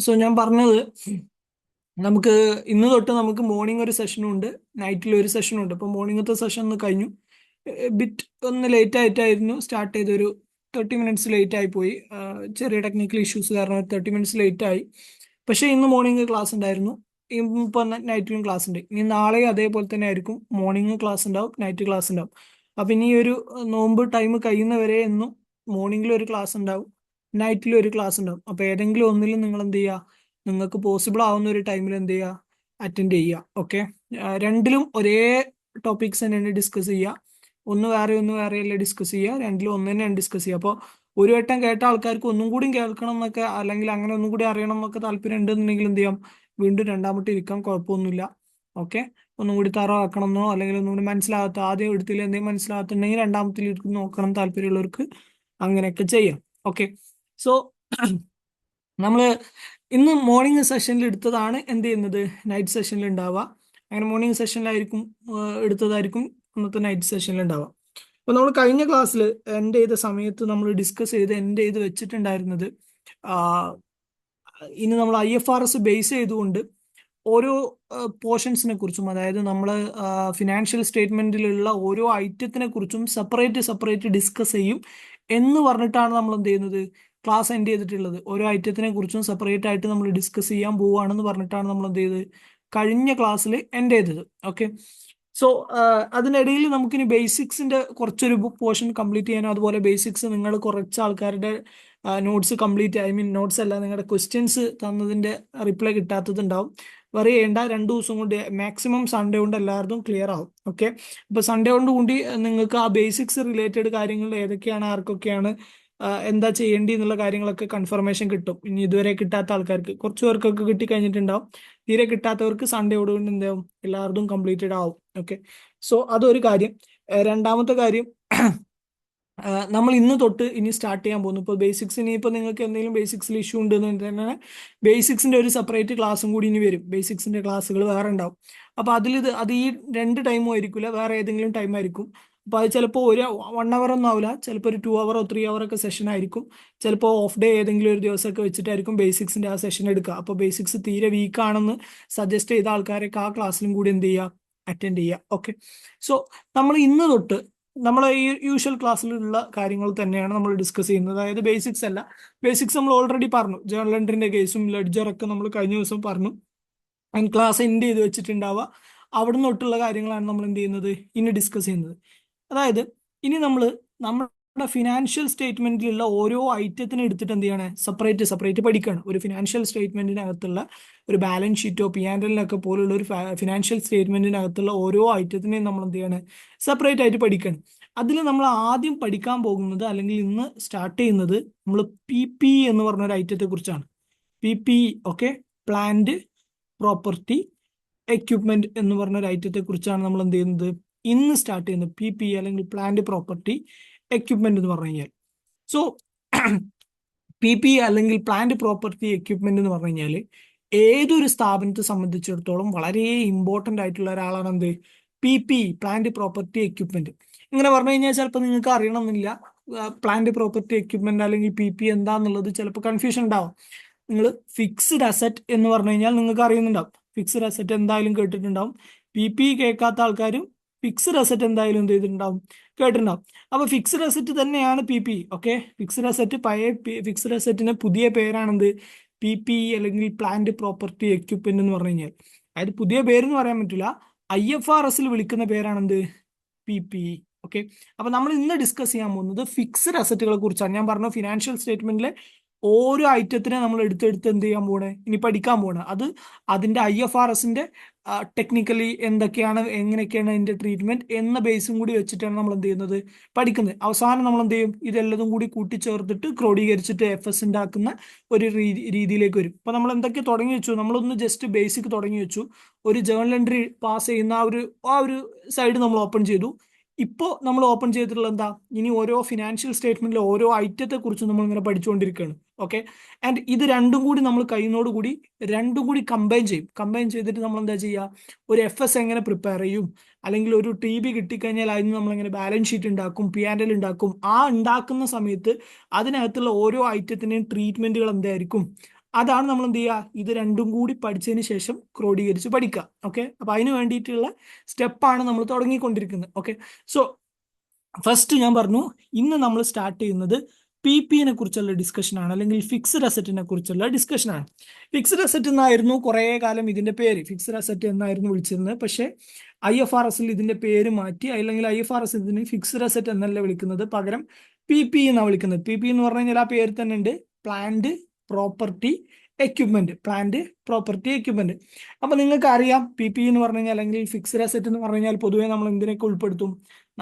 So ഞാൻ പറഞ്ഞത് നമുക്ക് ഇന്ന് തൊട്ട് നമുക്ക് മോർണിംഗ് ഒരു സെഷനും ഉണ്ട്, നൈറ്റിൽ ഒരു സെഷനും ഉണ്ട്. അപ്പോൾ മോർണിംഗത്തെ സെഷൻ ഒന്ന് കഴിഞ്ഞു. ബിറ്റ് ഒന്ന് ലേറ്റ് ആയിട്ടായിരുന്നു സ്റ്റാർട്ട് ചെയ്തൊരു 30 മിനിറ്റ്സ് ലേറ്റ് ആയി പോയി. ചെറിയ ടെക്നിക്കൽ ഇഷ്യൂസ് കാരണം 30 മിനിറ്റ്സ് ലേറ്റ് ആയി. പക്ഷേ ഇന്ന് മോർണിംഗ് ക്ലാസ് ഉണ്ടായിരുന്നു. ഇപ്പോൾ നൈറ്റിലും ക്ലാസ് ഉണ്ട്. ഇനി നാളെ അതേപോലെ തന്നെ ആയിരിക്കും. മോർണിംഗ് ക്ലാസ് ഉണ്ടാവും, നൈറ്റ് ക്ലാസ് ഉണ്ടാവും. അപ്പം ഇനി ഒരു നോമ്പ് ടൈം കഴിയുന്നവരെ എന്നും മോർണിംഗിൽ ഒരു ക്ലാസ് ഉണ്ടാവും, നൈറ്റിലും ഒരു ക്ലാസ് ഉണ്ടാവും. അപ്പോൾ ഏതെങ്കിലും ഒന്നിലും നിങ്ങൾ എന്ത് ചെയ്യുക, നിങ്ങൾക്ക് പോസിബിൾ ആവുന്ന ഒരു ടൈമിൽ എന്ത് ചെയ്യുക, അറ്റൻഡ് ചെയ്യുക. ഓക്കെ, രണ്ടിലും ഒരേ ടോപ്പിക്സ് തന്നെയാണ് ഡിസ്കസ് ചെയ്യുക. ഒന്ന് വേറെ അല്ല ഡിസ്കസ് ചെയ്യുക. രണ്ടിലും ഒന്ന് തന്നെയാണ് ഡിസ്കസ് ചെയ്യുക. അപ്പോൾ ഒരു വട്ടം കേട്ട ആൾക്കാർക്ക് ഒന്നും കൂടി കേൾക്കണം എന്നൊക്കെ, അല്ലെങ്കിൽ അങ്ങനെ ഒന്നും കൂടി അറിയണം എന്നൊക്കെ താല്പര്യം ഉണ്ടെന്നുണ്ടെങ്കിൽ എന്ത് ചെയ്യാം, വീണ്ടും രണ്ടാമത്തെ ഇരിക്കാം, കുഴപ്പമൊന്നുമില്ല. ഓക്കെ, ഒന്നും കൂടി തറവാക്കണം എന്നോ അല്ലെങ്കിൽ ഒന്നും കൂടി മനസ്സിലാകാത്ത, ആദ്യം എടുത്തിൽ എന്തെങ്കിലും മനസ്സിലാകത്തുണ്ടെങ്കിൽ രണ്ടാമത്തിൽ ഇരുന്ന് നോക്കണം താല്പര്യമുള്ളവർക്ക് അങ്ങനെയൊക്കെ ചെയ്യാം. ഓക്കെ, സോ നമ്മൾ ഇന്ന് മോർണിംഗ് സെഷനിൽ എടുത്തതാണ് എന്ത് ചെയ്യുന്നത്, നൈറ്റ് സെഷനിൽ ഉണ്ടാവുക. അങ്ങനെ മോർണിംഗ് സെഷനിലായിരിക്കും എടുത്തതായിരിക്കും ഇന്നത്തെ നൈറ്റ് സെഷനിൽ ഉണ്ടാവുക. അപ്പോൾ നമ്മൾ കഴിഞ്ഞ ക്ലാസ്സിൽ എൻഡ് ചെയ്ത സമയത്ത് നമ്മൾ ഡിസ്കസ് ചെയ്ത് എൻഡ് ചെയ്ത് വെച്ചിട്ടുണ്ടായിരുന്നത്, ആ, ഇനി നമ്മൾ IFRS ബേസ് ചെയ്തുകൊണ്ട് ഓരോ പോർഷൻസിനെ കുറിച്ചും, അതായത് നമ്മൾ ഫിനാൻഷ്യൽ സ്റ്റേറ്റ്മെന്റിലുള്ള ഓരോ ഐറ്റത്തിനെ കുറിച്ചും സെപ്പറേറ്റ് സെപ്പറേറ്റ് ഡിസ്കസ് ചെയ്യും എന്ന് പറഞ്ഞിട്ടാണ് നമ്മൾ എന്ത് ചെയ്യുന്നത്, ക്ലാസ് എൻഡ് ചെയ്തിട്ടുള്ളത്. ഓരോ ഐറ്റത്തിനെ കുറിച്ചും സെപ്പറേറ്റ് ആയിട്ട് നമ്മൾ ഡിസ്കസ് ചെയ്യാൻ പോവുകയാണെന്ന് പറഞ്ഞിട്ടാണ് നമ്മൾ എന്ത് ചെയ്തത്, കഴിഞ്ഞ ക്ലാസ്സിൽ എൻഡ് ചെയ്തത്. ഓക്കെ, സോ അതിനിടയിൽ നമുക്കിനി ബേസിക്സിന്റെ കുറച്ചൊരു പോർഷൻ കംപ്ലീറ്റ് ചെയ്യാനും, അതുപോലെ ബേസിക്സ് നിങ്ങൾ കുറച്ച് ആൾക്കാരുടെ notes complete, I mean notes അല്ല, നിങ്ങളുടെ ക്വസ്റ്റ്യൻസ് തന്നതിന്റെ റിപ്ലൈ കിട്ടാത്തതുണ്ടാവും. വറി ചെയ്യേണ്ട, 2 ദിവസം കൊണ്ട് മാക്സിമം സൺഡേ കൊണ്ട് എല്ലാവർക്കും ക്ലിയർ ആവും. ഓക്കെ, അപ്പൊ സൺഡേ കൊണ്ട് കൂടി നിങ്ങൾക്ക് ആ ബേസിക്സ് റിലേറ്റഡ് കാര്യങ്ങൾ ഏതൊക്കെയാണ്, ആർക്കൊക്കെയാണ് എന്താ ചെയ്യേണ്ടി എന്നുള്ള കാര്യങ്ങളൊക്കെ കൺഫർമേഷൻ കിട്ടും. ഇനി ഇതുവരെ കിട്ടാത്ത ആൾക്കാർക്ക്, കുറച്ച് പേർക്കൊക്കെ കിട്ടി കഴിഞ്ഞിട്ടുണ്ടാവും. തീരെ കിട്ടാത്തവർക്ക് സൺഡേയോട് കൊണ്ട് എന്താവും, എല്ലാവർക്കും കംപ്ലീറ്റഡ് ആവും. ഓക്കെ, സോ അതൊരു കാര്യം. രണ്ടാമത്തെ കാര്യം, നമ്മൾ ഇന്ന് തൊട്ട് ഇനി സ്റ്റാർട്ട് ചെയ്യാൻ പോകുന്നു. ഇപ്പോൾ ബേസിക്സ്, ഇനിയിപ്പോൾ നിങ്ങൾക്ക് എന്തെങ്കിലും ബേസിക്സിൽ ഇഷ്യൂ ഉണ്ടെന്ന് തന്നെ ബേസിക്സിന്റെ ഒരു സെപ്പറേറ്റ് ക്ലാസ്സും കൂടി ഇനി വരും. ബേസിക്സിന്റെ ക്ലാസ്സുകൾ വേറെ ഉണ്ടാവും. അപ്പോൾ അത് ഈ 2 ടൈമും ആയിരിക്കില്ല, വേറെ ഏതെങ്കിലും ടൈം ആയിരിക്കും. അപ്പോൾ അത് ചിലപ്പോൾ ഒരു 1 അവർ ഒന്നും ആവില്ല, ചിലപ്പോൾ ഒരു 2 അവറോ 3 അവറോ ഒക്കെ സെഷൻ ആയിരിക്കും. ചിലപ്പോൾ ഓഫ് ഡേ ഏതെങ്കിലും ഒരു ദിവസമൊക്കെ വെച്ചിട്ടായിരിക്കും ബേസിക്സിന്റെ ആ സെഷൻ എടുക്കുക. അപ്പോൾ ബേസിക്സ് തീരെ വീക്ക് ആണെന്ന് സജസ്റ്റ് ചെയ്ത ആൾക്കാരൊക്കെ ആ ക്ലാസ്സിലും കൂടി എന്ത് ചെയ്യുക, അറ്റൻഡ് ചെയ്യുക. ഓക്കെ, സോ നമ്മൾ ഇന്ന് തൊട്ട് നമ്മളെ ഈ യൂഷ്വൽ ക്ലാസ്സിലുള്ള കാര്യങ്ങൾ തന്നെയാണ് നമ്മൾ ഡിസ്കസ് ചെയ്യുന്നത്. അതായത് ബേസിക്സ് അല്ല, ബേസിക്സ് നമ്മൾ ഓൾറെഡി പറഞ്ഞു. ജേർണൽ എൻട്രിന്റെ കേസും ലെഡ്ജറൊക്കെ നമ്മൾ കഴിഞ്ഞ ദിവസം പറഞ്ഞു. അതിന് ക്ലാസ് എൻഡ് ചെയ്ത് വെച്ചിട്ടുണ്ടാവുക. അവിടെ നിന്നൊട്ടുള്ള കാര്യങ്ങളാണ് നമ്മൾ എന്ത് ചെയ്യുന്നത്, ഇനി ഡിസ്കസ് ചെയ്യുന്നത്. അതായത് ഇനി നമ്മുടെ ഫിനാൻഷ്യൽ സ്റ്റേറ്റ്മെന്റിലുള്ള ഓരോ ഐറ്റത്തിനെ എടുത്തിട്ട് എന്ത് ചെയ്യണേ, സെപ്പറേറ്റ് സെപ്പറേറ്റ് പഠിക്കണം. ഒരു ഫിനാൻഷ്യൽ സ്റ്റേറ്റ്മെന്റിനകത്തുള്ള ഒരു ബാലൻസ് ഷീറ്റോ P&L പോലുള്ള ഒരു ഫിനാൻഷ്യൽ സ്റ്റേറ്റ്മെന്റിനകത്തുള്ള ഓരോ ഐറ്റത്തിനെയും നമ്മൾ എന്ത് ചെയ്യണം, സെപ്പറേറ്റ് ആയിട്ട് പഠിക്കണം. അതിൽ നമ്മൾ ആദ്യം പഠിക്കാൻ പോകുന്നത്, അല്ലെങ്കിൽ ഇന്ന് സ്റ്റാർട്ട് ചെയ്യുന്നത്, നമ്മൾ PP എന്ന് പറഞ്ഞ ഒരു ഐറ്റത്തെ കുറിച്ചാണ്. PP, okay, plant property equipment എന്ന് പറഞ്ഞ ഒരു ഐറ്റത്തെ കുറിച്ചാണ് നമ്മൾ എന്ത് ചെയ്യുന്നത്, ഇന്ന് സ്റ്റാർട്ട് ചെയ്യുന്നത്. PP അല്ലെങ്കിൽ പ്ലാന്റ് പ്രോപ്പർട്ടി എക്യുപ്മെന്റ് എന്ന് പറഞ്ഞു കഴിഞ്ഞാൽ, സോ PP അല്ലെങ്കിൽ പ്ലാന്റ് പ്രോപ്പർട്ടി എക്യുപ്മെന്റ് എന്ന് പറഞ്ഞു കഴിഞ്ഞാൽ ഏതൊരു സ്ഥാപനത്തെ സംബന്ധിച്ചിടത്തോളം വളരെ ഇമ്പോർട്ടന്റ് ആയിട്ടുള്ള ഒരാളാണ് എന്ത്, PP, പ്ലാന്റ് പ്രോപ്പർട്ടി എക്യുപ്മെന്റ്. ഇങ്ങനെ പറഞ്ഞു കഴിഞ്ഞാൽ ചിലപ്പോൾ നിങ്ങൾക്ക് അറിയണമെന്നില്ല പ്ലാന്റ് പ്രോപ്പർട്ടി എക്യുപ്മെന്റ് അല്ലെങ്കിൽ PP എന്താന്നുള്ളത്. ചിലപ്പോൾ കൺഫ്യൂഷൻ ഉണ്ടാവും. നിങ്ങൾ ഫിക്സ്ഡ് അസറ്റ് എന്ന് പറഞ്ഞു കഴിഞ്ഞാൽ നിങ്ങൾക്ക് അറിയുന്നുണ്ടാവും. ഫിക്സ്ഡ് അസറ്റ് എന്തായാലും കേട്ടിട്ടുണ്ടാവും. PP കേൾക്കാത്ത ആൾക്കാരും ഫിക്സ്ഡ് അസറ്റ് എന്തായാലും എന്ത് ചെയ്തിട്ടുണ്ടാവും, കേട്ടിട്ടുണ്ടാവും. അപ്പൊ ഫിക്സ്ഡ് അസറ്റ് തന്നെയാണ് PP. ഓക്കെ, ഫിക്സ്ഡ് അസറ്റ് പഴയ ഫിക്സ്ഡ് അസറ്റിന്റെ പുതിയ പേരാണെന്ത്, PP അല്ലെങ്കിൽ പ്ലാന്റ് പ്രോപ്പർട്ടി എക്യുപ്മെന്റ് എന്ന് പറഞ്ഞു കഴിഞ്ഞാൽ. അതായത് പുതിയ പേരെന്ന് പറയാൻ പറ്റില്ല, IFRS വിളിക്കുന്ന പേരാണെന്ത്, PP. ഓക്കെ, അപ്പൊ നമ്മൾ ഇന്ന് ഡിസ്കസ് ചെയ്യാൻ പോകുന്നത് ഫിക്സ്ഡ് അസറ്റുകളെ കുറിച്ചാണ്. ഞാൻ പറഞ്ഞു ഫിനാൻഷ്യൽ സ്റ്റേറ്റ്മെന്റിലെ ഓരോ ഐറ്റത്തിനെ നമ്മൾ എടുത്തെടുത്ത് എന്ത് ചെയ്യാൻ പോണേ, ഇനി പഠിക്കാൻ പോണേ. അത് അതിന്റെ IFRSന്റെ ടെക്നിക്കലി എന്തൊക്കെയാണ്, എങ്ങനെയൊക്കെയാണ് അതിന്റെ ട്രീറ്റ്മെന്റ് എന്ന ബേസും കൂടി വെച്ചിട്ടാണ് നമ്മൾ എന്ത് ചെയ്യുന്നത്, പഠിക്കുന്നത്. അവസാനം നമ്മൾ എന്ത് ചെയ്യും, ഇതെല്ലതും കൂടി കൂട്ടിച്ചേർത്തിട്ട് ക്രോഡീകരിച്ചിട്ട് FS ഉണ്ടാക്കുന്ന ഒരു രീതിയിലേക്ക് വരും. അപ്പൊ നമ്മൾ എന്തൊക്കെ തുടങ്ങി വെച്ചു, നമ്മളൊന്ന് ജസ്റ്റ് ബേസിക് തുടങ്ങി വെച്ചു. ഒരു ജേർണൽ എൻട്രി പാസ് ചെയ്യുന്ന ആ ഒരു സൈഡ് നമ്മൾ ഓപ്പൺ ചെയ്തു. ഇപ്പോൾ നമ്മൾ ഓപ്പൺ ചെയ്തിട്ടുള്ള എന്താ, ഇനി ഓരോ ഫിനാൻഷ്യൽ സ്റ്റേറ്റ്മെന്റിലെ ഓരോ ഐറ്റത്തെ കുറിച്ച് നമ്മൾ ഇങ്ങനെ പഠിച്ചുകൊണ്ടിരിക്കുകയാണ്. ഓക്കെ, ആൻഡ് ഇത് രണ്ടും കൂടി നമ്മൾ കഴിയുന്നതോടുകൂടി രണ്ടും കൂടി കമ്പൈൻ ചെയ്യും. കമ്പൈൻ ചെയ്തിട്ട് നമ്മൾ എന്താ ചെയ്യുക, ഒരു FS എങ്ങനെ പ്രിപ്പയർ ചെയ്യും, അല്ലെങ്കിൽ ഒരു TB കിട്ടിക്കഴിഞ്ഞാൽ അതിന് നമ്മൾ എങ്ങനെ ബാലൻസ് ഷീറ്റ് ഉണ്ടാക്കും, P&L ഉണ്ടാക്കും. ആ ഉണ്ടാക്കുന്ന സമയത്ത് അതിനകത്തുള്ള ഓരോ ഐറ്റത്തിന്റെയും ട്രീറ്റ്മെന്റുകൾ എന്തായിരിക്കും, അതാണ് നമ്മൾ എന്ത് ചെയ്യുക, ഇത് രണ്ടും കൂടി പഠിച്ചതിന് ശേഷം ക്രോഡീകരിച്ച് പഠിക്കുക. ഓക്കെ, അപ്പൊ അതിന് വേണ്ടിയിട്ടുള്ള സ്റ്റെപ്പാണ് നമ്മൾ തുടങ്ങിക്കൊണ്ടിരിക്കുന്നത്. ഓക്കെ, സോ ഫസ്റ്റ് ഞാൻ പറഞ്ഞു, ഇന്ന് നമ്മൾ സ്റ്റാർട്ട് ചെയ്യുന്നത് PPനെ കുറിച്ചുള്ള ഡിസ്കഷൻ ആണ്, അല്ലെങ്കിൽ ഫിക്സ്ഡ് അസറ്റിനെ കുറിച്ചുള്ള ഡിസ്കഷൻ ആണ്. ഫിക്സ്ഡ് അസറ്റ് എന്നായിരുന്നു കുറെ കാലം ഇതിന്റെ പേര്, ഫിക്സ്ഡ് അസറ്റ് എന്നായിരുന്നു വിളിച്ചിരുന്നത്. പക്ഷേ IFRS ഇതിന്റെ പേര് മാറ്റി, അല്ലെങ്കിൽ IFRS ഇതിന് ഫിക്സ്ഡ് അസറ്റ് എന്നല്ല വിളിക്കുന്നത്, പകരം PP എന്നാണ് വിളിക്കുന്നത്. PP എന്ന് പറഞ്ഞു കഴിഞ്ഞാൽ ആ പേര് തന്നെ ഉണ്ട്, plant property equipment, plant property equipment. അപ്പൊ നിങ്ങൾക്ക് അറിയാം PP എന്ന് പറഞ്ഞു കഴിഞ്ഞാൽ, അല്ലെങ്കിൽ ഫിക്സ്ഡ് അസറ്റ് എന്ന് പറഞ്ഞു കഴിഞ്ഞാൽ പൊതുവെ നമ്മൾ എന്തിനൊക്കെ ഉൾപ്പെടുത്തും,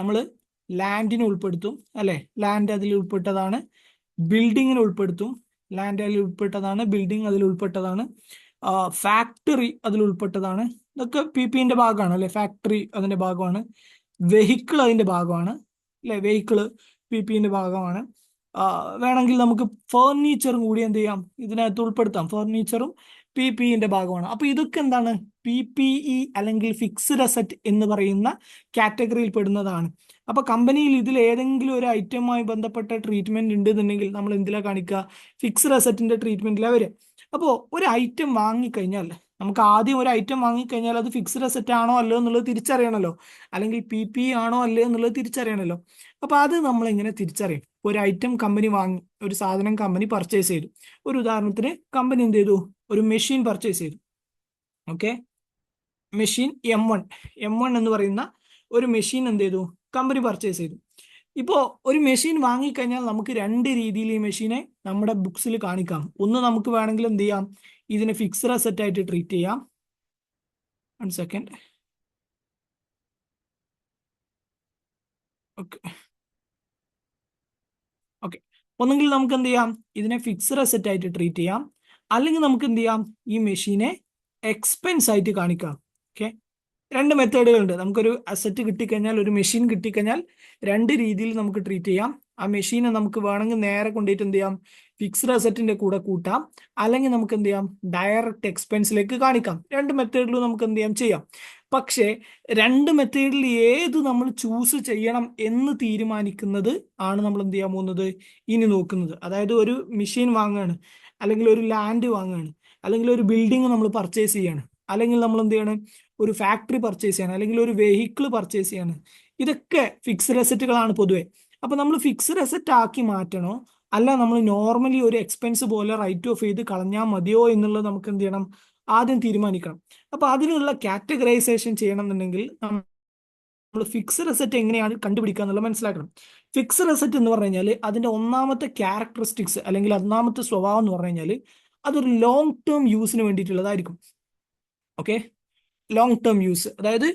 നമ്മൾ ലാൻഡിനെ ഉൾപ്പെടുത്തും അല്ലെ, ലാൻഡ് അതിൽ ഉൾപ്പെട്ടതാണ്. ബിൽഡിങ്ങിനെ ഉൾപ്പെടുത്തും, ലാൻഡ് അതിൽ ഉൾപ്പെട്ടതാണ്. ബിൽഡിംഗ് അതിൽ ഉൾപ്പെട്ടതാണ്. ഫാക്ടറി അതിൽ ഉൾപ്പെട്ടതാണ്. ഇതൊക്കെ PPന്റെ ഭാഗമാണ് അല്ലെ. ഫാക്ടറി അതിന്റെ ഭാഗമാണ്. വെഹിക്കിൾ അതിന്റെ ഭാഗമാണ് അല്ലെ. വെഹിക്കിള് PPന്റെ ഭാഗമാണ്. വേണമെങ്കിൽ നമുക്ക് ഫർണിച്ചറും കൂടി എന്ത് ചെയ്യാം, ഇതിനകത്ത് ഉൾപ്പെടുത്താം. ഫർണിച്ചറും PPന്റെ ഭാഗമാണ്. അപ്പൊ ഇതൊക്കെ എന്താണ്, PPE അല്ലെങ്കിൽ ഫിക്സ്ഡ് അസറ്റ് എന്ന് പറയുന്ന കാറ്റഗറിയിൽ പെടുന്നതാണ്. അപ്പൊ കമ്പനിയിൽ ഇതിൽ ഏതെങ്കിലും ഒരു ഐറ്റവുമായി ബന്ധപ്പെട്ട ട്രീറ്റ്മെന്റ് ഉണ്ടെന്നുണ്ടെങ്കിൽ നമ്മൾ എന്തിലാ കാണിക്കുക, ഫിക്സ്ഡ് അസറ്റിന്റെ ട്രീറ്റ്മെന്റിലാണ് വരിക. അപ്പോൾ ഒരു ഐറ്റം വാങ്ങിക്കഴിഞ്ഞാൽ, നമുക്ക് ആദ്യം ഒരു ഐറ്റം വാങ്ങിക്കഴിഞ്ഞാൽ അത് ഫിക്സ്ഡ് അസറ്റ് ആണോ അല്ലയോ എന്നുള്ളത് തിരിച്ചറിയണമല്ലോ, അല്ലെങ്കിൽ PPE ആണോ അല്ലയോ എന്നുള്ളത് തിരിച്ചറിയണമല്ലോ. അപ്പൊ അത് നമ്മൾ എങ്ങനെ തിരിച്ചറിയും? ഒരു ഐറ്റം കമ്പനി വാങ്ങി, ഒരു സാധനം കമ്പനി പർച്ചേസ് ചെയ്തു. ഒരു ഉദാഹരണത്തിന് കമ്പനി എന്ത് ചെയ്തു, ഒരു മെഷീൻ പർച്ചേസ് ചെയ്തു. ഓക്കെ, മെഷീൻ M1 എന്ന് പറയുന്ന ഒരു മെഷീൻ എന്ത് ചെയ്തു, കമ്പനി പർച്ചേസ് ചെയ്തു. ഇപ്പോൾ ഒരു മെഷീൻ വാങ്ങിക്കഴിഞ്ഞാൽ നമുക്ക് രണ്ട് രീതിയിൽ ഈ മെഷീനെ നമ്മുടെ ബുക്സിൽ കാണിക്കാം. ഒന്ന്, നമുക്ക് വേണമെങ്കിൽ എന്ത് ചെയ്യാം, ഇതിനെ ഫിക്സ്ഡ് അസറ്റ് ആയിട്ട് ട്രീറ്റ് ചെയ്യാം. 1 സെക്കൻഡ്. ഓക്കെ ഓക്കെ ഒന്നെങ്കിൽ നമുക്ക് എന്ത് ചെയ്യാം, ഇതിനെ ഫിക്സ്ഡ് അസറ്റ് ആയിട്ട് ട്രീറ്റ് ചെയ്യാം. അല്ലെങ്കിൽ നമുക്ക് എന്ത് ചെയ്യാം, ഈ മെഷീനെ എക്സ്പെൻസ് ആയിട്ട് കാണിക്കാം. ഓക്കെ, രണ്ട് മെത്തേഡുകളുണ്ട്. നമുക്കൊരു അസറ്റ് കിട്ടിക്കഴിഞ്ഞാൽ, ഒരു മെഷീൻ കിട്ടിക്കഴിഞ്ഞാൽ രണ്ട് രീതിയിൽ നമുക്ക് ട്രീറ്റ് ചെയ്യാം. ആ മെഷീനെ നമുക്ക് വേണമെങ്കിൽ നേരെ കൊണ്ടുപോയിട്ട് എന്ത് ചെയ്യാം, ഫിക്സ്ഡ് അസറ്റിന്റെ കൂടെ കൂട്ടാം. അല്ലെങ്കിൽ നമുക്ക് എന്ത് ചെയ്യാം, ഡയറക്റ്റ് എക്സ്പെൻസിലേക്ക് കാണിക്കാം. രണ്ട് മെത്തേഡിലും നമുക്ക് എന്ത് ചെയ്യാം. പക്ഷേ രണ്ട് മെത്തേഡിൽ ഏത് നമ്മൾ ചൂസ് ചെയ്യണം എന്ന് തീരുമാനിക്കുന്നത് ആണ് നമ്മൾ എന്ത് ചെയ്യാൻ പോകുന്നത്, ഇനി നോക്കുന്നത്. അതായത് ഒരു മെഷീൻ വാങ്ങുകയാണ്, അല്ലെങ്കിൽ ഒരു ലാൻഡ് വാങ്ങുകയാണ്, അല്ലെങ്കിൽ ഒരു ബിൽഡിംഗ് നമ്മൾ പർച്ചേസ് ചെയ്യാണ്, അല്ലെങ്കിൽ നമ്മൾ എന്ത് ചെയ്യണം, ഒരു ഫാക്ടറി പർച്ചേസ് ചെയ്യണം, അല്ലെങ്കിൽ ഒരു വെഹിക്കിൾ പർച്ചേസ് ചെയ്യണം. ഇതൊക്കെ ഫിക്സ്ഡ് അസറ്റുകളാണ് പൊതുവെ. അപ്പൊ നമ്മൾ ഫിക്സ്ഡ് അസറ്റ് ആക്കി മാറ്റണോ, അല്ല നമ്മൾ നോർമലി ഒരു എക്സ്പെൻസ് പോലെ റൈറ്റ് ഓഫ് ചെയ്ത് കളഞ്ഞാൽ മതിയോ എന്നുള്ളത് നമുക്ക് എന്ത് ചെയ്യണം, ആദ്യം തീരുമാനിക്കണം. അപ്പൊ അതിനുള്ള കാറ്റഗറൈസേഷൻ ചെയ്യണം എന്നുണ്ടെങ്കിൽ നമ്മൾ ഫിക്സ്ഡ് അസറ്റ് എങ്ങനെയാണ് കണ്ടുപിടിക്കുക എന്നുള്ളത് മനസ്സിലാക്കണം. ഫിക്സ്ഡ് അസറ്റ് എന്ന് പറഞ്ഞു കഴിഞ്ഞാൽ അതിന്റെ ഒന്നാമത്തെ ക്യാരക്ടറിസ്റ്റിക്സ്, അല്ലെങ്കിൽ ഒന്നാമത്തെ സ്വഭാവം എന്ന് പറഞ്ഞു കഴിഞ്ഞാൽ അതൊരു ലോങ് ടേം യൂസിന് വേണ്ടിയിട്ടുള്ളതായിരിക്കും. Okay, long term use. അതായത്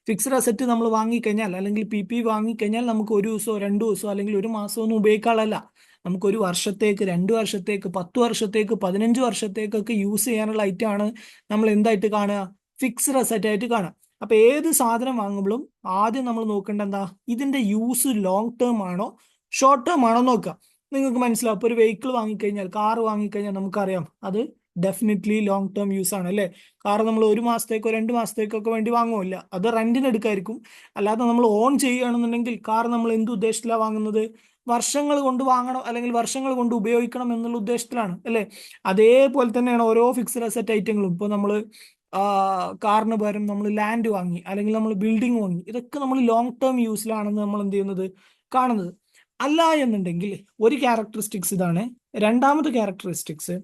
ഫിക്സ്ഡ് അസറ്റ് നമ്മൾ വാങ്ങിക്കഴിഞ്ഞാൽ, അല്ലെങ്കിൽ PP വാങ്ങിക്കഴിഞ്ഞാൽ നമുക്ക് ഒരു ദിവസമോ 2 ദിവസമോ അല്ലെങ്കിൽ ഒരു മാസമോ ഒന്നും ഉപയോഗിക്കാനുള്ളതല്ല. നമുക്ക് ഒരു വർഷത്തേക്ക്, 2 വർഷത്തേക്ക്, 10 വർഷത്തേക്ക്, 15 വർഷത്തേക്കൊക്കെ യൂസ് ചെയ്യാനുള്ള ഐറ്റമാണ് നമ്മൾ എന്തായിട്ട് കാണുക, ഫിക്സ്ഡ് അസറ്റ് ആയിട്ട് കാണുക. അപ്പൊ ഏത് സാധനം വാങ്ങുമ്പോഴും ആദ്യം നമ്മൾ നോക്കേണ്ട എന്താ, ഇതിന്റെ യൂസ് ലോങ് ടേം ആണോ ഷോർട്ട് ടേം ആണോ നോക്കുക. നിങ്ങൾക്ക് മനസ്സിലാവും. ഇപ്പൊ ഒരു വെഹിക്കിൾ വാങ്ങിക്കഴിഞ്ഞാൽ, കാർ വാങ്ങിക്കഴിഞ്ഞാൽ നമുക്കറിയാം അത് ഡെഫിനറ്റ്ലി ലോങ് ടേം യൂസ് ആണ് അല്ലേ. കാർ നമ്മൾ 1 മാസത്തേക്കോ 2 മാസത്തേക്കൊക്കെ വേണ്ടി വാങ്ങുമില്ല, അത് റെന്റിന് എടുക്കായിരിക്കും. അല്ലാതെ നമ്മൾ ഓൺ ചെയ്യുകയാണെന്നുണ്ടെങ്കിൽ കാർ നമ്മൾ എന്ത് ഉദ്ദേശത്തിലാണ് വാങ്ങുന്നത്, വർഷങ്ങൾ കൊണ്ട് വാങ്ങണം, അല്ലെങ്കിൽ വർഷങ്ങൾ കൊണ്ട് ഉപയോഗിക്കണം എന്നുള്ള ഉദ്ദേശത്തിലാണ് അല്ലേ. അതേപോലെ തന്നെയാണ് ഓരോ ഫിക്സ്ഡ് അസറ്റ് ഐറ്റങ്ങളും. ഇപ്പോൾ നമ്മൾ കാറിന് പകരം നമ്മൾ ലാൻഡ് വാങ്ങി, അല്ലെങ്കിൽ നമ്മൾ ബിൽഡിംഗ് വാങ്ങി, ഇതൊക്കെ നമ്മൾ ലോങ് ടേം യൂസിലാണെന്ന് നമ്മൾ എന്ത് ചെയ്യുന്നത്, കാണുന്നത്. അല്ല എന്നുണ്ടെങ്കിൽ ഒരു ക്യാരക്ടറിസ്റ്റിക്സ് ഇതാണ്. രണ്ടാമത്തെ ക്യാരക്ടറിസ്റ്റിക്സ്,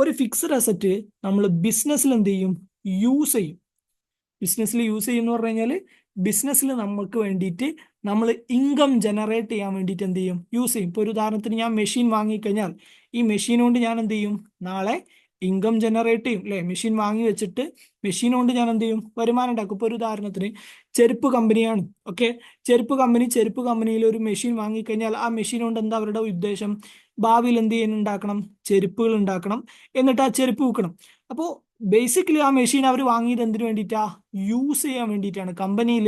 ഒരു ഫിക്സ്ഡ് അസറ്റ് നമ്മൾ ബിസിനസ്സിൽ എന്ത് ചെയ്യും, യൂസ് ചെയ്യും. ബിസിനസ്സിൽ യൂസ് ചെയ്യുന്ന പറഞ്ഞു കഴിഞ്ഞാൽ ബിസിനസ്സിൽ നമുക്ക് വേണ്ടിയിട്ട് നമ്മൾ ഇൻകം ജനറേറ്റ് ചെയ്യാൻ വേണ്ടിയിട്ട് എന്ത് ചെയ്യും, യൂസ് ചെയ്യും. ഇപ്പോൾ ഒരു ഉദാഹരണത്തിന് ഞാൻ മെഷീൻ വാങ്ങിക്കഴിഞ്ഞാൽ ഈ മെഷീൻ കൊണ്ട് ഞാൻ എന്ത് ചെയ്യും, നാളെ ഇൻകം ജനറേറ്റ് ചെയ്യും അല്ലെ. മെഷീൻ വാങ്ങി വെച്ചിട്ട് മെഷീൻ കൊണ്ട് ഞാൻ എന്ത് ചെയ്യും, വരുമാനം ഉണ്ടാക്കും. ഇപ്പോൾ ഒരു ഉദാഹരണത്തിന് ചെരുപ്പ് കമ്പനിയാണ്. ഓക്കെ, ചെരുപ്പ് കമ്പനിയിൽ ഒരു മെഷീൻ വാങ്ങിക്കഴിഞ്ഞാൽ ആ മെഷീൻ കൊണ്ട് എന്താ അവരുടെ ഉദ്ദേശം, ഭാവിയിൽ എന്ത് ചെയ്യാൻ ഉണ്ടാക്കണം, ചെരുപ്പുകൾ ഉണ്ടാക്കണം, എന്നിട്ട് ആ ചെരുപ്പ് വിൽക്കണം. അപ്പോൾ ബേസിക്കലി ആ മെഷീൻ അവർ വാങ്ങിയത് എന്തിനു വേണ്ടിയിട്ടാ, യൂസ് ചെയ്യാൻ വേണ്ടിയിട്ടാണ്, കമ്പനിയിൽ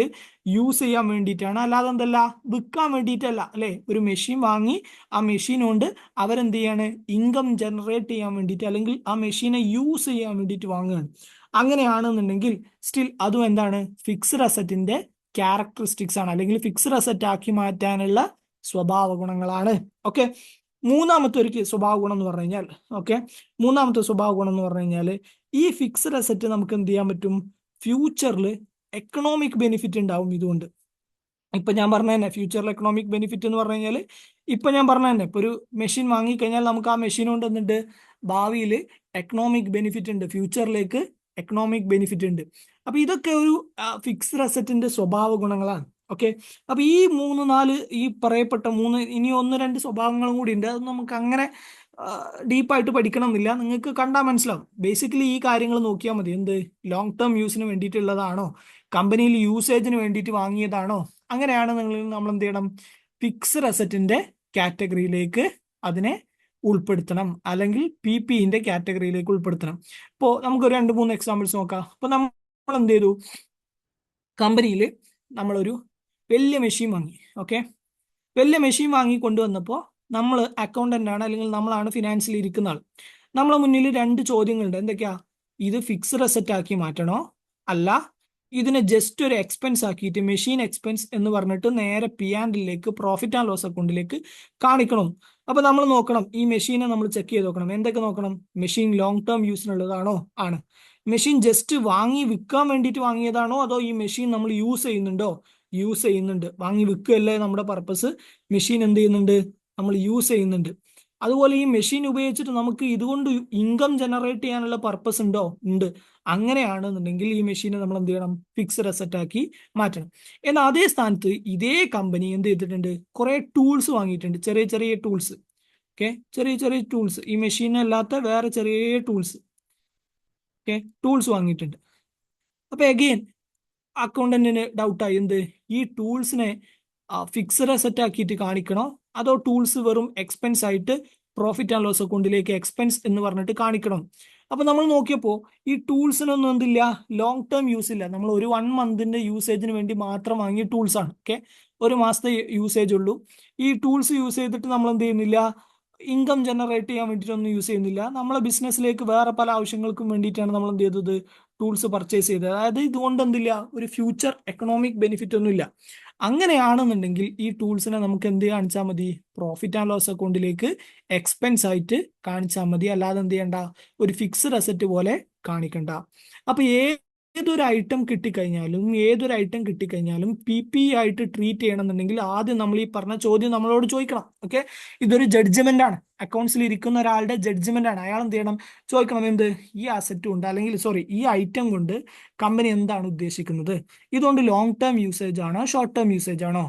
യൂസ് ചെയ്യാൻ വേണ്ടിയിട്ടാണ്. അല്ലാതെ എന്തല്ല, വിൽക്കാൻ വേണ്ടിയിട്ടല്ല അല്ലെ. ഒരു മെഷീൻ വാങ്ങി ആ മെഷീൻ കൊണ്ട് അവരെന്ത് ചെയ്യാണ്, ഇൻകം ജനറേറ്റ് ചെയ്യാൻ വേണ്ടിയിട്ട്, അല്ലെങ്കിൽ ആ മെഷീനെ യൂസ് ചെയ്യാൻ വേണ്ടിയിട്ട് വാങ്ങുകയാണ്. അങ്ങനെയാണെന്നുണ്ടെങ്കിൽ സ്റ്റിൽ അതും എന്താണ്, ഫിക്സ്ഡ് അസറ്റിന്റെ ക്യാരക്ടറിസ്റ്റിക്സ് ആണ്, അല്ലെങ്കിൽ ഫിക്സ്ഡ് അസറ്റ് ആക്കി മാറ്റാനുള്ള സ്വഭാവ ഗുണങ്ങളാണ്. ഓക്കെ, മൂന്നാമത്തെ ഒരു സ്വഭാവ ഗുണം എന്ന് പറഞ്ഞു കഴിഞ്ഞാൽ, ഓക്കെ, മൂന്നാമത്തെ സ്വഭാവ ഗുണം എന്ന് പറഞ്ഞു കഴിഞ്ഞാൽ ഈ ഫിക്സഡ് അസറ്റ് നമുക്ക് എന്ത് ചെയ്യാൻ പറ്റും, ഫ്യൂച്ചറിൽ എക്കണോമിക് ബെനിഫിറ്റ് ഉണ്ടാവും ഇതുകൊണ്ട്. ഇപ്പൊ ഞാൻ പറഞ്ഞ തന്നെ ഫ്യൂച്ചറിൽ എക്കണോമിക് ബെനിഫിറ്റ് എന്ന് പറഞ്ഞു കഴിഞ്ഞാൽ, ഇപ്പൊ ഞാൻ പറഞ്ഞ തന്നെ ഇപ്പൊ ഒരു മെഷീൻ വാങ്ങിക്കഴിഞ്ഞാൽ നമുക്ക് ആ മെഷീൻ കൊണ്ട് എന്നിട്ട് ഭാവിയിൽ എക്കണോമിക് ബെനിഫിറ്റ് ഉണ്ട്, ഫ്യൂച്ചറിലേക്ക് എക്കണോമിക് ബെനിഫിറ്റ് ഉണ്ട്. അപ്പൊ ഇതൊക്കെ ഒരു ഫിക്സ്ഡ് അസറ്റിന്റെ സ്വഭാവ ഗുണങ്ങളാണ്. ഓക്കെ, അപ്പൊ ഈ മൂന്ന് നാല് ഈ പറയപ്പെട്ട മൂന്ന്, ഇനി ഒന്ന് രണ്ട് സ്വഭാവങ്ങളും കൂടി ഉണ്ട്, അത് നമുക്ക് അങ്ങനെ ഡീപ്പായിട്ട് പഠിക്കണം എന്നില്ല, നിങ്ങൾക്ക് കണ്ടാൽ മനസ്സിലാവും. ബേസിക്കലി ഈ കാര്യങ്ങൾ നോക്കിയാൽ മതി. എന്ത്, ലോങ് ടേം യൂസിന് വേണ്ടിയിട്ടുള്ളതാണോ, കമ്പനിയിൽ യൂസേജിന് വേണ്ടിയിട്ട് വാങ്ങിയതാണോ, അങ്ങനെയാണ് നമ്മൾ എന്ത് ചെയ്യണം, ഫിക്സ്ഡ് അസറ്റിന്റെ കാറ്റഗറിയിലേക്ക് അതിനെ ഉൾപ്പെടുത്തണം, അല്ലെങ്കിൽ PPന്റെ കാറ്റഗറിയിലേക്ക് ഉൾപ്പെടുത്തണം. ഇപ്പോൾ നമുക്കൊരു 2-3 എക്സാമ്പിൾസ് നോക്കാം. അപ്പോൾ നമ്മൾ എന്ത് ചെയ്തു, കമ്പനിയിൽ നമ്മളൊരു വലിയ മെഷീൻ വാങ്ങി. ഓക്കെ, വലിയ മെഷീൻ വാങ്ങി കൊണ്ടുവന്നപ്പോൾ നമ്മൾ അക്കൗണ്ടന്റ് ആണ്, അല്ലെങ്കിൽ നമ്മളാണ് ഫിനാൻസിൽ ഇരിക്കുന്ന ആൾ. നമ്മളെ മുന്നിൽ രണ്ട് ചോദ്യങ്ങളുണ്ട്. എന്തൊക്കെയാ, ഇത് ഫിക്സ്ഡ് അസറ്റ് ആക്കി മാറ്റണോ, അല്ല ഇതിനെ ജസ്റ്റ് ഒരു എക്സ്പെൻസ് ആക്കിയിട്ട് മെഷീൻ എക്സ്പെൻസ് എന്ന് പറഞ്ഞിട്ട് നേരെ P&Lലേക്ക്, പ്രോഫിറ്റ് ആൻഡ് ലോസ് അക്കൗണ്ടിലേക്ക് കാണിക്കണം. അപ്പൊ നമ്മൾ നോക്കണം, ഈ മെഷീനെ നമ്മൾ ചെക്ക് ചെയ്ത് നോക്കണം. എന്തൊക്കെ നോക്കണം, മെഷീൻ ലോങ് ടേം യൂസിനുള്ളതാണോ, ആണ്. മെഷീൻ ജസ്റ്റ് വാങ്ങി വിൽക്കാൻ വേണ്ടിയിട്ട് വാങ്ങിയതാണോ, അതോ ഈ മെഷീൻ നമ്മൾ യൂസ് ചെയ്യുന്നുണ്ടോ, യൂസ് ചെയ്യുന്നുണ്ട്. വാങ്ങി വിൽക്കുകയല്ലേ നമ്മുടെ പർപ്പസ്, മെഷീൻ എന്ത് ചെയ്യുന്നുണ്ട്, നമ്മൾ യൂസ് ചെയ്യുന്നുണ്ട്. അതുപോലെ ഈ മെഷീൻ ഉപയോഗിച്ചിട്ട് നമുക്ക് ഇതുകൊണ്ട് ഇൻകം ജനറേറ്റ് ചെയ്യാനുള്ള പർപ്പസ് ഉണ്ടോ, ഉണ്ട്. അങ്ങനെയാണെന്നുണ്ടെങ്കിൽ ഈ മെഷീനെ നമ്മൾ എന്ത് ചെയ്യണം, ഫിക്സ്ഡ് അസറ്റ് ആക്കി മാറ്റണം. എന്നാൽ അതേ സ്ഥാനത്ത് ഇതേ കമ്പനി എന്ത് ചെയ്തിട്ടുണ്ട്, കുറെ ടൂൾസ് വാങ്ങിയിട്ടുണ്ട്, ചെറിയ ചെറിയ ടൂൾസ്. ഓക്കെ, ചെറിയ ചെറിയ ടൂൾസ്, ഈ മെഷീനല്ലാത്ത വേറെ ചെറിയ ടൂൾസ്. ഓക്കെ, ടൂൾസ് വാങ്ങിയിട്ടുണ്ട്. അപ്പൊ അഗെയിൻ അക്കൗണ്ടന്റിന് ഡൗട്ടായി, എന്ത്, ഈ ടൂൾസിനെ ഫിക്സ്ഡ് അസറ്റ് ആക്കിയിട്ട് കാണിക്കണോ, അതോ ടൂൾസ് വെറും എക്സ്പെൻസ് ആയിട്ട് പ്രോഫിറ്റ് ആൻഡ് ലോസ് അക്കൗണ്ടിലേക്ക് എക്സ്പെൻസ് എന്ന് പറഞ്ഞിട്ട് കാണിക്കണം. അപ്പൊ നമ്മൾ നോക്കിയപ്പോൾ ഈ ടൂൾസിനൊന്നും എന്തില്ല, ലോങ് ടേം യൂസ് ഇല്ല. നമ്മൾ ഒരു 1 മന്തിന്റെ യൂസേജിന് വേണ്ടി മാത്രം വാങ്ങിയ ടൂൾസ് ആണ്. ഓക്കെ, ഒരു മാസത്തെ യൂസേജ് ഉള്ളൂ. ഈ ടൂൾസ് യൂസ് ചെയ്തിട്ട് നമ്മൾ എന്ത് ചെയ്യുന്നില്ല, ഇൻകം ജനറേറ്റ് ചെയ്യാൻ വേണ്ടിയിട്ടൊന്നും യൂസ് ചെയ്യുന്നില്ല. നമ്മളെ ബിസിനസ്സിലേക്ക് വേറെ പല ആവശ്യങ്ങൾക്കും വേണ്ടിയിട്ടാണ് നമ്മൾ എന്ത് ചെയ്തത്, ടൂൾസ് പർച്ചേസ് ചെയ്തത്. അതായത് ഇതുകൊണ്ട് എന്തില്ല, ഒരു ഫ്യൂച്ചർ എക്കണോമിക് ബെനിഫിറ്റ് ഒന്നും ഇല്ല. അങ്ങനെയാണെന്നുണ്ടെങ്കിൽ ഈ ടൂൾസിനെ നമുക്ക് എന്ത് കാണിച്ചാൽ മതി, പ്രോഫിറ്റ് ആൻഡ് ലോസ് അക്കൗണ്ടിലേക്ക് എക്സ്പെൻസ് ആയിട്ട് കാണിച്ചാൽ മതി. അല്ലാതെ എന്ത് ചെയ്യണ്ട, ഒരു ഫിക്സ്ഡ് അസറ്റ് പോലെ കാണിക്കണ്ട. അപ്പൊ ഏതൊരു ഐറ്റം കിട്ടിക്കഴിഞ്ഞാലും PP ആയിട്ട് ട്രീറ്റ് ചെയ്യണമെന്നുണ്ടെങ്കിൽ ആദ്യം നമ്മൾ ഈ പറഞ്ഞ ചോദ്യം നമ്മളോട് ചോദിക്കണം. ഓക്കെ, ഇതൊരു ജഡ്ജ്മെന്റ് ആണ്, അക്കൗണ്ട്സിൽ ഇരിക്കുന്ന ഒരാളുടെ ജഡ്ജ്മെന്റ് ആണ്. അയാൾ എന്ത് ചെയ്യണം, ചോദിക്കണം, എന്ത്, ഈ അസറ്റ് കൊണ്ട്, അല്ലെങ്കിൽ ഈ ഐറ്റം കൊണ്ട് കമ്പനി എന്താണ് ഉദ്ദേശിക്കുന്നത്, ഇതുകൊണ്ട് ലോങ് ടേം യൂസേജ് ആണോ, ഷോർട്ട് ടേം യൂസേജ് ആണോ,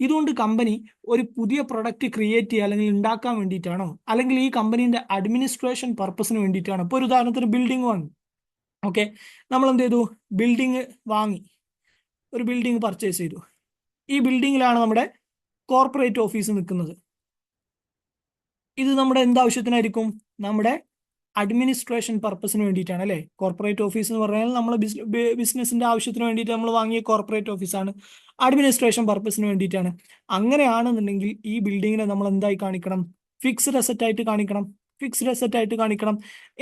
ഇതുകൊണ്ട് കമ്പനി ഒരു പുതിയ പ്രൊഡക്റ്റ് ക്രിയേറ്റ് ചെയ്യുക അല്ലെങ്കിൽ ഉണ്ടാക്കാൻ വേണ്ടിയിട്ടാണോ, അല്ലെങ്കിൽ ഈ കമ്പനീന്റെ അഡ്മിനിസ്ട്രേഷൻ പർപ്പസിന് വേണ്ടിയിട്ടാണോ. ഇപ്പോൾ ഒരു ഉദാഹരണത്തിന് ബിൽഡിംഗ് വാങ്ങി. ഓക്കെ, നമ്മൾ എന്ത് ചെയ്തു, ബിൽഡിംഗ് വാങ്ങി, ഒരു ബിൽഡിംഗ് പർച്ചേസ് ചെയ്തു. ഈ ബിൽഡിങ്ങിലാണ് നമ്മുടെ കോർപ്പറേറ്റ് ഓഫീസ് നിൽക്കുന്നത്. ഇത് നമ്മുടെ എന്താവശ്യത്തിനായിരിക്കും, നമ്മുടെ അഡ്മിനിസ്ട്രേഷൻ പർപ്പസിന് വേണ്ടിയിട്ടാണ്, അല്ലേ. കോർപ്പറേറ്റ് ഓഫീസ് എന്ന് പറഞ്ഞാൽ നമ്മൾ ബിസിനസിന്റെ ആവശ്യത്തിന് വേണ്ടിയിട്ട് നമ്മൾ വാങ്ങിയ കോർപ്പറേറ്റ് ഓഫീസാണ്, അഡ്മിനിസ്ട്രേഷൻ പർപ്പസിന് വേണ്ടിയിട്ടാണ്. അങ്ങനെയാണെന്നുണ്ടെങ്കിൽ ഈ ബിൽഡിങ്ങിനെ നമ്മൾ എന്തായി കാണിക്കണം, ഫിക്സ്ഡ് അസറ്റ് ആയിട്ട് കാണിക്കണം. ഫിക്സ്ഡ് അസറ്റ് ആയിട്ട് കാണിക്കണം.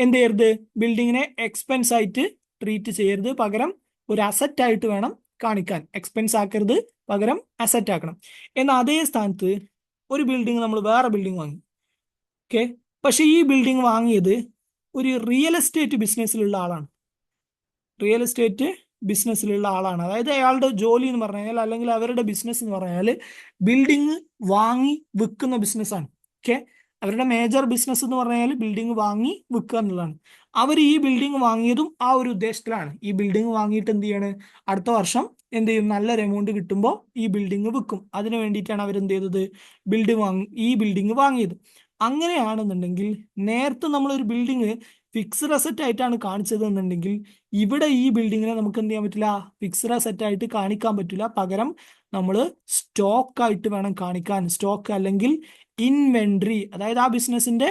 എന്ത് ചെയ്യരുത്, ബിൽഡിങ്ങിനെ എക്സ്പെൻസ് ആയിട്ട് ട്രീറ്റ് ചെയ്യരുത്, പകരം ഒരു അസറ്റ് ആയിട്ട് വേണം കാണിക്കാൻ. എക്സ്പെൻസ് ആക്കരുത്, പകരം അസറ്റ് ആക്കണം. എന്നാൽ അതേ സ്ഥാനത്ത് ഒരു ബിൽഡിംഗ്, നമ്മൾ വേറെ ബിൽഡിംഗ് വാങ്ങി. ഓക്കെ, പക്ഷെ ഈ ബിൽഡിംഗ് വാങ്ങിയത് ഒരു റിയൽ എസ്റ്റേറ്റ് ബിസിനസ്സിലുള്ള ആളാണ്. റിയൽ എസ്റ്റേറ്റ് ബിസിനസ്സിലുള്ള ആളാണ്. അതായത് അയാളുടെ ജോലി എന്ന് പറഞ്ഞാൽ, അല്ലെങ്കിൽ അവരുടെ ബിസിനസ് എന്ന് പറഞ്ഞാൽ ബിൽഡിംഗ് വാങ്ങി വിൽക്കുന്ന ബിസിനസ്സാണ്. ഓക്കെ, അവരുടെ മേജർ ബിസിനസ് എന്ന് പറഞ്ഞാൽ ബിൽഡിംഗ് വാങ്ങി വിൽക്കുക എന്നുള്ളതാണ്. അവർ ഈ ബിൽഡിംഗ് വാങ്ങിയതും ആ ഒരു ഉദ്ദേശത്തിലാണ്. ഈ ബിൽഡിംഗ് വാങ്ങിയിട്ട് എന്ത് ചെയ്യാണ്, അടുത്ത വർഷം എന്ത് ചെയ്യും, നല്ലൊരു എമൗണ്ട് കിട്ടുമ്പോൾ ഈ ബിൽഡിംഗ് വിൽക്കും. അതിന് വേണ്ടിയിട്ടാണ് അവർ എന്ത് ചെയ്തത്, ഈ ബിൽഡിംഗ് വാങ്ങിയത്. അങ്ങനെയാണെന്നുണ്ടെങ്കിൽ നേരത്തെ നമ്മളൊരു ബിൽഡിംഗ് ഫിക്സ്ഡ് അസറ്റ് ആയിട്ടാണ് കാണിച്ചത് എന്നുണ്ടെങ്കിൽ, ഇവിടെ ഈ ബിൽഡിങ്ങിനെ നമുക്ക് എന്ത് ചെയ്യാൻ പറ്റില്ല, ഫിക്സ്ഡ് അസറ്റ് ആയിട്ട് കാണിക്കാൻ പറ്റില്ല. പകരം നമ്മൾ സ്റ്റോക്ക് ആയിട്ട് വേണം കാണിക്കാൻ. സ്റ്റോക്ക് അല്ലെങ്കിൽ ഇൻവെന്ററി, അതായത് ആ ബിസിനസിന്റെ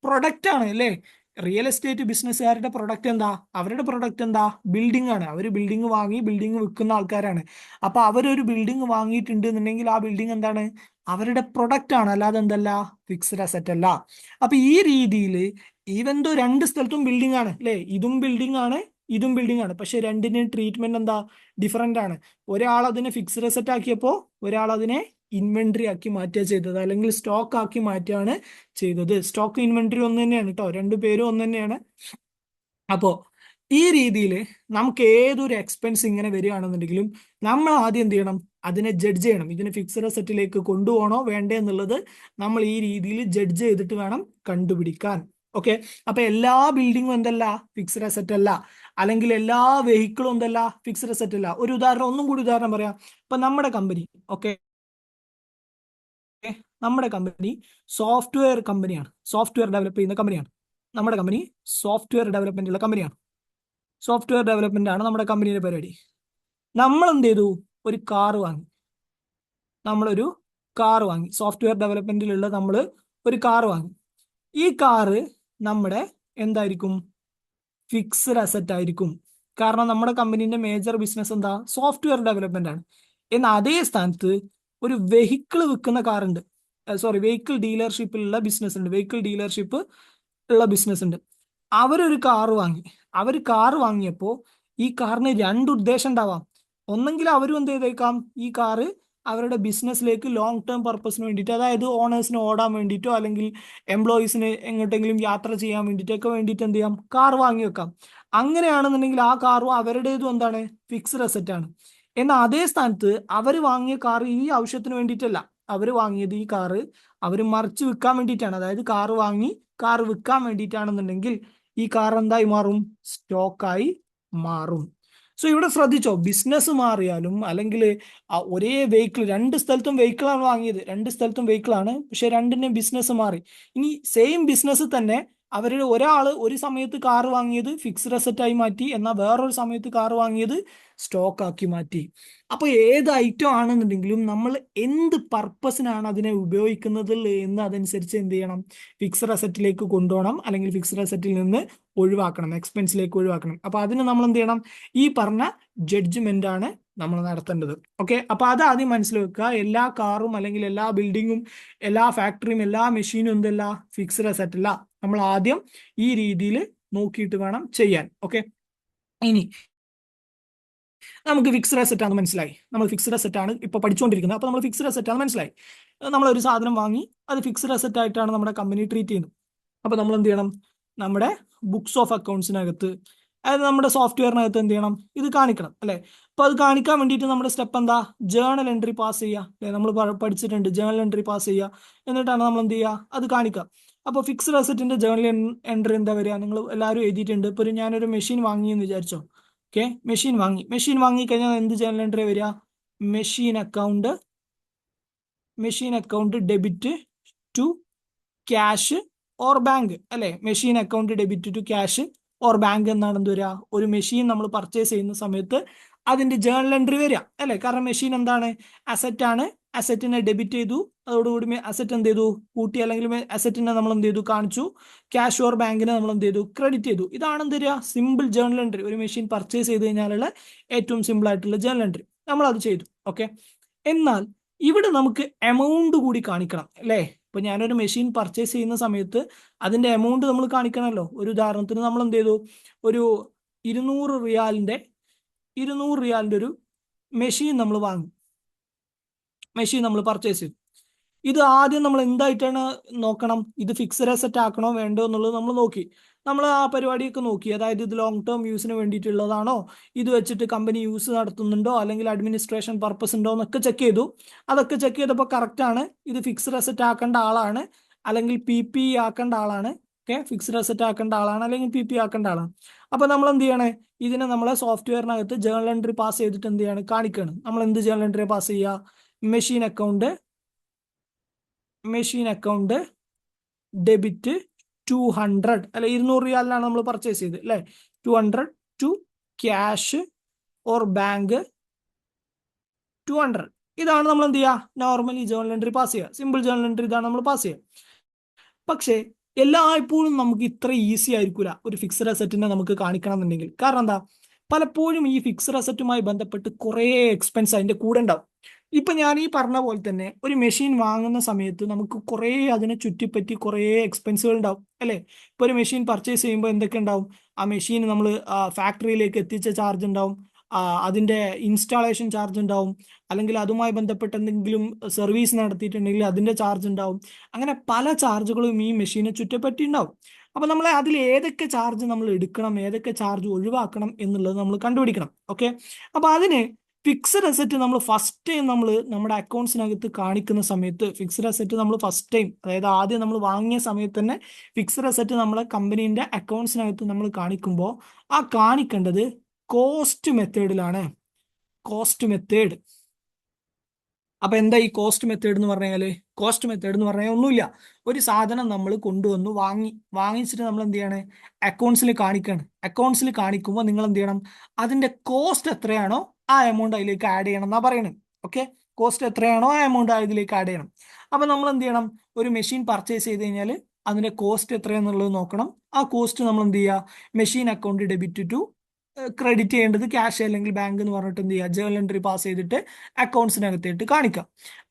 പ്രൊഡക്റ്റ് ആണ്, അല്ലേ. റിയൽ എസ്റ്റേറ്റ് ബിസിനസ്സുകാരുടെ പ്രൊഡക്റ്റ് എന്താ, അവരുടെ പ്രൊഡക്റ്റ് എന്താ, ബിൽഡിംഗ് ആണ്. അവർ ബിൽഡിംഗ് വാങ്ങി ബിൽഡിംഗ് വിൽക്കുന്ന ആൾക്കാരാണ്. അപ്പൊ അവരൊരു ബിൽഡിംഗ് വാങ്ങിയിട്ടുണ്ട് എന്നുണ്ടെങ്കിൽ ആ ബിൽഡിംഗ് എന്താണ്, അവരുടെ പ്രൊഡക്റ്റ് ആണ്, അല്ലാതെ എന്തല്ല, ഫിക്സ്ഡ് അസറ്റ് അല്ല. അപ്പൊ ഈ രീതിയിൽ ഈവൻ ദോ രണ്ട് സ്ഥലത്തും ബിൽഡിംഗ് ആണ്, അല്ലേ. ഇതും ബിൽഡിംഗ് ആണ്, ഇതും ബിൽഡിംഗ് ആണ്. പക്ഷെ രണ്ടിന്റെയും ട്രീറ്റ്മെന്റ് എന്താ, ഡിഫറെന്റ് ആണ്. ഒരാൾ അതിനെ ഫിക്സ്ഡ് അസറ്റ് ആക്കിയപ്പോൾ ഒരാൾ അതിനെ ഇൻവെന്ററി ആക്കി മാറ്റുക ചെയ്തത്, അല്ലെങ്കിൽ സ്റ്റോക്ക് ആക്കി മാറ്റുകയാണ് ചെയ്തത്. സ്റ്റോക്ക് ഇൻവെന്ററി ഒന്ന് തന്നെയാണ് കേട്ടോ, രണ്ടുപേരും ഒന്ന് തന്നെയാണ്. അപ്പോ ഈ രീതിയിൽ നമുക്ക് ഏതൊരു എക്സ്പെൻസ് ഇങ്ങനെ വരികയാണെന്നുണ്ടെങ്കിലും നമ്മൾ ആദ്യം എന്ത് ചെയ്യണം, അതിനെ ജഡ്ജ് ചെയ്യണം. ഇതിനെ ഫിക്സഡ് അസറ്റിലേക്ക് കൊണ്ടുപോകണോ വേണ്ടേ എന്നുള്ളത് നമ്മൾ ഈ രീതിയിൽ ജഡ്ജ് ചെയ്തിട്ട് വേണം കണ്ടുപിടിക്കാൻ. ഓക്കെ, അപ്പൊ എല്ലാ ബിൽഡിങ്ങും എന്തല്ല, ഫിക്സഡ് അസറ്റ് അല്ല, അല്ലെങ്കിൽ എല്ലാ വെഹിക്കിളും എന്തല്ല, ഫിക്സഡ് അസറ്റ് അല്ല. ഒരു ഉദാഹരണം, ഒന്നും കൂടി ഉദാഹരണം പറയാം. ഇപ്പൊ നമ്മുടെ കമ്പനി, ഓക്കെ, നമ്മുടെ കമ്പനി സോഫ്റ്റ്വെയർ കമ്പനിയാണ്, സോഫ്റ്റ്വെയർ ഡെവലപ്പ് ചെയ്യുന്ന കമ്പനിയാണ്. നമ്മുടെ കമ്പനി സോഫ്റ്റ്വെയർ ഡെവലപ്മെന്റ് ഉള്ള കമ്പനിയാണ്. സോഫ്റ്റ്വെയർ ഡെവലപ്മെന്റ് ആണ് നമ്മുടെ കമ്പനിയുടെ പരിപാടി. നമ്മൾ എന്ത് ചെയ്തു, ഒരു കാർ വാങ്ങി. നമ്മളൊരു കാർ വാങ്ങി, സോഫ്റ്റ്വെയർ ഡെവലപ്മെന്റിലുള്ള നമ്മൾ ഒരു കാർ വാങ്ങി. ഈ കാറ് നമ്മുടെ എന്തായിരിക്കും, ഫിക്സഡ് അസറ്റ് ആയിരിക്കും. കാരണം നമ്മുടെ കമ്പനീന്റെ മേജർ ബിസിനസ് എന്താ, സോഫ്റ്റ്വെയർ ഡെവലപ്മെന്റ് ആണ്. എന്നാൽ അതേ സ്ഥാനത്ത് ഒരു വെഹിക്കിൾ വിൽക്കുന്ന കാറുണ്ട്, വെഹിക്കിൾ ഡീലർഷിപ്പിലുള്ള ബിസിനസ് ഉണ്ട്, വെഹിക്കിൾ ഡീലർഷിപ്പ് ഉള്ള ബിസിനസ് ഉണ്ട്. അവരൊരു കാറ് വാങ്ങി. അവർ കാറ് വാങ്ങിയപ്പോൾ ഈ കാറിന് രണ്ട് ഉദ്ദേശം ഉണ്ടാവാം. ഒന്നെങ്കിൽ അവരും എന്ത് ചെയ്തേക്കാം, ഈ കാറ് അവരുടെ ബിസിനസ്സിലേക്ക് ലോങ് ടേം പർപ്പസിന് വേണ്ടിയിട്ട്, അതായത് ഓണേഴ്സിന് ഓടാൻ വേണ്ടിയിട്ടോ അല്ലെങ്കിൽ എംപ്ലോയീസിന് എങ്ങോട്ടെങ്കിലും യാത്ര ചെയ്യാൻ വേണ്ടിയിട്ടൊക്കെ വേണ്ടിയിട്ട് എന്ത് ചെയ്യാം, കാർ വാങ്ങി വെക്കാം. അങ്ങനെയാണെന്നുണ്ടെങ്കിൽ ആ കാറും അവരുടേതും എന്താണ്, ഫിക്സ്ഡ് അസറ്റ് ആണ്. എന്നാൽ അതേ സ്ഥാനത്ത് അവർ വാങ്ങിയ കാർ ഈ ആവശ്യത്തിന് വേണ്ടിയിട്ടല്ല. അവർ വാങ്ങിയത് ഈ കാറ് അവർ മറിച്ച് വിൽക്കാൻ വേണ്ടിയിട്ടാണ്. അതായത് കാറ് വാങ്ങി കാർ വിൽക്കാൻ വേണ്ടിയിട്ടാണെന്നുണ്ടെങ്കിൽ ഈ കാർ എന്തായി മാറും, സ്റ്റോക്കായി മാറും. സോ ഇവിടെ ശ്രദ്ധിച്ചോ, ബിസിനസ് മാറിയാലും അല്ലെങ്കിൽ ഒരേ വെഹിക്കിൾ, രണ്ട് സ്ഥലത്തും വെഹിക്കിളാണ് വാങ്ങിയത്, രണ്ട് സ്ഥലത്തും വെഹിക്കിളാണ്, പക്ഷെ രണ്ടിന്റെയും ബിസിനസ് മാറി. ഇനി സെയിം ബിസിനസ് തന്നെ അവരുടെ ഒരാൾ ഒരു സമയത്ത് കാർ വാങ്ങിയത് ഫിക്സ്ഡ് അസറ്റ് ആയി മാറ്റി, എന്നാൽ വേറൊരു സമയത്ത് കാർ വാങ്ങിയത് സ്റ്റോക്ക് ആക്കി മാറ്റി. അപ്പോൾ ഏത് ഐറ്റം ആണെന്നുണ്ടെങ്കിലും നമ്മൾ എന്ത് പർപ്പസിനാണ് അതിനെ ഉപയോഗിക്കുന്നത് എന്ന് അതനുസരിച്ച് എന്ത് ചെയ്യണം, ഫിക്സ്ഡ് അസറ്റിലേക്ക് കൊണ്ടുപോകണം, അല്ലെങ്കിൽ ഫിക്സ്ഡ് അസറ്റിൽ നിന്ന് ഒഴിവാക്കണം, എക്സ്പെൻസിലേക്ക് ഒഴിവാക്കണം. അപ്പൊ അതിന് നമ്മൾ എന്ത് ചെയ്യണം, ഈ പറഞ്ഞ ജഡ്ജ്മെന്റ് ആണ് നമ്മൾ നടത്തേണ്ടത്. ഓക്കെ, അപ്പൊ അത് ആദ്യം മനസ്സിൽ വെക്കുക. എല്ലാ കാറും അല്ലെങ്കിൽ എല്ലാ ബിൽഡിങ്ങും എല്ലാ ഫാക്ടറിയും എല്ലാ മെഷീനും എന്തല്ല, ഫിക്സ്ഡ് അസറ്റ് അല്ല. നമ്മൾ ആദ്യം ഈ രീതിയിൽ നോക്കിയിട്ട് വേണം ചെയ്യാൻ. ഓക്കെ, ഇനി നമുക്ക് ഫിക്സ്ഡ് അസറ്റ് ആണ് മനസ്സിലായി, നമ്മൾ ഫിക്സ്ഡ് അസറ്റ് ആണ് ഇപ്പൊ പഠിച്ചുകൊണ്ടിരിക്കുന്നത്. അപ്പൊ നമ്മൾ ഫിക്സ്ഡ് അസറ്റ് ആണ് മനസ്സിലായി. നമ്മളൊരു സാധനം വാങ്ങി, അത് ഫിക്സ്ഡ് അസറ്റ് ആയിട്ടാണ് നമ്മുടെ കമ്പനി ട്രീറ്റ് ചെയ്യുന്നത്. അപ്പൊ നമ്മൾ എന്ത് ചെയ്യണം, നമ്മുടെ ബുക്സ് ഓഫ് അക്കൗണ്ട്സിനകത്ത്, അതായത് നമ്മുടെ സോഫ്റ്റ്വെയറിനകത്ത് എന്ത് ചെയ്യണം, ഇത് കാണിക്കണം അല്ലെ. അപ്പൊ അത് കാണിക്കാൻ വേണ്ടിയിട്ട് നമ്മുടെ സ്റ്റെപ്പ് എന്താ, ജേണൽ എൻട്രി പാസ് ചെയ്യുക അല്ലെ. നമ്മൾ പഠിച്ചിട്ടുണ്ട്, ജേണൽ എൻട്രി പാസ് ചെയ്യുക, എന്നിട്ടാണ് നമ്മൾ എന്ത് ചെയ്യുക, അത് കാണിക്കുക. അപ്പോൾ ഫിക്സ്ഡ് അസറ്റിന്റെ ജേണൽ എൻട്രി എന്താ വരിക, നിങ്ങൾ എല്ലാവരും എഴുതിയിട്ടുണ്ട്. ഇപ്പൊ ഞാനൊരു മെഷീൻ വാങ്ങി എന്ന് വിചാരിച്ചോ. ഓക്കെ, മെഷീൻ വാങ്ങി കഴിഞ്ഞാൽ എന്ത് ജേണൽ എൻട്രി വരിക, machine account debit to cash or bank അല്ലെ. Machine account debit to cash or bank എന്നാണ് എന്ത് വരിക, ഒരു മെഷീൻ നമ്മൾ പർച്ചേസ് ചെയ്യുന്ന സമയത്ത് അതിന്റെ ജേണൽ എൻട്രി വരിക അല്ലെ. കാരണം മെഷീൻ എന്താണ്, അസറ്റ് ആണ്, അസറ്റിനെ ഡെബിറ്റ് ചെയ്തു, അതോടുകൂടി അസറ്റ് എന്ത് ചെയ്തു, കൂട്ടി, അല്ലെങ്കിൽ അസറ്റിനെ നമ്മൾ എന്ത് ചെയ്തു, കാണിച്ചു. ക്യാഷ് ഓർ ബാങ്കിനെ നമ്മൾ എന്ത് ചെയ്തു, ക്രെഡിറ്റ് ചെയ്തു. ഇതാണ് എന്ത് വരിക, സിമ്പിൾ ജേണൽ എൻട്രി. ഒരു മെഷീൻ പർച്ചേസ് ചെയ്ത് കഴിഞ്ഞാലുള്ള ഏറ്റവും സിമ്പിൾ ആയിട്ടുള്ള ജേണൽ എൻട്രി നമ്മൾ അത് ചെയ്തു. ഓക്കെ, എന്നാൽ ഇവിടെ നമുക്ക് എമൗണ്ട് കൂടി കാണിക്കണം അല്ലേ. ഇപ്പൊ ഞാനൊരു മെഷീൻ പർച്ചേസ് ചെയ്യുന്ന സമയത്ത് അതിന്റെ എമൗണ്ട് നമ്മൾ കാണിക്കണമല്ലോ. ഒരു ഉദാഹരണത്തിന് നമ്മൾ എന്ത് ചെയ്തു, ഒരു 200 റിയാലിന്റെ ഒരു മെഷീൻ നമ്മൾ വാങ്ങി, മെഷീൻ നമ്മൾ പർച്ചേസ് ചെയ്തു. ഇത് ആദ്യം നമ്മൾ എന്തായിട്ടാണ് നോക്കണം, ഇത് ഫിക്സഡ് അസറ്റ് ആക്കണോ വേണ്ടോ എന്നുള്ളത് നമ്മൾ നോക്കി. നമ്മൾ ആ പരിപാടിയൊക്കെ നോക്കി, അതായത് ഇത് ലോങ് ടേം യൂസിന് വേണ്ടിയിട്ടുള്ളതാണോ, ഇത് വെച്ചിട്ട് കമ്പനി യൂസ് നടത്തുന്നുണ്ടോ, അല്ലെങ്കിൽ അഡ്മിനിസ്ട്രേഷൻ പർപ്പസ് ഉണ്ടോ എന്നൊക്കെ ചെക്ക് ചെയ്തു. അതൊക്കെ ചെക്ക് ചെയ്തപ്പോൾ കറക്റ്റ് ആണ്, ഇത് ഫിക്സഡ് അസറ്റ് ആക്കേണ്ട ആളാണ്, അല്ലെങ്കിൽ PPE ആക്കേണ്ട ആളാണ്. ഓക്കെ, ഫിക്സഡ് അസറ്റ് ആക്കേണ്ട ആളാണ്, അല്ലെങ്കിൽ PPE ആക്കേണ്ട ആളാണ്. അപ്പൊ നമ്മൾ എന്ത് ചെയ്യണേ, ഇതിനെ നമ്മളെ സോഫ്റ്റ്വെയറിനകത്ത് ജേണൽ എൻട്രി പാസ് ചെയ്തിട്ട് എന്ത് ചെയ്യാണ്, കാണിക്കുകയാണ്. നമ്മൾ എന്ത് ജേണൽ എൻട്രി പാസ് ചെയ്യുക, മെഷീൻ അക്കൗണ്ട് ഡെബിറ്റ് 200 അല്ലെ, 200 റിയാലിനാണ് നമ്മൾ പർച്ചേസ് ചെയ്ത് അല്ലെ. 200 ടു ക്യാഷ് ഓർ ബാങ്ക് 200. ഇതാണ് നമ്മൾ എന്ത് ചെയ്യുക, നോർമലി ജേണൽ എൻട്രി പാസ് ചെയ്യുക. സിമ്പിൾ ജേണൽ എൻട്രി ഇതാണ് നമ്മൾ പാസ് ചെയ്യുക. പക്ഷേ എല്ലായ്പ്പോഴും നമുക്ക് ഇത്ര ഈസി ആയിരിക്കില്ല ഒരു ഫിക്സഡ് അസറ്റിനെ നമുക്ക് കാണിക്കണം എന്നുണ്ടെങ്കിൽ. കാരണം എന്താ, പലപ്പോഴും ഈ ഫിക്സഡ് അസറ്റുമായി ബന്ധപ്പെട്ട് കുറേ എക്സ്പെൻസ് അതിന്റെ കൂടെ ഉണ്ടാവും. ഇപ്പൊ ഞാൻ ഈ പറഞ്ഞ പോലെ തന്നെ ഒരു മെഷീൻ വാങ്ങുന്ന സമയത്ത് നമുക്ക് കുറേ അതിനെ ചുറ്റിപ്പറ്റി കുറേ എക്സ്പെൻസുകൾ ഉണ്ടാവും അല്ലെ. ഇപ്പൊ ഒരു മെഷീൻ പർച്ചേസ് ചെയ്യുമ്പോൾ എന്തൊക്കെ ഉണ്ടാവും, ആ മെഷീൻ നമ്മൾ ഫാക്ടറിയിലേക്ക് എത്തിച്ച ചാർജ് ഉണ്ടാവും, അതിൻ്റെ ഇൻസ്റ്റാളേഷൻ ചാർജ് ഉണ്ടാവും, അല്ലെങ്കിൽ അതുമായി ബന്ധപ്പെട്ട് എന്തെങ്കിലും സർവീസ് നടത്തിയിട്ടുണ്ടെങ്കിൽ അതിൻ്റെ ചാർജ് ഉണ്ടാവും. അങ്ങനെ പല ചാർജുകളും ഈ മെഷീനെ ചുറ്റപ്പറ്റി ഉണ്ടാവും. അപ്പോൾ നമ്മൾ അതിൽ ഏതൊക്കെ ചാർജ് നമ്മൾ എടുക്കണം, ഏതൊക്കെ ചാർജ് ഒഴിവാക്കണം എന്നുള്ളത് നമ്മൾ കണ്ടുപിടിക്കണം. ഓക്കെ, അപ്പോൾ അതിന് ഫിക്സഡ് അസറ്റ് നമ്മൾ ഫസ്റ്റ് ടൈം നമ്മൾ നമ്മുടെ അക്കൗണ്ട്സിനകത്ത് കാണിക്കുന്ന സമയത്ത്, ഫിക്സഡ് അസറ്റ് നമ്മൾ ഫസ്റ്റ് ടൈം, അതായത് ആദ്യം നമ്മൾ വാങ്ങിയ സമയത്ത് തന്നെ ഫിക്സഡ് അസറ്റ് നമ്മളെ കമ്പനീൻ്റെ അക്കൗണ്ട്സിനകത്ത് നമ്മൾ കാണിക്കുമ്പോൾ ആ കാണിക്കേണ്ടത് കോസ്റ്റ് മെത്തേഡിലാണ്. Cost method. അപ്പൊ എന്താ ഈ കോസ്റ്റ് മെത്തേഡ് എന്ന് പറഞ്ഞാല്? കോസ്റ്റ് മെത്തേഡ് എന്ന് പറഞ്ഞാൽ ഒന്നുമില്ല, ഒരു സാധനം നമ്മൾ കൊണ്ടുവന്നു വാങ്ങിച്ചിട്ട് നമ്മൾ എന്ത് ചെയ്യാണ്? അക്കൗണ്ട്സിൽ കാണിക്കുകയാണ്. അക്കൗണ്ട്സിൽ കാണിക്കുമ്പോൾ നിങ്ങൾ എന്ത് ചെയ്യണം? അതിന്റെ കോസ്റ്റ് എത്രയാണോ ആ എമൗണ്ട് അതിലേക്ക് ആഡ് ചെയ്യണം എന്നാ പറയുന്നത്. ഓക്കെ, കോസ്റ്റ് എത്രയാണോ ആ എമൗണ്ട് അതിലേക്ക് ആഡ് ചെയ്യണം. അപ്പൊ നമ്മൾ എന്ത് ചെയ്യണം? ഒരു മെഷീൻ പർച്ചേസ് ചെയ്ത് കഴിഞ്ഞാൽ അതിന്റെ കോസ്റ്റ് എത്രയാന്നുള്ളത് നോക്കണം. ആ കോസ്റ്റ് നമ്മൾ എന്ത് ചെയ്യുക? Machine account debit to credit ചെയ്യേണ്ടത് ക്യാഷ് അല്ലെങ്കിൽ ബാങ്ക് എന്ന് പറഞ്ഞിട്ട് എന്ത് ചെയ്യുക? ജേർണൽ എൻട്രി പാസ് ചെയ്തിട്ട് അക്കൗണ്ട്സിനകത്തേട്ട് കാണിക്കാം.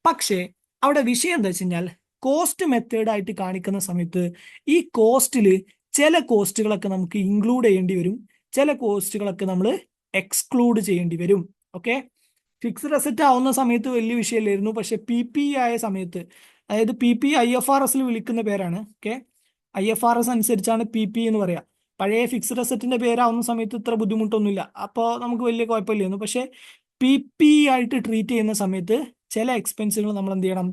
പക്ഷേ അവിടെ വിഷയം എന്താ വെച്ച് കഴിഞ്ഞാൽ, കോസ്റ്റ് മെത്തേഡായിട്ട് കാണിക്കുന്ന സമയത്ത് ഈ കോസ്റ്റിൽ ചില കോസ്റ്റുകളൊക്കെ നമുക്ക് ഇൻക്ലൂഡ് ചെയ്യേണ്ടി വരും, ചില കോസ്റ്റുകളൊക്കെ നമ്മൾ എക്സ്ക്ലൂഡ് ചെയ്യേണ്ടി വരും. ഓക്കെ, ഫിക്സ്ഡ് അസറ്റ് ആവുന്ന സമയത്ത് വലിയ വിഷയമില്ലായിരുന്നു. പക്ഷെ PPE ആയ സമയത്ത്, അതായത് PPE IFRS വിളിക്കുന്ന പേരാണ്. ഓക്കെ, IFRS അനുസരിച്ചാണ് PPE എന്ന് പറയാം. പഴയ ഫിക്സ്ഡ് അസറ്റിന്റെ പേരാവുന്ന സമയത്ത് ഇത്ര ബുദ്ധിമുട്ടൊന്നുമില്ല, അപ്പോൾ നമുക്ക് വലിയ കുഴപ്പമില്ലായിരുന്നു. പക്ഷേ PPE ആയിട്ട് ട്രീറ്റ് ചെയ്യുന്ന സമയത്ത് ചില എക്സ്പെൻസുകൾ നമ്മൾ എന്ത് ചെയ്യണം?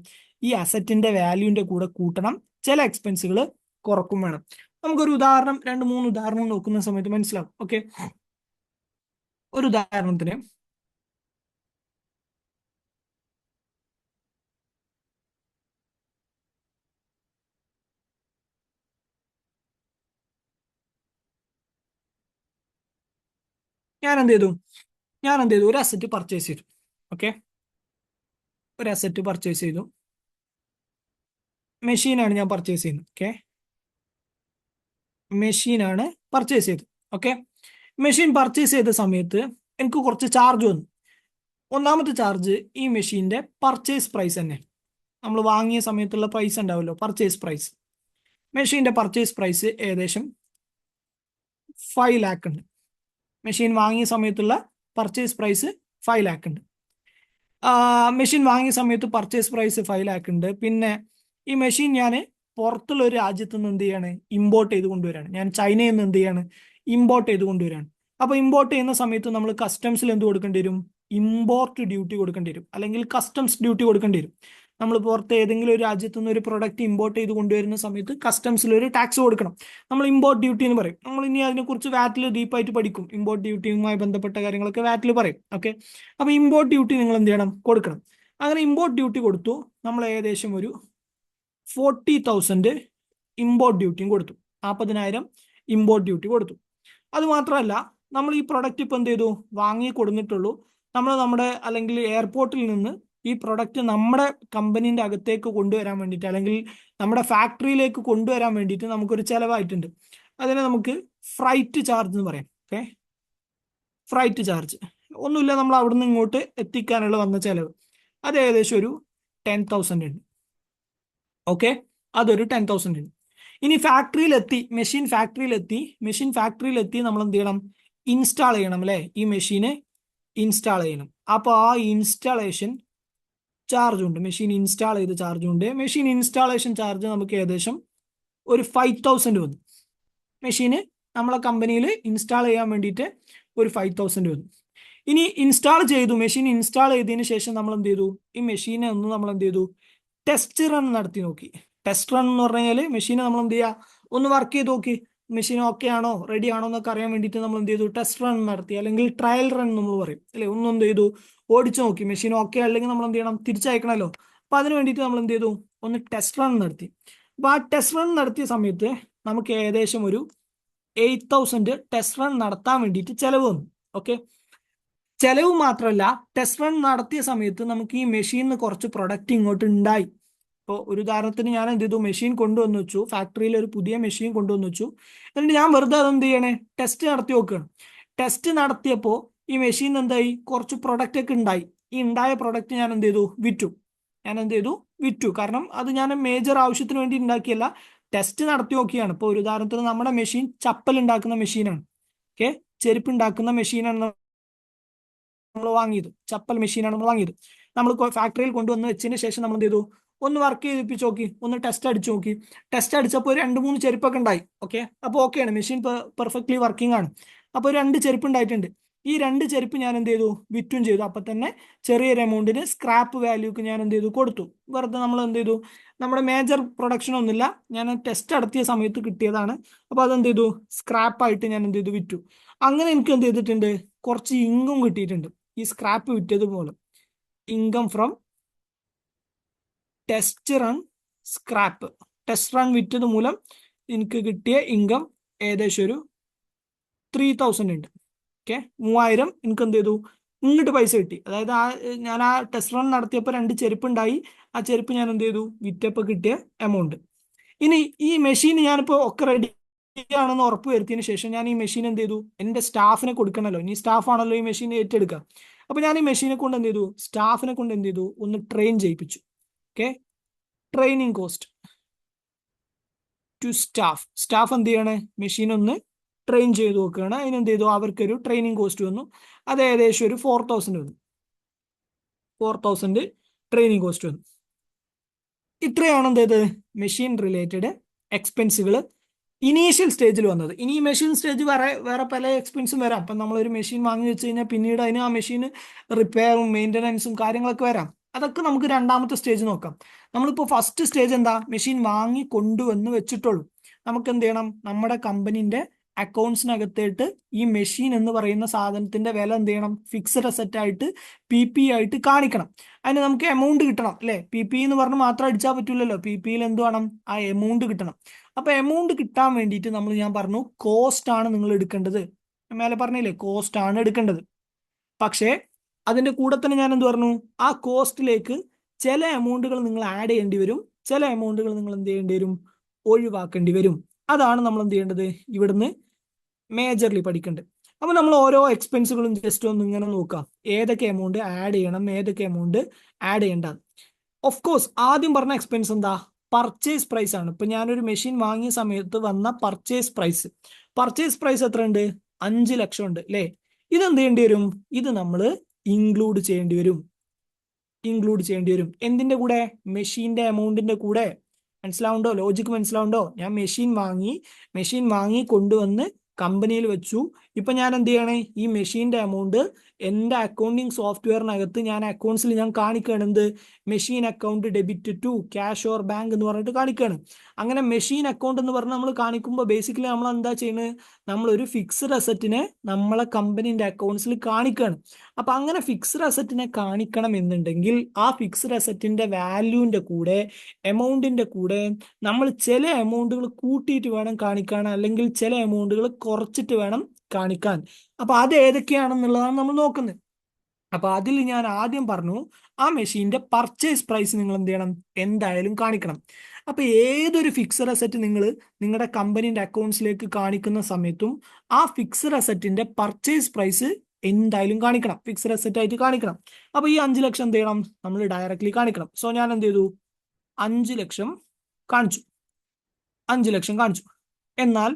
ഈ അസറ്റിന്റെ വാല്യൂവിന്റെ കൂടെ കൂട്ടണം, ചില എക്സ്പെൻസുകൾ കുറക്കും വേണം. നമുക്കൊരു ഉദാഹരണം, 2-3 ഉദാഹരണം നോക്കുന്ന സമയത്ത് മനസ്സിലാവും. ഓക്കെ, ഒരു ഉദാഹരണത്തിന് ഞാൻ എന്ത് ചെയ്തു? ഒരു അസറ്റ് പർച്ചേസ് ചെയ്തു. ഓക്കെ, ഒരു അസറ്റ് പർച്ചേസ് ചെയ്തു. മെഷീനാണ് ഞാൻ പർച്ചേസ് ചെയ്യുന്നത്. ഓക്കെ, മെഷീനാണ് പർച്ചേസ് ചെയ്തത്. ഓക്കെ, മെഷീൻ പർച്ചേസ് ചെയ്ത സമയത്ത് എനിക്ക് കുറച്ച് ചാർജ് വന്നു. ഒന്നാമത്തെ ചാർജ് ഈ മെഷീന്റെ പർച്ചേസ് പ്രൈസ് തന്നെ, നമ്മൾ വാങ്ങിയ സമയത്തുള്ള പ്രൈസ് ഉണ്ടാവുമല്ലോ, പർച്ചേസ് പ്രൈസ്. മെഷീന്റെ പർച്ചേസ് പ്രൈസ് ഏകദേശം 5 ലാക്ക് ഉണ്ട്. മെഷീൻ വാങ്ങിയ സമയത്തുള്ള പർച്ചേസ് പ്രൈസ് 5 ലാക്ക് ഉണ്ട്. മെഷീൻ വാങ്ങിയ സമയത്ത് പർച്ചേസ് പ്രൈസ് 5 ലാക്ക് ഉണ്ട്. പിന്നെ ഈ മെഷീൻ ഞാൻ പുറത്തുള്ള ഒരു രാജ്യത്ത് നിന്ന് എന്ത് ചെയ്യാണ്? ഇമ്പോർട്ട് ചെയ്ത് കൊണ്ടുവരാണ്. ഞാൻ ചൈനയിൽ നിന്ന് എന്ത് ചെയ്യാണ്? ഇമ്പോർട്ട് ചെയ്ത് കൊണ്ടുവരാണ്. അപ്പോൾ ഇമ്പോർട്ട് ചെയ്യുന്ന സമയത്ത് നമ്മൾ കസ്റ്റംസിൽ എന്ത് കൊടുക്കേണ്ടി വരും? ഇമ്പോർട്ട് ഡ്യൂട്ടി കൊടുക്കേണ്ടി വരും, അല്ലെങ്കിൽ കസ്റ്റംസ് ഡ്യൂട്ടി കൊടുക്കേണ്ടി വരും. നമ്മൾ പുറത്ത് ഏതെങ്കിലും ഒരു രാജ്യത്ത് നിന്ന് ഒരു പ്രൊഡക്റ്റ് ഇമ്പോർട്ട് ചെയ്ത് കൊണ്ടുവരുന്ന സമയത്ത് കസ്റ്റംസിൽ ഒരു ടാക്സ് കൊടുക്കണം. നമ്മൾ ഇമ്പോർട്ട് ഡ്യൂട്ടി എന്ന് പറയും. നമ്മൾ ഇനി അതിനെക്കുറിച്ച് വാറ്റിൽ ഡീപ്പായിട്ട് പഠിക്കും. ഇമ്പോർട്ട് ഡ്യൂട്ടിയുമായി ബന്ധപ്പെട്ട കാര്യങ്ങളൊക്കെ വാറ്റിൽ പറയും. ഓക്കെ, അപ്പോൾ ഇമ്പോർട്ട് ഡ്യൂട്ടി നിങ്ങൾ എന്ത് ചെയ്യണം? കൊടുക്കണം. അങ്ങനെ ഇമ്പോർട്ട് ഡ്യൂട്ടി കൊടുത്തു. നമ്മൾ ഏകദേശം ഒരു 40,000 ഇമ്പോർട്ട് ഡ്യൂട്ടിയും കൊടുത്തു. 40,000 ഇമ്പോർട്ട് ഡ്യൂട്ടി കൊടുത്തു. അത് മാത്രമല്ല, നമ്മൾ ഈ പ്രൊഡക്റ്റ് ഇപ്പം എന്ത് ചെയ്തു? വാങ്ങി കൊടുത്തിട്ടുള്ളൂ. നമ്മൾ അല്ലെങ്കിൽ എയർപോർട്ടിൽ നിന്ന് ഈ പ്രൊഡക്റ്റ് നമ്മുടെ കമ്പനീൻ്റെ അകത്തേക്ക് കൊണ്ടുവരാൻ വേണ്ടിയിട്ട്, അല്ലെങ്കിൽ നമ്മുടെ ഫാക്ടറിയിലേക്ക് കൊണ്ടുവരാൻ വേണ്ടിയിട്ട് നമുക്കൊരു ചിലവായിട്ടുണ്ട്. അതിനെ നമുക്ക് ഫ്രൈറ്റ് ചാർജ് എന്ന് പറയാം. ഓക്കെ, ഫ്രൈറ്റ് ചാർജ് ഒന്നുമില്ല, നമ്മൾ അവിടുന്ന് ഇങ്ങോട്ട് എത്തിക്കാനുള്ള വന്ന ചിലവ്, അത് ഏകദേശം ഒരു 10,000 ഉണ്ട്. ഓക്കെ, അതൊരു 10,000 ഉണ്ട്. ഇനി മെഷീൻ ഫാക്ടറിയിലെത്തി നമ്മൾ എന്ത് ചെയ്യണം? ഇൻസ്റ്റാൾ ചെയ്യണം അല്ലേ? ഈ മെഷീന് ഇൻസ്റ്റാൾ ചെയ്യണം. അപ്പോൾ ആ ഇൻസ്റ്റാളേഷൻ ചാർജ് ഉണ്ട്, മെഷീൻ ഇൻസ്റ്റാൾ ചെയ്ത ചാർജ് ഉണ്ട്. മെഷീൻ ഇൻസ്റ്റാളേഷൻ ചാർജ് നമുക്ക് ഏകദേശം ഒരു 5,000 വന്നു. മെഷീന് നമ്മളെ കമ്പനിയിൽ ഇൻസ്റ്റാൾ ചെയ്യാൻ വേണ്ടിയിട്ട് ഒരു 5,000 വന്നു. ഇനി മെഷീൻ ഇൻസ്റ്റാൾ ചെയ്തതിന് ശേഷം നമ്മൾ എന്ത് ചെയ്തു? ഈ മെഷീനെ നമ്മൾ എന്ത് ചെയ്തു? ടെസ്റ്റ് റൺ നടത്തി നോക്കി. ടെസ്റ്റ് റൺ എന്ന് പറഞ്ഞു കഴിഞ്ഞാൽ മെഷീനെ നമ്മൾ എന്ത് ചെയ്യുക? ഒന്ന് വർക്ക് ചെയ്ത് നോക്കി, മെഷീൻ ഓക്കെ ആണോ, റെഡി ആണോ എന്നൊക്കെ അറിയാൻ വേണ്ടിയിട്ട് നമ്മൾ എന്ത് ചെയ്തു? ടെസ്റ്റ് റൺ നടത്തി, അല്ലെങ്കിൽ ട്രയൽ റൺ നമ്മൾ പറയും അല്ലെ. എന്ത് ചെയ്തു? ഓടിച്ചു നോക്കി. മെഷീൻ ഓക്കെ അല്ലെങ്കിൽ നമ്മൾ എന്ത് ചെയ്യണം? തിരിച്ചയക്കണമല്ലോ. അപ്പൊ അതിന് വേണ്ടിയിട്ട് നമ്മൾ എന്ത് ചെയ്തു? ഒന്ന് ടെസ്റ്റ് റൺ നടത്തി. അപ്പൊ ആ ടെസ്റ്റ് റൺ നടത്തിയ സമയത്ത് നമുക്ക് ഏകദേശം ഒരു 8,000 ടെസ്റ്റ് റൺ നടത്താൻ വേണ്ടിയിട്ട് ചെലവ് വന്നു. ഓക്കെ, ചെലവ് മാത്രമല്ല, ടെസ്റ്റ് റൺ നടത്തിയ സമയത്ത് നമുക്ക് ഈ മെഷീനിൽ കുറച്ച് പ്രൊഡക്റ്റ് ഇങ്ങോട്ട് ഉണ്ടായി. ഇപ്പോൾ ഒരു ഉദാഹരണത്തിന് ഞാൻ എന്ത് ചെയ്തു? മെഷീൻ കൊണ്ടുവന്ന് വെച്ചു, ഫാക്ടറിയിൽ ഒരു പുതിയ മെഷീൻ കൊണ്ടുവന്ന് വെച്ചു. എന്നിട്ട് ഞാൻ വെറുതെ അതെന്ത് ചെയ്യണേ? ടെസ്റ്റ് നടത്തി നോക്കുകയാണ്. ടെസ്റ്റ് നടത്തിയപ്പോൾ ഈ മെഷീൻ എന്തായി? കുറച്ച് പ്രൊഡക്റ്റ് ഒക്കെ ഉണ്ടായി. ഈ ഉണ്ടായ പ്രൊഡക്റ്റ് ഞാൻ എന്ത് ചെയ്തു? വിറ്റു. കാരണം അത് ഞാൻ മേജർ ആവശ്യത്തിന് വേണ്ടി ഉണ്ടാക്കിയല്ല, ടെസ്റ്റ് നടത്തി നോക്കിയാണ്. ഇപ്പോൾ ഒരു ഉദാഹരണത്തിന് നമ്മുടെ മെഷീൻ ചപ്പൽ ഉണ്ടാക്കുന്ന മെഷീനാണ്. ഓക്കെ, ചെരുപ്പ് ഉണ്ടാക്കുന്ന മെഷീനാണ് നമ്മൾ വാങ്ങിയത്, ചപ്പൽ മെഷീനാണ് നമ്മൾ വാങ്ങിയത്. നമ്മൾ ഫാക്ടറിയിൽ കൊണ്ടുവന്ന് വെച്ചതിന് ശേഷം നമ്മൾ എന്ത് ചെയ്തു, ഒന്ന് വർക്ക് ചെയ്യിപ്പിച്ച് നോക്കി, ഒന്ന് ടെസ്റ്റ് അടിച്ച് നോക്കി. ടെസ്റ്റ് അടിച്ചപ്പോൾ ഒരു 2-3 ചെരുപ്പൊക്കെ ഉണ്ടായി. ഓക്കെ, അപ്പോൾ ഓക്കെയാണ്, മെഷീൻ പെർഫെക്റ്റ്ലി വർക്കിംഗ് ആണ്. അപ്പോൾ 2 ചെരുപ്പ് ഉണ്ടായിട്ടുണ്ട്. ഈ 2 ചെരുപ്പ് ഞാൻ എന്ത് ചെയ്തു, വിറ്റും ചെയ്തു. അപ്പം തന്നെ ചെറിയൊരു എമൗണ്ടിന് സ്ക്രാപ്പ് വാല്യൂക്ക് ഞാൻ എന്ത് ചെയ്തു, കൊടുത്തു. വെറുതെ നമ്മൾ എന്ത് ചെയ്തു, നമ്മുടെ മേജർ പ്രൊഡക്ഷൻ ഒന്നുമില്ല, ഞാൻ ടെസ്റ്റ് നടത്തിയ സമയത്ത് കിട്ടിയതാണ്. അപ്പോൾ അതെന്ത് ചെയ്തു, സ്ക്രാപ്പായിട്ട് ഞാൻ എന്ത് ചെയ്തു, വിറ്റു. അങ്ങനെ എനിക്ക് എന്ത് ചെയ്തിട്ടുണ്ട്, കുറച്ച് ഇൻകം കിട്ടിയിട്ടുണ്ട് ഈ സ്ക്രാപ്പ് വിറ്റത് മൂലം. Income from test run scrap. Test run വിറ്റത് മൂലം എനിക്ക് കിട്ടിയ ഇൻകം ഏകദേശം ഒരു 3000 ഉണ്ട്. ഓക്കെ, 3000 എനിക്ക് എന്ത് ചെയ്തു, ഇങ്ങോട്ട് പൈസ കിട്ടി. അതായത് ഞാൻ ആ ടെസ്റ്റ് റൺ നടത്തിയപ്പോൾ 2 ചെരുപ്പ് ഉണ്ടായി. ആ ചെരുപ്പ് ഞാൻ എന്ത് ചെയ്തു, വിറ്റപ്പോൾ കിട്ടിയ എമൗണ്ട്. ഇനി ഈ മെഷീൻ ഞാനിപ്പോൾ ഒക്കെ റെഡി ആണെന്ന് ഉറപ്പ് വരുത്തിയതിന് ശേഷം ഞാൻ ഈ മെഷീൻ എന്ത് ചെയ്തു, എൻ്റെ സ്റ്റാഫിനെ കൊടുക്കണമല്ലോ. ഇനി സ്റ്റാഫാണല്ലോ ഈ മെഷീൻ ഏറ്റെടുക്കുക. അപ്പോൾ ഞാൻ ഈ മെഷീനെ കൊണ്ട് എന്ത് ചെയ്തു, സ്റ്റാഫിനെ കൊണ്ട് എന്ത് ചെയ്തു, ഒന്ന് ട്രെയിൻ ചെയ്യിപ്പിച്ചു. Okay, training cost to staff എന്ത് ചെയ്യണേ, മെഷീൻ ഒന്ന് ട്രെയിൻ ചെയ്ത് നോക്കുകയാണ്. അതിനെന്ത് ചെയ്തു, അവർക്കൊരു ട്രെയിനിങ് കോസ്റ്റ് വന്നു. അത് ഏകദേശം ഒരു 4000 വന്നു. 4000 ട്രെയിനിങ് കോസ്റ്റ് വന്നു. ഇത്രയാണ് എന്ത് ചെയ്ത് മെഷീൻ റിലേറ്റഡ് എക്സ്പെൻസുകൾ ഇനീഷ്യൽ സ്റ്റേജിൽ വന്നത്. ഇനി ഈ മെഷീൻ സ്റ്റേജ് വേറെ പല എക്സ്പെൻസും വരാം. അപ്പം നമ്മളൊരു മെഷീൻ വാങ്ങി വെച്ച് കഴിഞ്ഞാൽ പിന്നീട് അതിന് ആ മെഷീൻ റിപ്പയറും മെയിൻ്റനൻസും കാര്യങ്ങളൊക്കെ വരാം. അതൊക്കെ നമുക്ക് രണ്ടാമത്തെ സ്റ്റേജ് നോക്കാം. നമ്മളിപ്പോൾ ഫസ്റ്റ് സ്റ്റേജ് എന്താ, മെഷീൻ വാങ്ങി കൊണ്ടുവന്ന് വെച്ചിട്ടുള്ളൂ. നമുക്ക് എന്ത് ചെയ്യണം, നമ്മുടെ കമ്പനീൻ്റെ അക്കൗണ്ട്സിനകത്തേട്ട് ഈ മെഷീൻ എന്ന് പറയുന്ന സാധനത്തിന്റെ വില എന്ത് ചെയ്യണം, ഫിക്സഡ് അസറ്റ് ആയിട്ട് PPE ആയിട്ട് കാണിക്കണം. അതിന് നമുക്ക് എമൗണ്ട് കിട്ടണം അല്ലേ. PPE എന്ന് പറഞ്ഞ് മാത്രം അടിച്ചാൽ പറ്റില്ലല്ലോ, PPEയിൽ എന്ത് വേണം, ആ എമൗണ്ട് കിട്ടണം. അപ്പൊ എമൗണ്ട് കിട്ടാൻ വേണ്ടിയിട്ട് ഞാൻ പറഞ്ഞു കോസ്റ്റ് ആണ് നിങ്ങൾ എടുക്കേണ്ടത്. മേലെ പറഞ്ഞില്ലേ, കോസ്റ്റ് ആണ് എടുക്കേണ്ടത്. പക്ഷേ അതിന്റെ കൂടെ തന്നെ ഞാൻ എന്ത് പറഞ്ഞു, ആ കോസ്റ്റിലേക്ക് ചില എമൗണ്ടുകൾ നിങ്ങൾ ആഡ് ചെയ്യേണ്ടി വരും, ചില എമൗണ്ടുകൾ നിങ്ങൾ എന്ത് ചെയ്യേണ്ടി വരും, ഒഴിവാക്കേണ്ടി വരും. അതാണ് നമ്മൾ എന്ത് ചെയ്യേണ്ടത്, ഇവിടുന്ന് മേജർലി പഠിക്കേണ്ടത്. അപ്പൊ നമ്മൾ ഓരോ എക്സ്പെൻസുകളും ജസ്റ്റ് ഒന്ന് ഇങ്ങനെ നോക്കാം, ഏതൊക്കെ എമൗണ്ട് ആഡ് ചെയ്യണം, ഏതൊക്കെ എമൗണ്ട് ആഡ് ചെയ്യേണ്ട. ഓഫ് കോഴ്സ് ആദ്യം പറഞ്ഞ എക്സ്പെൻസ് എന്താ, പർച്ചേസ് പ്രൈസ് ആണ്. ഇപ്പൊ ഞാനൊരു മെഷീൻ വാങ്ങിയ സമയത്ത് വന്ന പർച്ചേസ് പ്രൈസ് എത്ര ഉണ്ട്, 5 ലക്ഷം ഉണ്ട് അല്ലേ. ഇതെന്ത് ചെയ്യേണ്ടി വരും, ഇത് നമ്മൾ ഇൻക്ലൂഡ് ചെയ്യേണ്ടി വരും. എന്തിന്റെ കൂടെ, മെഷീന്റെ എമൗണ്ടിന്റെ കൂടെ. മനസ്സിലാവുണ്ടോ, ലോജിക്ക് മനസ്സിലാവുണ്ടോ. ഞാൻ മെഷീൻ വാങ്ങി കൊണ്ടുവന്ന് കമ്പനിയിൽ വെച്ചു. ഇപ്പൊ ഞാൻ എന്ത് ചെയ്യണേ, ഈ മെഷീന്റെ എമൗണ്ട് എൻ്റെ അക്കൗണ്ടിങ് സോഫ്റ്റ്വെയറിനകത്ത് ഞാൻ അക്കൗണ്ട്സിൽ ഞാൻ കാണിക്കുകയാണ്. എന്ത്, machine account debit to cash or bank എന്ന് പറഞ്ഞിട്ട് കാണിക്കുകയാണ്. അങ്ങനെ മെഷീൻ അക്കൗണ്ട് എന്ന് പറഞ്ഞ് നമ്മൾ കാണിക്കുമ്പോൾ ബേസിക്കലി നമ്മൾ എന്താ ചെയ്യുന്നത്, നമ്മളൊരു ഫിക്സ്ഡ് അസറ്റിനെ നമ്മളെ കമ്പനീൻ്റെ അക്കൗണ്ട്സിൽ കാണിക്കുകയാണ്. അപ്പൊ അങ്ങനെ ഫിക്സ്ഡ് അസറ്റിനെ കാണിക്കണം എന്നുണ്ടെങ്കിൽ ആ ഫിക്സ്ഡ് അസറ്റിന്റെ വാല്യൂവിന്റെ കൂടെ, എമൗണ്ടിന്റെ കൂടെ നമ്മൾ ചില എമൗണ്ടുകൾ കൂട്ടിയിട്ട് വേണം കാണിക്കാൻ, അല്ലെങ്കിൽ ചില എമൗണ്ടുകൾ കുറച്ചിട്ട് വേണം കാണിക്കാൻ. അപ്പൊ അത് ഏതൊക്കെയാണെന്നുള്ളതാണ് നമ്മൾ നോക്കുന്നത്. അപ്പൊ അതിൽ ഞാൻ ആദ്യം പറഞ്ഞു, ആ മെഷീന്റെ പർച്ചേസ് പ്രൈസ് നിങ്ങൾ എന്ത് ചെയ്യണം, എന്തായാലും കാണിക്കണം. അപ്പൊ ഏതൊരു ഫിക്സഡ് അസറ്റ് നിങ്ങൾ നിങ്ങളുടെ കമ്പനീന്റെ അക്കൗണ്ട്സിലേക്ക് കാണിക്കുന്ന സമയത്തും ആ ഫിക്സഡ് അസറ്റിന്റെ പർച്ചേസ് പ്രൈസ് എന്തായാലും കാണിക്കണം, ഫിക്സഡ് അസറ്റ് ആയിട്ട് കാണിക്കണം. അപ്പൊ ഈ 5 ലക്ഷം എന്ത് ചെയ്യണം, നമ്മൾ ഡയറക്ട്ലി കാണിക്കണം. സോ ഞാൻ എന്ത് ചെയ്തു, 5 ലക്ഷം കാണിച്ചു. 5 ലക്ഷം കാണിച്ചു. എന്നാൽ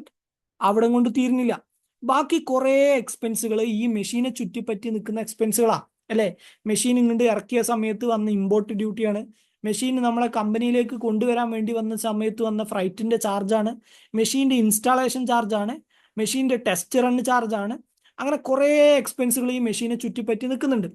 അവിടെ കൊണ്ട് തീർന്നില്ല. ബാക്കി കുറേ എക്സ്പെൻസുകൾ ഈ മെഷീനെ ചുറ്റിപ്പറ്റി നിൽക്കുന്ന എക്സ്പെൻസുകളാ അല്ലേ. മെഷീൻ ഇങ്ങോട്ട് ഇറക്കിയ സമയത്ത് വന്ന ഇമ്പോർട്ട് ഡ്യൂട്ടിയാണ്, മെഷീൻ നമ്മളെ കമ്പനിയിലേക്ക് കൊണ്ടുവരാൻ വേണ്ടി വന്ന സമയത്ത് വന്ന ഫ്രൈറ്റിന്റെ ചാർജാണ്, മെഷീന്റെ ഇൻസ്റ്റാളേഷൻ ചാർജാണ്, മെഷീന്റെ ടെസ്റ്റ് റൺ ചാർജാണ്. അങ്ങനെ കുറേ എക്സ്പെൻസുകൾ ഈ മെഷീനെ ചുറ്റിപ്പറ്റി നിൽക്കുന്നുണ്ട്.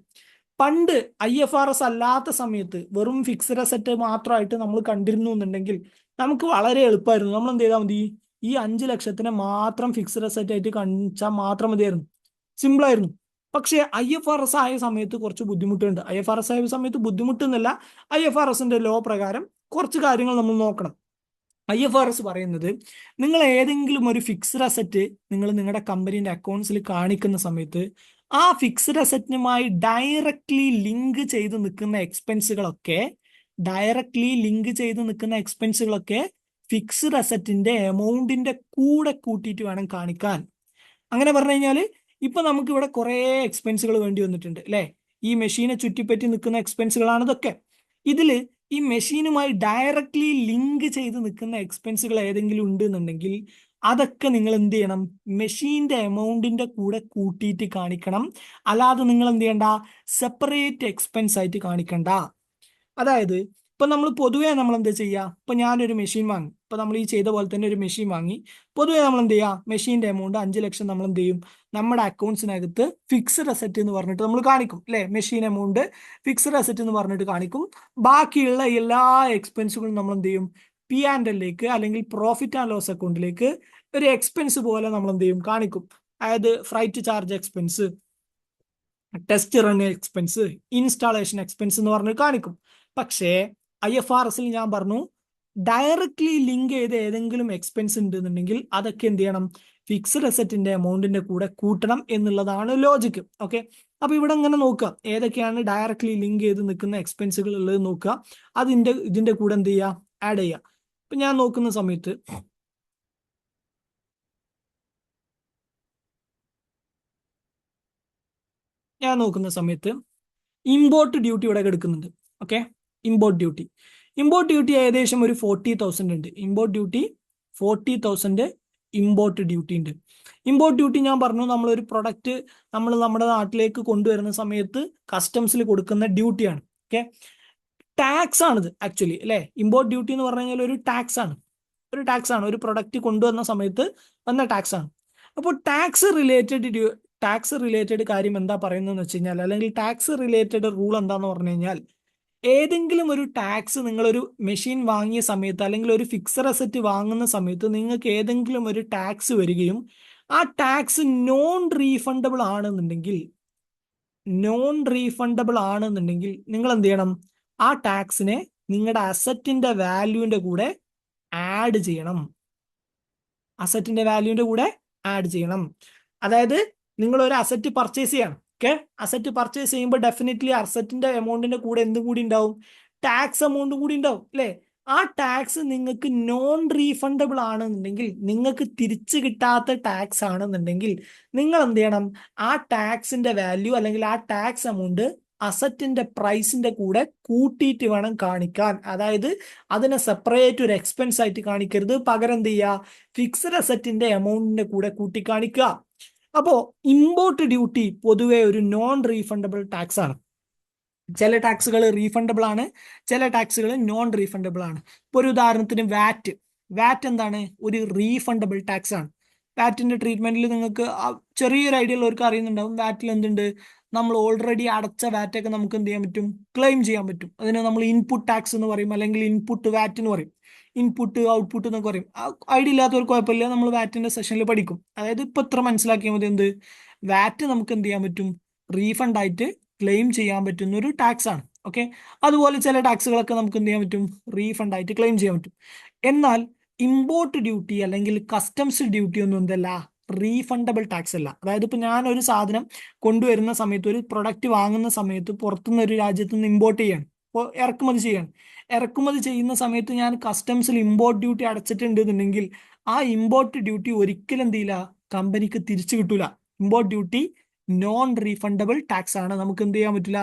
പണ്ട് IFRS അല്ലാത്ത സമയത്ത് വെറും ഫിക്സഡ് അസറ്റ് മാത്രമായിട്ട് നമ്മൾ കണ്ടിരുന്നു എന്നുണ്ടെങ്കിൽ നമുക്ക് വളരെ എളുപ്പമായിരുന്നു. നമ്മൾ എന്ത് ചെയ്താൽ മതി, ഈ 5 ലക്ഷത്തിനെ മാത്രം ഫിക്സഡ് അസറ്റ് ആയിട്ട് കാണിച്ചാൽ മാത്രം മതിയായിരുന്നു, സിമ്പിൾ ആയിരുന്നു. പക്ഷേ IFRS ആയ സമയത്ത് കുറച്ച് ബുദ്ധിമുട്ടുണ്ട്. IFRS ആയ സമയത്ത് ബുദ്ധിമുട്ടെന്നല്ല, IFRSന്റെ ലോ പ്രകാരം കുറച്ച് കാര്യങ്ങൾ നമ്മൾ നോക്കണം. IFRS പറയുന്നത്, നിങ്ങൾ ഏതെങ്കിലും ഒരു ഫിക്സഡ് അസറ്റ് നിങ്ങൾ നിങ്ങളുടെ കമ്പനീൻ്റെ അക്കൗണ്ട്സിൽ കാണിക്കുന്ന സമയത്ത് ആ ഫിക്സഡ് അസറ്റിനുമായി ഡയറക്ട്ലി ലിങ്ക് ചെയ്ത് നിൽക്കുന്ന എക്സ്പെൻസുകളൊക്കെ ഫിക്സഡ് അസറ്റിന്റെ എമൗണ്ടിന്റെ കൂടെ കൂട്ടിയിട്ട് വേണം കാണിക്കാൻ. അങ്ങനെ പറഞ്ഞു കഴിഞ്ഞാൽ ഇപ്പൊ നമുക്ക് ഇവിടെ കുറേ എക്സ്പെൻസുകൾ വേണ്ടി വന്നിട്ടുണ്ട് അല്ലെ. ഈ മെഷീനെ ചുറ്റിപ്പറ്റി നിൽക്കുന്ന എക്സ്പെൻസുകളാണ് ഇതൊക്കെ. ഇതിൽ ഈ മെഷീനുമായി ഡയറക്ട്ലി ലിങ്ക് ചെയ്ത് നിൽക്കുന്ന എക്സ്പെൻസുകൾ ഏതെങ്കിലും ഉണ്ട് എന്നുണ്ടെങ്കിൽ അതൊക്കെ നിങ്ങൾ എന്ത് ചെയ്യണം, മെഷീന്റെ എമൗണ്ടിന്റെ കൂടെ കൂട്ടിയിട്ട് കാണിക്കണം. അല്ലാതെ നിങ്ങൾ എന്ത് ചെയ്യണ്ട, സെപ്പറേറ്റ് എക്സ്പെൻസ് ആയിട്ട് കാണിക്കണ്ട. അതായത് ഇപ്പൊ നമ്മൾ പൊതുവേ നമ്മൾ എന്താ ചെയ്യുക, ഇപ്പൊ ഞാനൊരു മെഷീൻ വാങ്ങി, ഇപ്പൊ നമ്മൾ ഈ ചെയ്ത പോലെ തന്നെ ഒരു മെഷീൻ വാങ്ങി, പൊതുവേ നമ്മൾ എന്ത് ചെയ്യുക, മെഷീന്റെ എമൗണ്ട് 5 ലക്ഷം നമ്മൾ എന്ത് ചെയ്യും, നമ്മുടെ അക്കൗണ്ട്സിനകത്ത് ഫിക്സ്ഡ് അസറ്റ് എന്ന് പറഞ്ഞിട്ട് നമ്മൾ കാണിക്കും അല്ലെ, മെഷീൻ എമൗണ്ട് ഫിക്സ്ഡ് അസറ്റ് എന്ന് പറഞ്ഞിട്ട് കാണിക്കും. ബാക്കിയുള്ള എല്ലാ എക്സ്പെൻസുകളും നമ്മൾ എന്ത് ചെയ്യും, P&L അല്ലെങ്കിൽ പ്രോഫിറ്റ് ആൻഡ് ലോസ് അക്കൗണ്ടിലേക്ക് ഒരു എക്സ്പെൻസ് പോലെ നമ്മൾ എന്ത് ചെയ്യും, കാണിക്കും. അതായത് freight charge expense, test run expense, installation expense എന്ന് പറഞ്ഞ് കാണിക്കും. പക്ഷേ IFRS ഞാൻ പറഞ്ഞു, ഡയറക്ട്ലി ലിങ്ക് ചെയ്ത് ഏതെങ്കിലും എക്സ്പെൻസ് ഉണ്ടെന്നുണ്ടെങ്കിൽ അതൊക്കെ എന്ത് ചെയ്യണം, ഫിക്സ്ഡ് അസറ്റിന്റെ എമൗണ്ടിന്റെ കൂടെ കൂട്ടണം എന്നുള്ളതാണ് ലോജിക്ക്. ഓക്കെ, അപ്പൊ ഇവിടെ ഇങ്ങനെ നോക്കുക, ഏതൊക്കെയാണ് ഡയറക്ട്ലി ലിങ്ക് ചെയ്ത് നിൽക്കുന്ന എക്സ്പെൻസുകൾ ഉള്ളത് നോക്കുക, ഇതിന്റെ കൂടെ എന്ത് ചെയ്യുക, ആഡ് ചെയ്യുക. ഇപ്പൊ ഞാൻ നോക്കുന്ന സമയത്ത് ഇമ്പോർട്ട് ഡ്യൂട്ടി ഇവിടെ എടുക്കുന്നുണ്ട്. ഓക്കെ, ഇമ്പോർട്ട് ഡ്യൂട്ടി ഏകദേശം ഒരു 40,000 ഉണ്ട്. ഇമ്പോർട്ട് ഡ്യൂട്ടി 40,000 ഇമ്പോർട്ട് ഡ്യൂട്ടി ഉണ്ട്. ഇമ്പോർട്ട് ഡ്യൂട്ടി ഞാൻ പറഞ്ഞു, നമ്മളൊരു പ്രൊഡക്റ്റ് നമ്മൾ നമ്മുടെ നാട്ടിലേക്ക് കൊണ്ടുവരുന്ന സമയത്ത് കസ്റ്റംസിൽ കൊടുക്കുന്ന ഡ്യൂട്ടിയാണ്. ഓക്കെ, ടാക്സ് ആണിത് ആക്ച്വലി അല്ലെ. ഇമ്പോർട്ട് ഡ്യൂട്ടി എന്ന് പറഞ്ഞു കഴിഞ്ഞാൽ ഒരു ടാക്സ് ആണ്, ഒരു പ്രൊഡക്റ്റ് കൊണ്ടുവന്ന സമയത്ത് വന്ന ടാക്സ് ആണ്. അപ്പോൾ ടാക്സ് റിലേറ്റഡ് കാര്യം എന്താ പറയുന്നതെന്ന് വെച്ച് കഴിഞ്ഞാൽ, അല്ലെങ്കിൽ ടാക്സ് റിലേറ്റഡ് റൂൾ എന്താന്ന് പറഞ്ഞു കഴിഞ്ഞാൽ, ഏതെങ്കിലും ഒരു ടാക്സ് നിങ്ങളൊരു മെഷീൻ വാങ്ങിയ സമയത്ത് അല്ലെങ്കിൽ ഒരു ഫിക്സഡ് അസറ്റ് വാങ്ങുന്ന സമയത്ത് നിങ്ങൾക്ക് ഏതെങ്കിലും ഒരു ടാക്സ് വരികയും ആ ടാക്സ് നോൺ റീഫണ്ടബിൾ ആണെന്നുണ്ടെങ്കിൽ നിങ്ങൾ എന്ത് ചെയ്യണം, ആ ടാക്സിനെ നിങ്ങളുടെ അസറ്റിന്റെ വാല്യൂവിന്റെ കൂടെ ആഡ് ചെയ്യണം. അതായത് നിങ്ങൾ ഒരു അസറ്റ് പർച്ചേസ് ചെയ്യണം. ഓക്കെ, അസറ്റ് പർച്ചേസ് ചെയ്യുമ്പോൾ ഡെഫിനറ്റ്ലി അസറ്റിന്റെ എമൗണ്ടിന്റെ കൂടെ എന്തും കൂടി ഉണ്ടാവും, ടാക്സ് എമൗണ്ട് കൂടി ഉണ്ടാവും അല്ലെ. ആ ടാക്സ് നിങ്ങൾക്ക് നോൺ റീഫണ്ടബിൾ ആണെന്നുണ്ടെങ്കിൽ, നിങ്ങൾക്ക് തിരിച്ചു കിട്ടാത്ത ടാക്സ് ആണെന്നുണ്ടെങ്കിൽ നിങ്ങൾ എന്ത് ചെയ്യണം, ആ ടാക്സിന്റെ വാല്യൂ അല്ലെങ്കിൽ ആ ടാക്സ് എമൗണ്ട് അസറ്റിന്റെ പ്രൈസിന്റെ കൂടെ കൂട്ടിയിട്ട് വേണം കാണിക്കാൻ. അതായത് അതിനെ സെപ്പറേറ്റ് ഒരു എക്സ്പെൻസ് ആയിട്ട് കാണിക്കരുത്, പകരം എന്ത് ചെയ്യുക, ഫിക്സഡ് അസറ്റിന്റെ എമൗണ്ടിന്റെ കൂടെ കൂട്ടി കാണിക്കുക. അപ്പോ ഇമ്പോർട്ട് ഡ്യൂട്ടി പൊതുവെ ഒരു നോൺ റീഫണ്ടബിൾ ടാക്സ് ആണ്. ചില ടാക്സുകൾ റീഫണ്ടബിൾ ആണ്, ചില ടാക്സുകൾ നോൺ റീഫണ്ടബിൾ ആണ്. ഇപ്പൊ ഒരു ഉദാഹരണത്തിന് വാറ്റ് എന്താണ്, ഒരു റീഫണ്ടബിൾ ടാക്സ് ആണ്. വാറ്റിന്റെ ട്രീറ്റ്മെന്റിൽ നിങ്ങൾക്ക് ചെറിയൊരു ഐഡിയ ഉള്ളവർക്ക് അറിയുന്നുണ്ടാവും, വാറ്റിൽ എന്തുണ്ട്, നമ്മൾ ഓൾറെഡി അടച്ച വാറ്റൊക്കെ നമുക്ക് എന്ത് ചെയ്യാൻ പറ്റും, ക്ലെയിം ചെയ്യാൻ പറ്റും. അതിന് നമ്മൾ ഇൻപുട്ട് ടാക്സ് എന്ന് പറയും, അല്ലെങ്കിൽ ഇൻപുട്ട് വാറ്റ് എന്ന് പറയും, ഇൻപുട്ട് ഔട്ട്പുട്ട് എന്നൊക്കെ പറയും. ഐഡിയ ഇല്ലാത്തവർക്ക് കുഴപ്പമില്ല, നമ്മൾ വാറ്റിന്റെ സെഷനിൽ പഠിക്കും. അതായത് ഇപ്പൊ ഇത്ര മനസ്സിലാക്കിയാൽ മതി, എന്ത് വാറ്റ് നമുക്ക് എന്ത് ചെയ്യാൻ പറ്റും, റീഫണ്ട് ആയിട്ട് ക്ലെയിം ചെയ്യാൻ പറ്റുന്ന ഒരു ടാക്സ് ആണ്. ഓക്കെ, അതുപോലെ ചില ടാക്സുകളൊക്കെ നമുക്ക് എന്ത് ചെയ്യാൻ പറ്റും, റീഫണ്ട് ആയിട്ട് ക്ലെയിം ചെയ്യാൻ പറ്റും. എന്നാൽ ഇമ്പോർട്ട് ഡ്യൂട്ടി അല്ലെങ്കിൽ കസ്റ്റംസ് ഡ്യൂട്ടി ഒന്നും എന്തല്ല, റീഫണ്ടബിൾ ടാക്സ് അല്ല. അതായത് ഇപ്പൊ ഞാൻ ഒരു സാധനം കൊണ്ടുവരുന്ന സമയത്ത്, ഒരു പ്രൊഡക്റ്റ് വാങ്ങുന്ന സമയത്ത് പുറത്തുനിന്ന് ഒരു രാജ്യത്ത് നിന്ന് ഇമ്പോർട്ട് ചെയ്യാണ്, ഇപ്പോൾ ഇറക്കുമതി ചെയ്യുന്ന സമയത്ത് ഞാൻ കസ്റ്റംസിൽ ഇമ്പോർട്ട് ഡ്യൂട്ടി അടച്ചിട്ടുണ്ടെന്നുണ്ടെങ്കിൽ ആ ഇമ്പോർട്ട് ഡ്യൂട്ടി ഒരിക്കലും എന്ത് ചെയ്യില്ല, കമ്പനിക്ക് തിരിച്ചു കിട്ടൂല. Import duty non refundable tax ആണ്, നമുക്ക് എന്ത് ചെയ്യാൻ പറ്റില്ല,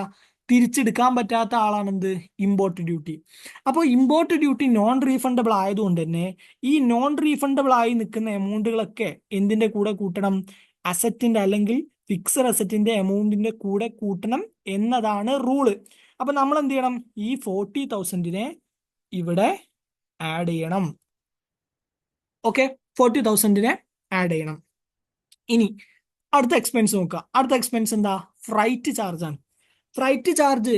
തിരിച്ചെടുക്കാൻ പറ്റാത്ത ആളാണ് എന്ത്, ഇമ്പോർട്ട് ഡ്യൂട്ടി. അപ്പോൾ ഇമ്പോർട്ട് ഡ്യൂട്ടി നോൺ റീഫണ്ടബിൾ ആയതുകൊണ്ട് തന്നെ ഈ നോൺ റീഫണ്ടബിൾ ആയി നിൽക്കുന്ന എമൗണ്ടുകളൊക്കെ എന്തിന്റെ കൂടെ കൂട്ടണം, അസറ്റിന്റെ അല്ലെങ്കിൽ ഫിക്സഡ് അസറ്റിന്റെ എമൗണ്ടിന്റെ കൂടെ കൂട്ടണം എന്നതാണ് റൂള്. അപ്പൊ നമ്മൾ എന്ത് ചെയ്യണം, ഈ 40,000 ഇവിടെ ആഡ് ചെയ്യണം. ഓക്കെ, 40,000 ആഡ് ചെയ്യണം. ഇനി അടുത്ത എക്സ്പെൻസ് നോക്കുക. അടുത്ത എക്സ്പെൻസ് എന്താ, ഫ്രൈറ്റ് ചാർജ് ആണ്. ഫ്രൈറ്റ് ചാർജ്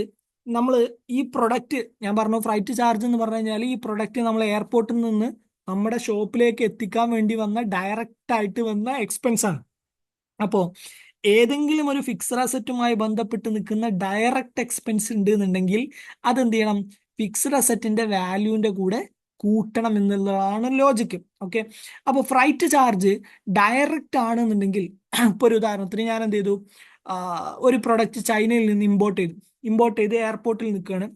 നമ്മൾ ഈ പ്രൊഡക്റ്റ്, ഞാൻ പറഞ്ഞു ഫ്രൈറ്റ് ചാർജ് എന്ന് പറഞ്ഞു കഴിഞ്ഞാൽ ഈ പ്രൊഡക്റ്റ് നമ്മൾ എയർപോർട്ടിൽ നിന്ന് നമ്മുടെ ഷോപ്പിലേക്ക് എത്തിക്കാൻ വേണ്ടി വന്ന ഡയറക്റ്റ് ആയിട്ട് വന്ന എക്സ്പെൻസ് ആണ്. അപ്പോൾ ഏതെങ്കിലും ഒരു ഫിക്സഡ് അസറ്റുമായി ബന്ധപ്പെട്ട് നിൽക്കുന്ന ഡയറക്റ്റ് എക്സ്പെൻസ് ഉണ്ട് എന്നുണ്ടെങ്കിൽ അതെന്ത് ചെയ്യണം, ഫിക്സഡ് അസറ്റിന്റെ വാല്യൂവിന്റെ കൂടെ കൂട്ടണം എന്നുള്ളതാണ് ലോജിക്ക്. ഓക്കെ, അപ്പോൾ ഫ്രൈറ്റ് ചാർജ് ഡയറക്റ്റ് ആണെന്നുണ്ടെങ്കിൽ, ഇപ്പൊ ഒരു ഉദാഹരണത്തിന് ഞാൻ എന്ത് ചെയ്തു, ഒരു പ്രൊഡക്റ്റ് ചൈനയിൽ നിന്ന് ഇമ്പോർട്ട് ചെയ്ത് എയർപോർട്ടിൽ നിൽക്കുകയാണ്.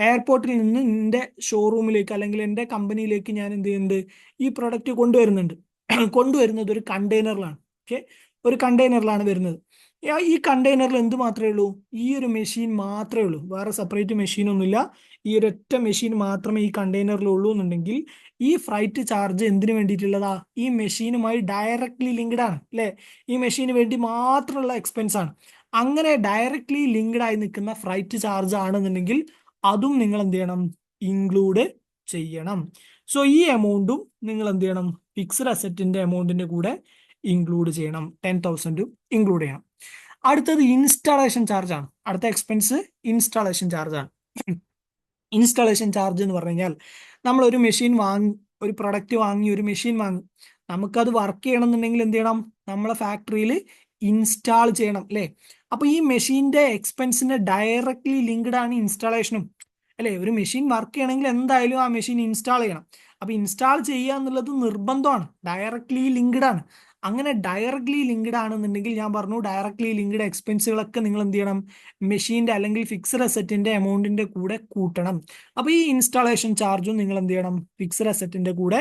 എയർപോർട്ടിൽ നിന്ന് എൻ്റെ ഷോറൂമിലേക്ക് അല്ലെങ്കിൽ എൻ്റെ കമ്പനിയിലേക്ക് ഞാൻ എന്ത് ചെയ്യുന്നുണ്ട്, ഈ പ്രൊഡക്റ്റ് കൊണ്ടുവരുന്നത് ഒരു കണ്ടെയ്നറിലാണ്. ഓക്കെ, ഒരു കണ്ടെയ്നറിലാണ് വരുന്നത്. ഈ കണ്ടെയ്നറിൽ എന്ത് മാത്രമേ ഉള്ളൂ? ഈ ഒരു മെഷീൻ മാത്രമേ ഉള്ളൂ, വേറെ സെപ്പറേറ്റ് മെഷീൻ ഒന്നുമില്ല. ഈ ഒരൊറ്റ മെഷീൻ മാത്രമേ ഈ കണ്ടെയ്നറിൽ ഉള്ളൂ എന്നുണ്ടെങ്കിൽ ഈ ഫ്രൈറ്റ് ചാർജ് എന്തിനു വേണ്ടിയിട്ടുള്ളതാ? ഈ മെഷീനുമായി ഡയറക്ട്ലി ലിങ്ക്ഡ് ആണ് അല്ലെ? ഈ മെഷീന് വേണ്ടി മാത്രമുള്ള എക്സ്പെൻസ് ആണ്. അങ്ങനെ ഡയറക്ട്ലി ലിങ്ക്ഡ് ആയി നിൽക്കുന്ന ഫ്രൈറ്റ് ചാർജ് ആണെന്നുണ്ടെങ്കിൽ അതും നിങ്ങൾ എന്ത് ചെയ്യണം? ഇൻക്ലൂഡ് ചെയ്യണം. സോ ഈ എമൗണ്ടും നിങ്ങൾ എന്ത് ചെയ്യണം? ഫിക്സ്ഡ് അസറ്റിന്റെ എമൗണ്ടിന്റെ കൂടെ ഇൻക്ലൂഡ് ചെയ്യണം. 10,000 ഇൻക്ലൂഡ് ചെയ്യണം. അടുത്തത് ഇൻസ്റ്റാളേഷൻ ചാർജ് ആണ്. അടുത്ത എക്സ്പെൻസ് ഇൻസ്റ്റാളേഷൻ ചാർജ് ആണ്. ഇൻസ്റ്റാളേഷൻ ചാർജ് എന്ന് പറഞ്ഞു കഴിഞ്ഞാൽ നമ്മൾ ഒരു മെഷീൻ വാങ്ങി, ഒരു പ്രൊഡക്റ്റ് വാങ്ങി, ഒരു മെഷീൻ വാങ്ങി, നമുക്കത് വർക്ക് ചെയ്യണം എന്നുണ്ടെങ്കിൽ എന്ത് ചെയ്യണം? നമ്മളെ ഫാക്ടറിയിൽ ഇൻസ്റ്റാൾ ചെയ്യണം അല്ലേ? അപ്പൊ ഈ മെഷീന്റെ എക്സ്പെൻസിന് ഡയറക്ട്ലി ലിങ്ക്ഡ് ആണ് ഇൻസ്റ്റാളേഷനും അല്ലേ? ഒരു മെഷീൻ വർക്ക് ചെയ്യണമെങ്കിൽ എന്തായാലും ആ മെഷീൻ ഇൻസ്റ്റാൾ ചെയ്യണം. അപ്പൊ ഇൻസ്റ്റാൾ ചെയ്യുക എന്നുള്ളത് നിർബന്ധമാണ്, ഡയറക്ട്ലി ലിങ്ക്ഡ് ആണ്. അങ്ങനെ ഡയറക്ട്ലി ലിങ്ക്ഡ് ആണെന്നുണ്ടെങ്കിൽ ഞാൻ പറഞ്ഞു, ഡയറക്ട്ലി ലിങ്ക്ഡ് എക്സ്പെൻസുകളൊക്കെ നിങ്ങൾ എന്ത് ചെയ്യണം? മെഷീന്റെ അല്ലെങ്കിൽ ഫിക്സ്ഡ് അസറ്റിന്റെ എമൗണ്ടിന്റെ കൂടെ കൂട്ടണം. അപ്പൊ ഈ ഇൻസ്റ്റാളേഷൻ ചാർജും നിങ്ങൾ എന്ത് ചെയ്യണം? ഫിക്സ്ഡ് അസറ്റിന്റെ കൂടെ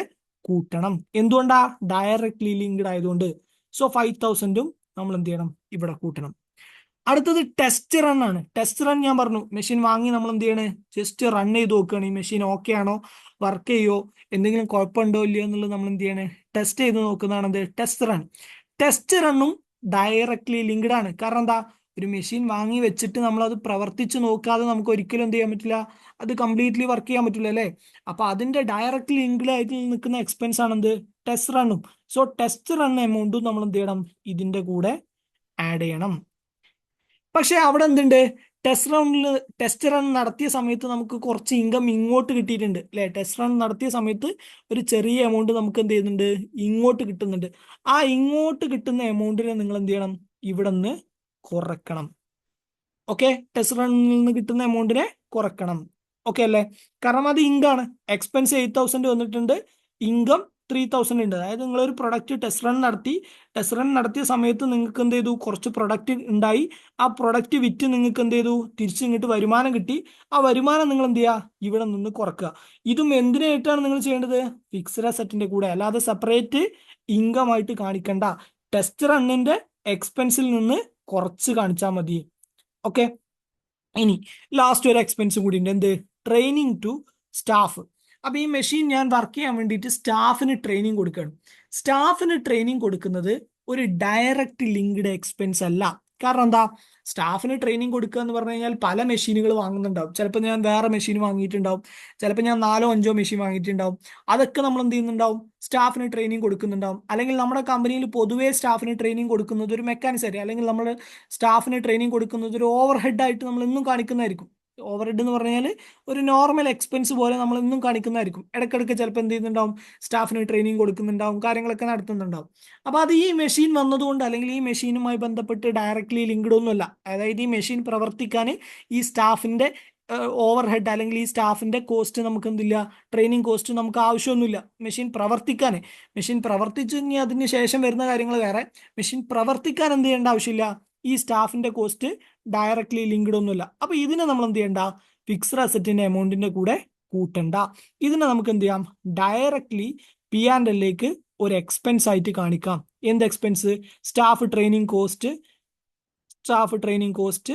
കൂട്ടണം. എന്തുകൊണ്ടാ? ഡയറക്ട്ലി ലിങ്ക്ഡ് ആയതുകൊണ്ട്. സോ 5,000 നമ്മൾ എന്ത് ചെയ്യണം? ഇവിടെ കൂട്ടണം. അടുത്തത് ടെസ്റ്റ് റൺ ആണ്. ടെസ്റ്റ് റൺ ഞാൻ പറഞ്ഞു, മെഷീൻ വാങ്ങി നമ്മൾ എന്ത് ചെയ്യണേ? ജസ്റ്റ് റൺ ചെയ്ത് നോക്കുകയാണ്, ഈ മെഷീൻ ഓക്കെ ആണോ, വർക്ക് ചെയ്യോ, എന്തെങ്കിലും കുഴപ്പമുണ്ടോ ഇല്ലയോ എന്നുള്ളത് നമ്മൾ എന്ത് ചെയ്യണേ? ടെസ്റ്റ് ചെയ്ത് നോക്കുന്നതാണ് എന്ത്? Test run. ടെസ്റ്റ് റണ്ണും ഡയറക്ട്ലി ലിങ്ക്ഡ് ആണ്. കാരണം എന്താ? ഒരു മെഷീൻ വാങ്ങി വെച്ചിട്ട് നമ്മൾ അത് പ്രവർത്തിച്ച് നോക്കാതെ നമുക്ക് ഒരിക്കലും എന്ത് ചെയ്യാൻ പറ്റില്ല? അത് കംപ്ലീറ്റ്ലി വർക്ക് ചെയ്യാൻ പറ്റില്ല അല്ലേ? അപ്പൊ അതിന്റെ ഡയറക്ട്ലി ലിങ്ക്ഡ് ആയിട്ട് നിൽക്കുന്ന എക്സ്പെൻസ് ആണ് എന്ത്? ടെസ്റ്റ് റണ്ണും. സോ ടെസ്റ്റ് റൺ എമൗണ്ടും നമ്മൾ എന്ത് ചെയ്യണം? ഇതിന്റെ കൂടെ ആഡ് ചെയ്യണം. പക്ഷെ അവിടെ എന്തുണ്ട്? ടെസ്റ്റ് റൺ നടത്തിയ സമയത്ത് നമുക്ക് കുറച്ച് ഇൻകം ഇങ്ങോട്ട് കിട്ടിയിട്ടുണ്ട് അല്ലെ? ടെസ്റ്റ് റൺ നടത്തിയ സമയത്ത് ഒരു ചെറിയ എമൗണ്ട് നമുക്ക് എന്ത് ചെയ്യുന്നുണ്ട്? ഇങ്ങോട്ട് കിട്ടുന്നുണ്ട്. ആ ഇങ്ങോട്ട് കിട്ടുന്ന എമൗണ്ടിനെ നിങ്ങൾ എന്ത് ചെയ്യണം? ഇവിടെ നിന്ന് കുറക്കണം. ഓക്കെ, ടെസ്റ്റ് റണ്ണിൽ നിന്ന് കിട്ടുന്ന എമൗണ്ടിനെ കുറക്കണം. ഓക്കെ അല്ലേ? കാരണം അത് ഇൻകാണ്. എക്സ്പെൻസ് 8,000 വന്നിട്ടുണ്ട്, ഇൻകം 3,000 ഉണ്ട്. അതായത് നിങ്ങൾ ഒരു പ്രൊഡക്റ്റ് ടെസ്റ്റ് റൺ നടത്തി, ടെസ്റ്റ് റൺ നടത്തിയ സമയത്ത് നിങ്ങൾക്ക് എന്ത് ചെയ്തു? കുറച്ച് പ്രൊഡക്റ്റ് ഉണ്ടായി. ആ പ്രൊഡക്റ്റ് വിറ്റ് നിങ്ങൾക്ക് എന്ത് ചെയ്തു? തിരിച്ച് ഇങ്ങോട്ട് വരുമാനം കിട്ടി. ആ വരുമാനം നിങ്ങൾ എന്ത് ചെയ്യുക? ഇവിടെ നിന്ന് കുറക്കുക. ഇതും എന്തിനായിട്ടാണ് നിങ്ങൾ ചെയ്യേണ്ടത്? ഫിക്സ്ഡ് അസറ്റിന്റെ കൂടെ, അല്ലാതെ സെപ്പറേറ്റ് ഇൻകം ആയിട്ട് കാണിക്കണ്ട. ടെസ്റ്റ് റണ്ണിന്റെ എക്സ്പെൻസിൽ നിന്ന് കുറച്ച് കാണിച്ചാൽ മതി. ഓക്കെ, ഇനി ലാസ്റ്റ് ഒരു എക്സ്പെൻസ് കൂടി ഉണ്ട്. എന്ത്? Training to staff. അപ്പൊ ഈ മെഷീൻ ഞാൻ വർക്ക് ചെയ്യാൻ വേണ്ടിയിട്ട് സ്റ്റാഫിന് ട്രെയിനിങ് കൊടുക്കുകയാണ്. സ്റ്റാഫിന് ട്രെയിനിങ് കൊടുക്കുന്നത് ഒരു ഡയറക്റ്റ് ലിങ്ക്ഡ് എക്സ്പെൻസ് അല്ല. കാരണം എന്താ? സ്റ്റാഫിന് ട്രെയിനിങ് കൊടുക്കുക എന്ന് പറഞ്ഞു കഴിഞ്ഞാൽ പല മെഷീനുകൾ വാങ്ങുന്നുണ്ടാവും. ചിലപ്പോൾ ഞാൻ വേറെ മെഷീൻ വാങ്ങിയിട്ടുണ്ടാവും, ചിലപ്പോൾ ഞാൻ 4-5 മെഷീൻ വാങ്ങിയിട്ടുണ്ടാവും. അതൊക്കെ നമ്മൾ എന്ത് ചെയ്യുന്നുണ്ടാവും? സ്റ്റാഫിന് ട്രെയിനിങ് കൊടുക്കുന്നുണ്ടാവും. അല്ലെങ്കിൽ നമ്മുടെ കമ്പനിയിൽ പൊതുവേ സ്റ്റാഫിന് ട്രെയിനിങ് കൊടുക്കുന്നത് ഒരു മെക്കാനിക്സ് ആയിരിക്കും, അല്ലെങ്കിൽ നമ്മൾ സ്റ്റാഫിന് ട്രെയിനിങ് കൊടുക്കുന്നത് ഒരു ഓവർ ഹെഡ് ആയിട്ട് നമ്മൾ എന്നും കാണിക്കുന്നതായിരിക്കും. ഓവർ ഹെഡ് എന്ന് പറഞ്ഞാൽ ഒരു നോർമൽ എക്സ്പെൻസ് പോലെ നമ്മൾ എന്നും കാണിക്കുന്നതായിരിക്കും. ഇടയ്ക്കിടയ്ക്ക് ചിലപ്പോൾ എന്ത് ചെയ്യുന്നുണ്ടാവും? സ്റ്റാഫിന് ട്രെയിനിങ് കൊടുക്കുന്നുണ്ടാവും, കാര്യങ്ങളൊക്കെ നടത്തുന്നുണ്ടാവും. അപ്പൊ അത് ഈ മെഷീൻ വന്നതുകൊണ്ട്, അല്ലെങ്കിൽ ഈ മെഷീനുമായി ബന്ധപ്പെട്ട് ഡയറക്ട്ലി ലിങ്ക്ഡ് ഒന്നുമല്ല. അതായത് ഈ മെഷീൻ പ്രവർത്തിക്കാൻ ഈ സ്റ്റാഫിന്റെ ഓവർ ഹെഡ് അല്ലെങ്കിൽ ഈ സ്റ്റാഫിന്റെ കോസ്റ്റ് നമുക്ക് എന്തില്ല? ട്രെയിനിങ് കോസ്റ്റ് നമുക്ക് ആവശ്യമൊന്നുമില്ല മെഷീൻ പ്രവർത്തിക്കാൻ. മെഷീൻ പ്രവർത്തിച്ചു ഇനി അതിന് ശേഷം വരുന്ന കാര്യങ്ങൾ വേറെ. മെഷീൻ പ്രവർത്തിക്കാൻ എന്ത് ചെയ്യേണ്ട ആവശ്യമില്ല? ഈ സ്റ്റാഫിന്റെ കോസ്റ്റ് ഡയറക്ട്ലി ലിങ്ക്ഡ് ഒന്നുമില്ല. അപ്പൊ ഇതിനെ നമ്മൾ എന്ത് ചെയ്യണ്ട? ഫിക്സ്ഡ് അസറ്റിന്റെ എമൗണ്ടിന്റെ കൂടെ കൂട്ടണ്ട. ഇതിനെ നമുക്ക് എന്ത് ചെയ്യാം? ഡയറക്ട്ലി P&L ഒരു എക്സ്പെൻസ് ആയിട്ട് കാണിക്കാം. എന്ത് expense? Staff training cost, staff training cost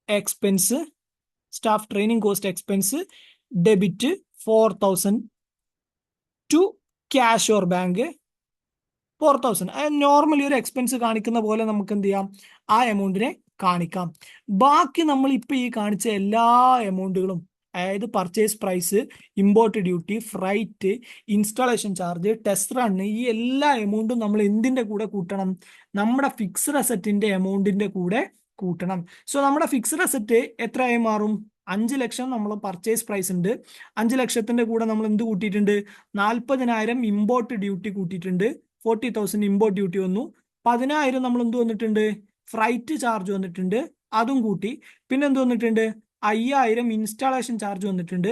expense, staff training cost expense debit 4,000 to cash or bank 4,000. Normally ഒരു എക്സ്പെൻസ് കാണിക്കുന്ന പോലെ നമുക്ക് എന്ത് ചെയ്യാം? ആ എമൗണ്ടിനെ കാണിക്കാം. ബാക്കി നമ്മൾ ഇപ്പൊ ഈ കാണിച്ച എല്ലാ എമൗണ്ടുകളും, അതായത് purchase price, import duty, freight, installation charge, test run, ഈ എല്ലാ എമൗണ്ടും നമ്മൾ എന്തിന്റെ കൂടെ കൂട്ടണം? നമ്മുടെ ഫിക്സ്ഡ് അസറ്റിന്റെ എമൗണ്ടിന്റെ കൂടെ കൂട്ടണം. സോ നമ്മുടെ ഫിക്സ്ഡ് അസറ്റ് എത്രയായി മാറും? 5 ലക്ഷം നമ്മൾ പർച്ചേസ് പ്രൈസ് ഉണ്ട്. 5 ലക്ഷത്തിന്റെ കൂടെ നമ്മൾ എന്ത് കൂട്ടിയിട്ടുണ്ട്? 40,000 ഇമ്പോർട്ട് ഡ്യൂട്ടി കൂട്ടിയിട്ടുണ്ട്. 40,000 ഇമ്പോർട്ട് ഡ്യൂട്ടി വന്നു. 10,000 നമ്മൾ എന്ത് വന്നിട്ടുണ്ട്? ഫ്രൈറ്റ് ചാർജ് വന്നിട്ടുണ്ട്, അതും കൂട്ടി. പിന്നെ എന്ത് വന്നിട്ടുണ്ട്? 5,000 ഇൻസ്റ്റാളേഷൻ ചാർജ് വന്നിട്ടുണ്ട്,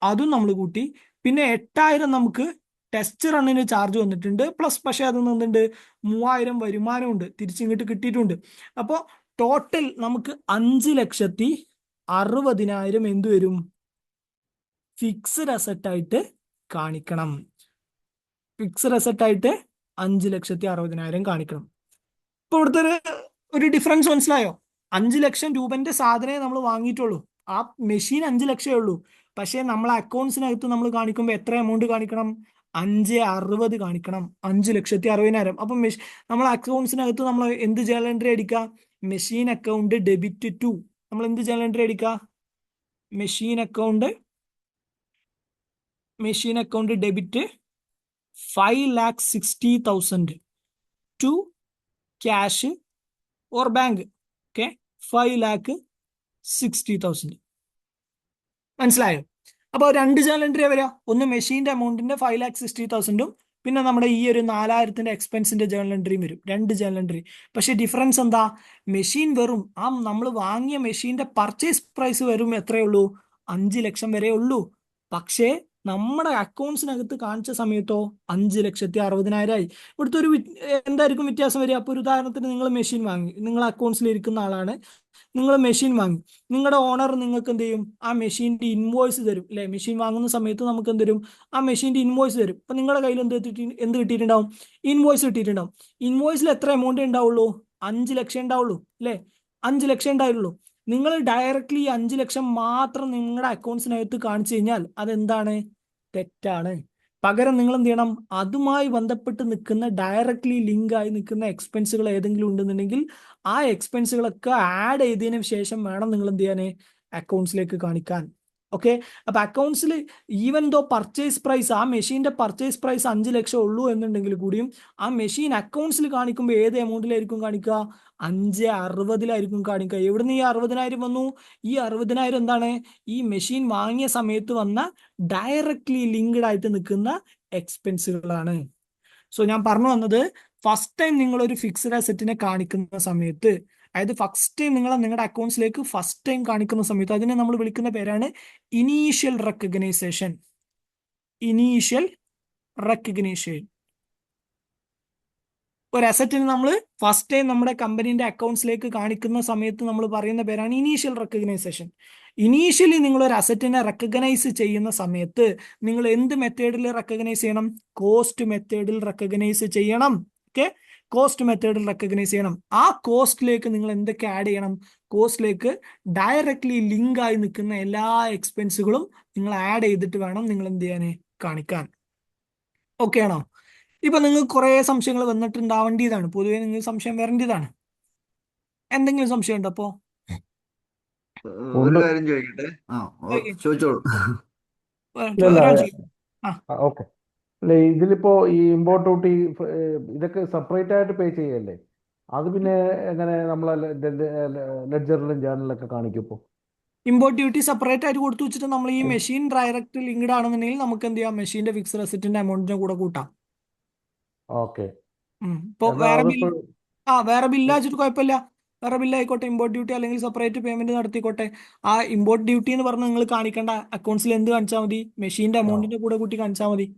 അതും നമ്മൾ കൂട്ടി. പിന്നെ 8,000 നമുക്ക് ടെസ്റ്റ് റണ്ണിന് ചാർജ് വന്നിട്ടുണ്ട്. പ്ലസ് പക്ഷെ അത് എന്തുണ്ട്? 3,000 വരുമാനമുണ്ട്, തിരിച്ചിങ്ങോട്ട് കിട്ടിയിട്ടുണ്ട്. അപ്പോൾ ടോട്ടൽ നമുക്ക് 5,60,000 എന്ത് വരും? ഫിക്സ്ഡ് അസറ്റ് ആയിട്ട് കാണിക്കണം. ഫിക്സ്ഡ് അസറ്റ് ആയിട്ട് 5,60,000 കാണിക്കണം. ഇപ്പൊ ഇവിടുത്തെ ഒരു ഒരു ഡിഫറൻസ് മനസ്സിലായോ? 5 ലക്ഷം രൂപന്റെ സാധനമേ നമ്മൾ വാങ്ങിയിട്ടുള്ളൂ. ആ മെഷീൻ 5 ലക്ഷമേ ഉള്ളൂ. പക്ഷേ നമ്മളെ അക്കൗണ്ട്സിനകത്ത് നമ്മൾ കാണിക്കുമ്പോൾ എത്ര എമൗണ്ട് കാണിക്കണം? 560 കാണിക്കണം. 5,60,60,000. അപ്പം നമ്മളെ അക്കൗണ്ട്സിനകത്ത് നമ്മൾ എന്ത് ജേണൽ എൻട്രി അടിക്കുക? Machine account debit to. നമ്മൾ എന്ത് ജേണൽ എൻട്രി അടിക്കുക? Machine account debit 5,60,000 to cash or bank. Okay, 5,60,000. മനസ്സിലായോ? അപ്പോൾ 2 ജേണൽ എൻട്രി വരിക. ഒന്ന് മെഷീന്റെ എമൗണ്ടിന്റെ 5,60,000 പിന്നെ നമ്മുടെ ഈ ഒരു 4,000 എക്സ്പെൻസിന്റെ ജേണൽ എൻട്രിയും വരും. 2 ജേണൽ എൻട്രി. പക്ഷെ ഡിഫറൻസ് എന്താ? മെഷീൻ വെറും നമ്മൾ വാങ്ങിയ മെഷീന്റെ പർച്ചേസ് പ്രൈസ് വരും എത്രയേ ഉള്ളൂ? 5 ലക്ഷം വരെ ഉള്ളൂ. പക്ഷേ നമ്മുടെ അക്കൗണ്ട്സിനകത്ത് കാണിച്ച സമയത്തോ 5,60,60,000 ഇവിടുത്തെ എന്തായിരിക്കും വ്യത്യാസം വരിക? അപ്പൊ ഒരു ഉദാഹരണത്തിന് നിങ്ങൾ മെഷീൻ വാങ്ങി, നിങ്ങൾ അക്കൗണ്ട്സിൽ ഇരിക്കുന്ന ആളാണ്, നിങ്ങൾ മെഷീൻ വാങ്ങി. നിങ്ങളുടെ ഓണർ നിങ്ങൾക്ക് എന്ത് ചെയ്യും? ആ മെഷീൻ്റെ ഇൻവോയ്സ് തരും അല്ലെ? മെഷീൻ വാങ്ങുന്ന സമയത്ത് നമുക്ക് എന്ത് തരും? ആ മെഷീൻ്റെ ഇൻവോയ്സ് തരും. അപ്പൊ നിങ്ങളുടെ കയ്യിൽ എന്ത് കിട്ടിയിട്ടുണ്ടാവും? ഇൻവോയ്സ് കിട്ടിയിട്ടുണ്ടാവും. ഇൻവോയ്സിൽ എത്ര എമൗണ്ട് ഉണ്ടാവുള്ളൂ? 5 ലക്ഷം ഉണ്ടാവുള്ളൂ അല്ലെ? 5 ലക്ഷം ഉണ്ടാവുള്ളൂ. നിങ്ങൾ ഡയറക്റ്റ്ലി 5 ലക്ഷം മാത്രം നിങ്ങളുടെ അക്കൗണ്ട്സിനകത്ത് കാണിച്ചു കഴിഞ്ഞാൽ അതെന്താണ്? തെറ്റാണ്. പകരം നിങ്ങൾ എന്ത് ചെയ്യണം? അതുമായി ബന്ധപ്പെട്ട് നിൽക്കുന്ന ഡയറക്ട്ലി ലിങ്ക് ആയി നിൽക്കുന്ന എക്സ്പെൻസുകൾ ഏതെങ്കിലും ഉണ്ടെന്നുണ്ടെങ്കിൽ ആ എക്സ്പെൻസുകളൊക്കെ ആഡ് ചെയ്തതിനു ശേഷം വേണം നിങ്ങൾ എന്ത് ചെയ്യാൻ? അക്കൗണ്ട്സിലേക്ക് കാണിക്കാൻ. ഓക്കെ, അപ്പൊ അക്കൗണ്ട്സിൽ ഈവൻ ദോ പർച്ചേസ് പ്രൈസ്, ആ മെഷീന്റെ പർച്ചേസ് പ്രൈസ് 5 ലക്ഷം ഉള്ളൂ എന്നുണ്ടെങ്കിൽ കൂടിയും ആ മെഷീൻ അക്കൗണ്ട്സിൽ കാണിക്കുമ്പോൾ ഏത് എമൗണ്ടിലായിരിക്കും കാണിക്കുക? 560 കാണിക്കുക. എവിടുന്ന് ഈ 60,000 വന്നു? ഈ 60,000 എന്താണ്? ഈ മെഷീൻ വാങ്ങിയ സമയത്ത് വന്ന ഡയറക്ട്ലി ലിങ്ക്ഡ് ആയിട്ട് നിൽക്കുന്ന എക്സ്പെൻസുകളാണ്. സോ ഞാൻ പറഞ്ഞു വന്നത്, ഫസ്റ്റ് ടൈം നിങ്ങൾ ഒരു ഫിക്സ്ഡ് അസറ്റിനെ കാണിക്കുന്ന സമയത്ത്, അതായത് ഫസ്റ്റ് ടൈം നിങ്ങളുടെ അക്കൗണ്ട്സിലേക്ക് ഫസ്റ്റ് ടൈം കാണിക്കുന്ന സമയത്ത് അതിനെ നമ്മൾ വിളിക്കുന്ന പേരാണ് ഇനീഷ്യൽ റെക്കഗ്നൈസേഷൻ. Initial recognition. ഒരു അസറ്റിന് നമ്മൾ ഫസ്റ്റ് ടൈം നമ്മുടെ കമ്പനീന്റെ അക്കൗണ്ട്സിലേക്ക് കാണിക്കുന്ന സമയത്ത് നമ്മൾ പറയുന്ന പേരാണ് ഇനീഷ്യൽ റെക്കഗ്നൈസേഷൻ. ഇനീഷ്യലി നിങ്ങൾ ഒരു അസറ്റിനെ റെക്കഗ്നൈസ് ചെയ്യുന്ന സമയത്ത് നിങ്ങൾ എന്ത് മെത്തേഡിൽ റെക്കഗ്നൈസ് ചെയ്യണം? കോസ്റ്റ് മെത്തേഡിൽ റെക്കഗ്നൈസ് ചെയ്യണം. ഓക്കെ, കോസ്റ്റ് മെത്തേഡിൽ റെക്കഗ്നൈസ് ചെയ്യണം. ആ കോസ്റ്റിലേക്ക് നിങ്ങൾ എന്തൊക്കെ ആഡ് ചെയ്യണം? കോസ്റ്റിലേക്ക് ഡയറക്ട്ലി ലിങ്ക് ആയി നിൽക്കുന്ന എല്ലാ എക്സ്പെൻസുകളും നിങ്ങൾ ആഡ് ചെയ്തിട്ട് വേണം നിങ്ങൾ എന്ത് ചെയ്യാൻ? കാണിക്കാൻ. ഓക്കെ ആണോ? ഇപ്പൊ നിങ്ങൾക്ക് കുറെ സംശയങ്ങൾ വന്നിട്ടുണ്ടാവേണ്ടതാണ്. പൊതുവെ നിങ്ങൾ സംശയം വരേണ്ടതാണ്. എന്തെങ്കിലും സംശയം ഉണ്ടോ? അപ്പോ ഒരു കാര്യം ചോദിക്കട്ടെ? ചോദിച്ചോളൂ. ഒരാൾ ചോദിക്കും. ഓക്കെ. അല്ലെ, ഇതിലിപ്പോ ഈ ഇമ്പോർട്ട് ഡ്യൂട്ടി ഇതൊക്കെ സെപ്പറേറ്റ് ആയിട്ട് പേ ചെയ്യല്ലേ? അത് പിന്നെ എങ്ങനെ നമ്മളെ ലെഡ്ജറിലും ജേർണലിലൊക്കെ കാണിക്കും ഇപ്പോ? ഇമ്പോർട്ട് ഡ്യൂട്ടി സെപ്പറേറ്റ് ആയിട്ട് കൊടുത്തു വെച്ചിട്ട് നമ്മൾ ഈ മെഷീൻ ഡയറക്റ്റ് ലിങ്ക്ഡ് ആണെന്നുണ്ടെങ്കിൽ നമുക്ക് എന്ത് ചെയ്യാം? മെഷീന്റെ ഫിക്സ്ഡ് അസറ്റിന്റെ എമൗണ്ടിന്റെ കൂടെ കൂട്ടാം. ഓക്കെ. ഇപ്പൊ വേറെ ബില്ല് വെച്ചിട്ട് കുഴപ്പമില്ല. വേറെ ബില്ലായിക്കോട്ടെ, ഇമ്പോർട്ട് ഡ്യൂട്ടി അല്ലെങ്കിൽ സെപ്പറേറ്റ് പേയ്മെന്റ് നടത്തിക്കോട്ടെ. ആ ഇമ്പോർട്ട് ഡ്യൂട്ടി എന്ന് പറഞ്ഞ് നിങ്ങൾ കാണിക്കേണ്ട അക്കൗണ്ട്സിൽ എന്ത് കാണിച്ചാൽ മതി? മെഷീന്റെ എമൗണ്ടിന്റെ കൂടെ കൂട്ടി കാണിച്ചാൽ മതി.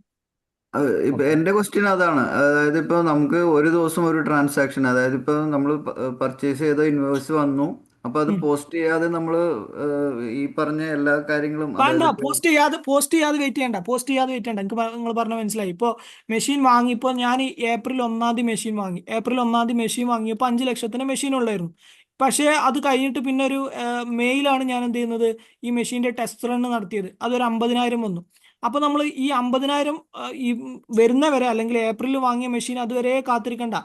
ഇപ്പൊ എന്റെ ക്വസ്റ്റ്യൻ അതാണ്. അതായത് ഇപ്പൊ നമുക്ക് ഒരു ദിവസം ഒരു ട്രാൻസാക്ഷൻ, അതായത് ഇപ്പൊ നമ്മൾ പർച്ചേസ് ചെയ്ത ഇൻവോയ്സ് വന്നു, അപ്പൊ അത് പോസ്റ്റ് ചെയ്യാതെ നമ്മൾ ഈ പറഞ്ഞ എല്ലാ കാര്യങ്ങളും, വേണ്ട, അതായത് പോസ്റ്റ് ചെയ്യാതെ വെയിറ്റ് ചെയ്യണ്ട. എനിക്ക് നിങ്ങൾ പറഞ്ഞ മനസ്സിലായി. ഇപ്പോൾ മെഷീൻ വാങ്ങി, ഇപ്പോൾ ഞാൻ ഏപ്രിൽ 1-ാം തീയതി മെഷീൻ വാങ്ങി. ഏപ്രിൽ 1-ാം തീയതി മെഷീൻ വാങ്ങിയപ്പോൾ 5 ലക്ഷത്തിന് മെഷീൻ ഉള്ളായിരുന്നു. പക്ഷേ അത് കഴിഞ്ഞിട്ട് പിന്നെ ഒരു മെയിലാണ് ഞാൻ എന്ത് ചെയ്യുന്നത്? ഈ മെഷീന്റെ ടെസ്റ്റ് റൺ നടത്തിയത്. അതൊരു 50,000 വന്നു. അപ്പോൾ നമ്മൾ ഈ 50,000 ഈ വരുന്ന വരെ, അല്ലെങ്കിൽ ഏപ്രിലിൽ വാങ്ങിയ മെഷീൻ അതുവരെ കാത്തിരിക്കണ്ട.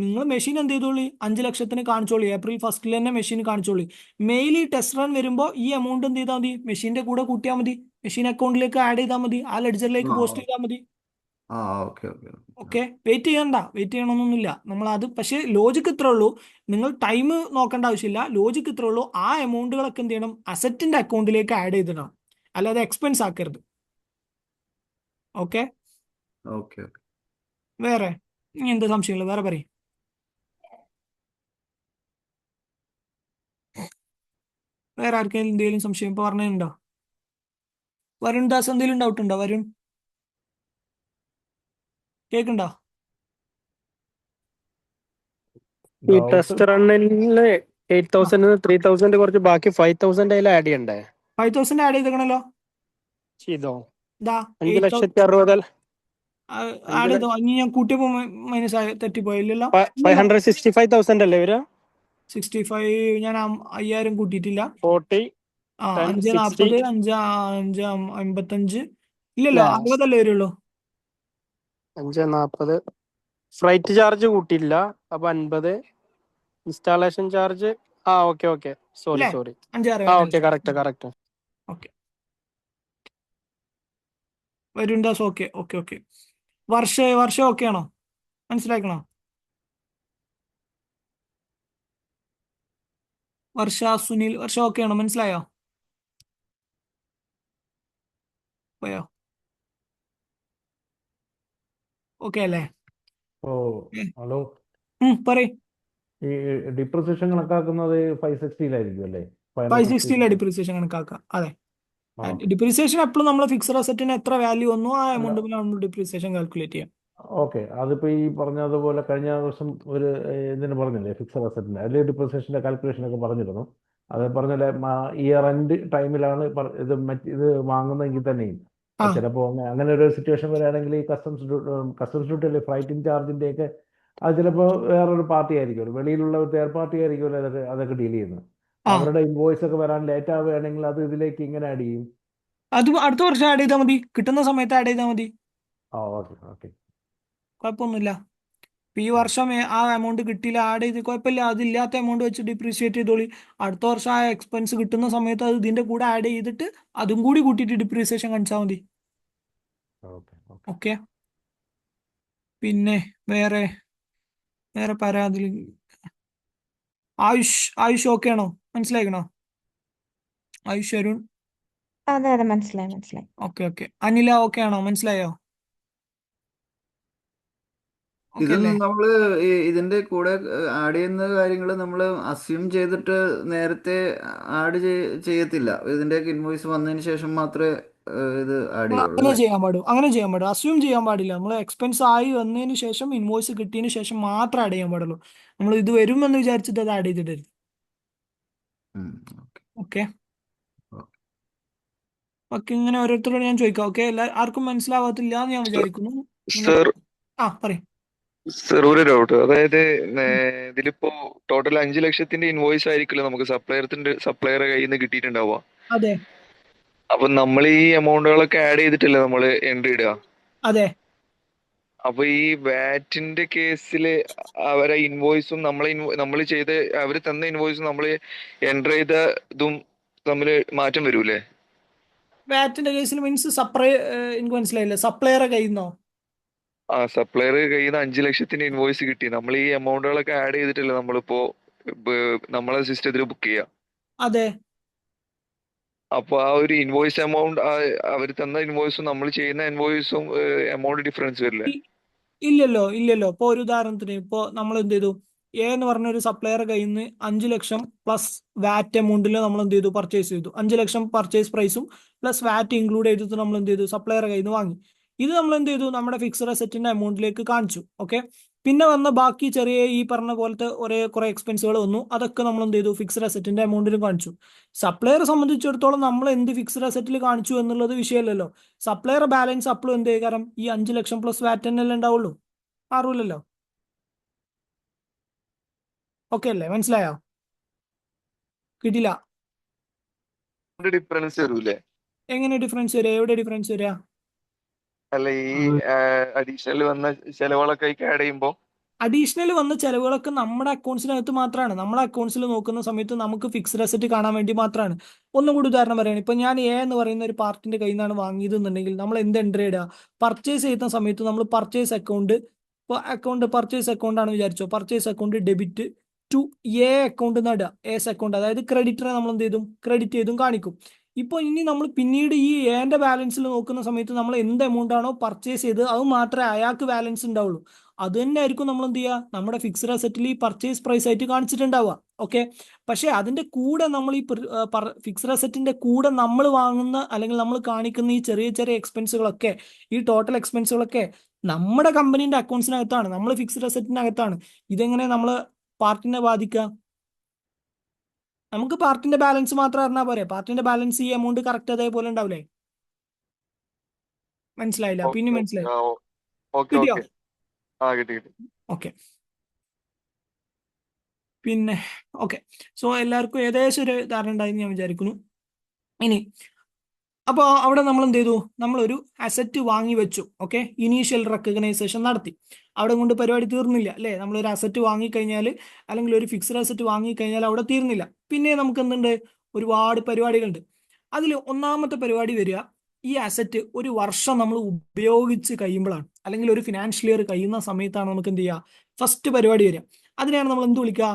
നിങ്ങൾ മെഷീൻ എന്ത് ചെയ്തോളി? 5 ലക്ഷത്തിന് കാണിച്ചോളി. ഏപ്രിൽ 1 തന്നെ മെഷീൻ കാണിച്ചോളി. മെയിൽ ഈ ടെസ്റ്റ് റൺ വരുമ്പോൾ ഈ എമൗണ്ട് എന്ത് ചെയ്താൽ മതി? മെഷീന്റെ കൂടെ കൂട്ടിയാൽ മതി. മെഷീൻ അക്കൗണ്ടിലേക്ക് ആഡ് ചെയ്താൽ മതി. ആ ലെഡ്ജറിലേക്ക് പോസ്റ്റ് ചെയ്താൽ മതി. ഓക്കെ ഓക്കെ ഓക്കെ, വെയിറ്റ് ചെയ്യണമെന്നൊന്നുമില്ല നമ്മൾ അത്. പക്ഷേ ലോജിക്ക് ഇത്രേ ഉള്ളൂ. നിങ്ങൾ ടൈം നോക്കേണ്ട ആവശ്യമില്ല. ലോജിക്ക് ഇത്രേ ഉള്ളൂ. ആ എമൗണ്ടുകളൊക്കെ എന്ത് ചെയ്യണം? അസറ്റിന്റെ അക്കൗണ്ടിലേക്ക് ആഡ് ചെയ്തിടണം. അല്ലാതെ എക്സ്പെൻസ് ആക്കരുത്. Okay, okay. വേറെ ഇനി എന്ത് സംശയമുള്ളൂ? വേറെ പറയും. വേറെ ആർക്കെങ്കിലും എന്തെങ്കിലും സംശയം ഇപ്പൊ പറഞ്ഞുണ്ടോ? വരുൺ ദാസ്, എന്തെങ്കിലും ഡൗട്ട് ഉണ്ടോ? വരുൺ, കേൾക്കണ്ടോ? ഈ ടെസ്റ്റ് റണ്ണില് 8,000 3,000 കുറച്ച് ബാക്കി 5,000 അതിൽ ആഡ് ചെയ്യണ്ടേ? 5,000 ആഡ് ചെയ്തേക്കണല്ലോ. ചെയ്തോ? ഇതാ 5,60,000 ആഡ് ചെയ്തോ. ഇനി ഞാൻ കൂട്ടിയപ്പോ മൈനസ് തെറ്റിപ്പോയില്ലല്ലോ. 565,000 അല്ലേ വരിക? 65 ഞാൻ 5000 കൂട്ടിയിട്ടില്ല. 40 ആ 10 60 540 5 ഇല്ലല്ലോ, 60 വരുള്ളൂ. 540. ഫ്രൈറ്റ് ചാർജ് കൂട്ടിയില്ല, അപ്പൊ 50. ഇൻസ്റ്റാളേഷൻ ചാർജ് ഓക്കെ സോറി അല്ലേ? സോറി. 5 okay correct. ഓക്കെ, വരുണ്ടാസ്. Okay okay okay. വർഷം ഓക്കെ ആണോ? മനസ്സിലാക്കണോ? സുനിൽ, ഓക്കെ ആണോ? മനസ്സിലായോ? പോയോ? ഓക്കെ അല്ലേ? Oh, hello. പറയ്. ഈ ഡിപ്രിസിയേഷൻ കണക്കാക്കുന്നത് 560 അല്ലേ? 560 ഡിപ്രീസിയേഷൻ കണക്കാക്കുക. അതെ, ഡിപ്രീസിയേഷൻ എപ്പോഴും നമ്മൾ ഫിക്സഡ് അസറ്റിന് എത്ര വാല്യൂ വന്നു ആ എമൗണ്ട് നമ്മൾ ഡിപ്രീസിയേഷൻ കാൽക്കുലേറ്റ് ചെയ്യാം. ഓക്കെ, അതിപ്പോൾ ഈ പറഞ്ഞതുപോലെ കഴിഞ്ഞ ദിവസം ഒരു ഇതിന് പറഞ്ഞില്ലേ, ഫിക്സഡ് അസറ്റിൻ്റെ അതിൽ ഡിപ്രിസിയേഷൻ്റെ കാൽക്കുലേഷനൊക്കെ പറഞ്ഞിരുന്നു. അത് പറഞ്ഞാൽ ഇയർ എൻഡ് ടൈമിലാണ് ഇത് വാങ്ങുന്നതെങ്കിൽ തന്നെയും ചിലപ്പോൾ അങ്ങനെ ഒരു സിറ്റുവേഷൻ വരികയാണെങ്കിൽ ഈ കസ്റ്റംസ് ഡ്യൂട്ടി അല്ലെ, ഫ്ലൈറ്റിംഗ് ചാർജിൻ്റെയൊക്കെ അത് ചിലപ്പോൾ വേറൊരു പാർട്ടി ആയിരിക്കുമല്ലോ, വെളിയിലുള്ള ഒരു തേർഡ് പാർട്ടി ആയിരിക്കുമല്ലോ അതൊക്കെ ഡീൽ ചെയ്യുന്നത്. അവരുടെ ഇൻവോയ്സ് ഒക്കെ വരാൻ ലേറ്റ് ആവുകയാണെങ്കിൽ അത് ഇതിലേക്ക് ഇങ്ങനെ ആഡ് ചെയ്യും. അത് അടുത്ത വർഷം ആഡ് ചെയ്താൽ മതി, കിട്ടുന്ന സമയത്ത് ആഡ് ചെയ്താൽ മതി. ഓക്കെ, കുഴപ്പമൊന്നുമില്ല. ഇപ്പൊ ഈ വർഷം ആ എമൗണ്ട് കിട്ടിയില്ല, ആഡ് ചെയ്ത് കുഴപ്പമില്ല. അതില്ലാത്ത എമൗണ്ട് വെച്ച് ഡിപ്രീഷിയേറ്റ് ചെയ്തോളി. അടുത്ത വർഷം ആ എക്സ്പെൻസ് കിട്ടുന്ന സമയത്ത് അത് ഇതിന്റെ കൂടെ ആഡ് ചെയ്തിട്ട് അതും കൂടി കൂട്ടിയിട്ട് ഡിപ്രീസിയേഷൻ കാണിച്ചാൽ മതി. ഓക്കെ. പിന്നെ വേറെ പരാതി. ആയുഷ് ഓക്കെ ആണോ? മനസ്സിലാക്കണോ? ആയുഷ്, അരുൺ. അതെ മനസ്സിലായി. ഓക്കെ. അനില ഓക്കെ ആണോ? മനസ്സിലായോ? ഓക്കെ ഇതിൽ അല്ലേ? നമ്മള് ഇതിന്റെ കൂടെ ആഡ് ചെയ്യുന്ന കാര്യങ്ങൾ നമ്മൾ അസ്യൂം ചെയ്തിട്ട് നേരത്തെ ആഡ് ചെയ്യത്തില്ല. ഇതിന്റെ ഇൻവോയ്സ് വന്നതിന് ശേഷം മാത്രമേ ഇത് ആഡ് ചെയ്യുള്ളൂ അങ്ങനെ അല്ലേ? ചെയ്യാൻ പാടും. അസ്യൂം ചെയ്യാൻ പാടില്ല. നമ്മൾ എക്സ്പെൻസ് ആയി വന്നതിന് ശേഷം, ഇൻവോയ്സ് കിട്ടിയതിന് ശേഷം മാത്രം ആഡ് ചെയ്യാൻ പാടുള്ളൂ. നമ്മൾ ഇത് വരുമെന്ന് വിചാരിച്ചിട്ട് അത് ആഡ് ചെയ്തിടരുത്. ഓക്കെ. ഓക്കെ, ഇങ്ങനെ ഓരോരുത്തരോട് ഞാൻ ചോദിക്കാം. ഓക്കെ, ആർക്കും മനസ്സിലാവാത്തില്ല എന്ന് ഞാൻ വിചാരിക്കുന്നു. പറയും. സർ, ഒരു ഡൗട്ട്. അതായത് ഇതിലിപ്പോ ടോട്ടൽ 5 ലക്ഷത്തിന്റെ ഇൻവോയ്സ് ആയിരിക്കില്ല നമുക്ക് സപ്ലയറെ കയ്യിൽ നിന്ന് കിട്ടിയിട്ടുണ്ടാവുക. അതെ. അപ്പൊ നമ്മൾ ഈ എമൗണ്ടുകളൊക്കെ ആഡ് ചെയ്തിട്ടല്ലേ നമ്മൾ എൻട്രി ഇടുക? അതെ. അപ്പൊ ഈ വാറ്റിന്റെ കേസിൽ അവരെ ഇൻവോയ്സും നമ്മൾ ചെയ്ത അവർ തന്ന ഇൻവോയ്സും നമ്മൾ എൻട്രി ചെയ്ത ഇതും തമ്മിൽ മാറ്റം വരൂലേ? വാറ്റിന്റെ കേസിൽ മീൻസ് എനിക്ക് മനസ്സിലായില്ല. സപ്ലയറെ കയ്യിൽ നിന്നോ? സപ്ലയർ കയ്യിൽ നിന്ന് 5 ലക്ഷത്തിന്റെ ഇൻവോയ്സ് കിട്ടി. നമ്മൾ ഈ എമൗണ്ടുകളൊക്കെ ആഡ് ചെയ്തിട്ടല്ലേ നമ്മളിപ്പോ നമ്മളെ സിസ്റ്റത്തിൽ ബുക്ക് ചെയ്യാം? അതെ. അപ്പൊ ആ ഒരു ഇൻവോയ്സ് എമൗണ്ട്, അവർ തന്ന ഇൻവോയ്സും നമ്മൾ ചെയ്യുന്ന ഇൻവോയ്സും എമൗണ്ട് ഡിഫറൻസ് വരില്ലേ? ഇല്ലല്ലോ. ഇപ്പൊ ഒരു ഉദാഹരണത്തിന് ഇപ്പോ നമ്മൾ എന്ത് ചെയ്തു, എന്ന് പറഞ്ഞ ഒരു സപ്ലയറെ കയ്യിൽ നിന്ന് 5 ലക്ഷം പ്ലസ് വാറ്റ് എമൗണ്ടിൽ നമ്മൾ എന്ത് ചെയ്തു, പർച്ചേസ് ചെയ്തു. 5 ലക്ഷം പർച്ചേസ് പ്രൈസും പ്ലസ് വാറ്റ് ഇൻക്ലൂഡ് ചെയ്തിട്ട് നമ്മൾ എന്ത് ചെയ്തു, സപ്ലയറെ കയ്യിൽ നിന്ന് വാങ്ങി. ഇത് നമ്മൾ എന്ത് ചെയ്തു, നമ്മുടെ ഫിക്സഡ് അസറ്റിന്റെ എമൗണ്ടിലേക്ക് കാണിച്ചു. ഓക്കെ. പിന്നെ വന്ന ബാക്കി ചെറിയ ഈ പറഞ്ഞ പോലത്തെ കുറെ എക്സ്പെൻസുകൾ വന്നു. അതൊക്കെ നമ്മൾ എന്ത് ചെയ്തു, ഫിക്സഡ് അസറ്റിന്റെ എമൗണ്ടിൽ കാണിച്ചു. സപ്ലയറെ സംബന്ധിച്ചിടത്തോളം നമ്മൾ എന്ത് ഫിക്സഡ് അസറ്റിൽ കാണിച്ചു എന്നുള്ളത് വിഷയമല്ലല്ലോ. സപ്ലയർ ബാലൻസ് അപ്പോഴും എന്ത് കാരണം ഈ 5 ലക്ഷം പ്ലസ് വാറ്റ് തന്നെ ഉണ്ടാവുള്ളൂ, മാറൂലല്ലോ. ഓക്കെ അല്ലേ? മനസ്സിലായോ? കിട്ടില്ല. ഡിഫറൻസ് വരൂലേ? എങ്ങനെ ഡിഫറൻസ് വരിക? എവിടെ ഡിഫറൻസ് വരിക? അല്ല, ഈ അഡീഷണൽ വന്ന ചെലവുകളൊക്കെ ആഡ് ചെയ്യുമ്പോ അഡീഷണൽ വന്ന ചെലവുകളൊക്കെ നമ്മുടെ അക്കൗണ്ട്സിനകത്ത് മാത്രമാണ്. നമ്മളെ അക്കൗണ്ട്സിൽ നോക്കുന്ന സമയത്ത് നമുക്ക് ഫിക്സ്ഡ് അസറ്റ് കാണാൻ വേണ്ടി മാത്രമാണ്. ഒന്നും കൂടി ഉദാഹരണം പറയുകയാണ്. ഇപ്പൊ ഞാൻ എന്ന് പറയുന്ന ഒരു പാർട്ടിന്റെ കയ്യിൽ നിന്നാണ് വാങ്ങിയതെന്നുണ്ടെങ്കിൽ നമ്മൾ എന്ത് എൻട്രി ഇടുക? പർച്ചേസ് ചെയ്യുന്ന സമയത്ത് നമ്മൾ പർച്ചേസ് അക്കൗണ്ട് പർച്ചേസ് അക്കൗണ്ട് ആണ് വിചാരിച്ചോ. Purchase account debit to account നടുക. അക്കൗണ്ട്, അതായത് ക്രെഡിറ്ററെ നമ്മൾ എന്ത് ചെയ്തും, ക്രെഡിറ്റ് ചെയ്തും കാണിക്കും. ഇപ്പോൾ ഇനി നമ്മൾ പിന്നീട് ഈ എന്റെ ബാലൻസിൽ നോക്കുന്ന സമയത്ത് നമ്മൾ എന്ത് എമൗണ്ട് ആണോ പർച്ചേസ് ചെയ്ത് അത് മാത്രമേ അയാൾക്ക് ബാലൻസ് ഉണ്ടാവുള്ളൂ. അത് തന്നെ ആയിരിക്കും നമ്മൾ എന്ത് ചെയ്യുക, നമ്മുടെ ഫിക്സ്ഡ് അസറ്റിൽ ഈ പർച്ചേസ് പ്രൈസ് ആയിട്ട് കാണിച്ചിട്ടുണ്ടാവുക. ഓക്കെ. പക്ഷെ അതിന്റെ കൂടെ നമ്മൾ ഈ ഫിക്സ്ഡ് അസറ്റിന്റെ കൂടെ നമ്മൾ വാങ്ങുന്ന അല്ലെങ്കിൽ നമ്മൾ കാണിക്കുന്ന ഈ ചെറിയ ചെറിയ എക്സ്പെൻസുകളൊക്കെ, ഈ ടോട്ടൽ എക്സ്പെൻസുകളൊക്കെ നമ്മുടെ കമ്പനീന്റെ അക്കൗണ്ട്സിനകത്താണ്, നമ്മൾ ഫിക്സ്ഡ് അസറ്റിനകത്താണ്. ഇതെങ്ങനെ നമ്മൾ പാർട്ടിനെ ബാധിക്കുക? നമുക്ക് പാർട്ടിന്റെ ബാലൻസ് മാത്രം അറിഞ്ഞാൽ പോരെ. പാർട്ടിന്റെ ബാലൻസ് ഈ എമൗണ്ട് കറക്റ്റ് അതേപോലെ ഉണ്ടാവില്ലേ? മനസ്സിലായില്ല? പിന്നെ മനസ്സിലായി? കിട്ടിയോ? കിട്ടി. ഓക്കെ. പിന്നെ ഓക്കെ, സോ എല്ലാവർക്കും ഏകദേശം ഒരു ധാരണ ഉണ്ടായെന്ന് ഞാൻ വിചാരിക്കുന്നു. ഇനി അപ്പോൾ അവിടെ നമ്മൾ എന്ത് ചെയ്തു, നമ്മളൊരു അസറ്റ് വാങ്ങി വെച്ചു. ഓക്കെ, ഇനീഷ്യൽ റെക്കഗ്നൈസേഷൻ നടത്തി. അവിടെ കൊണ്ട് പരിപാടി തീർന്നില്ല അല്ലേ. നമ്മളൊരു അസറ്റ് വാങ്ങിക്കഴിഞ്ഞാൽ, അല്ലെങ്കിൽ ഒരു ഫിക്സഡ് അസറ്റ് വാങ്ങിക്കഴിഞ്ഞാൽ അവിടെ തീർന്നില്ല. പിന്നെ നമുക്ക് എന്തുണ്ട്, ഒരുപാട് പരിപാടികളുണ്ട്. അതിൽ ഒന്നാമത്തെ പരിപാടി വരിക, ഈ അസറ്റ് ഒരു വർഷം നമ്മൾ ഉപയോഗിച്ച് കഴിയുമ്പോഴാണ്, അല്ലെങ്കിൽ ഒരു ഫിനാൻഷ്യൽ ഇയർ കഴിയുന്ന സമയത്താണ് നമുക്ക് എന്ത് ചെയ്യുക, ഫസ്റ്റ് പരിപാടി വരിക. അതിനെയാണ് നമ്മൾ എന്ത് വിളിക്കുക,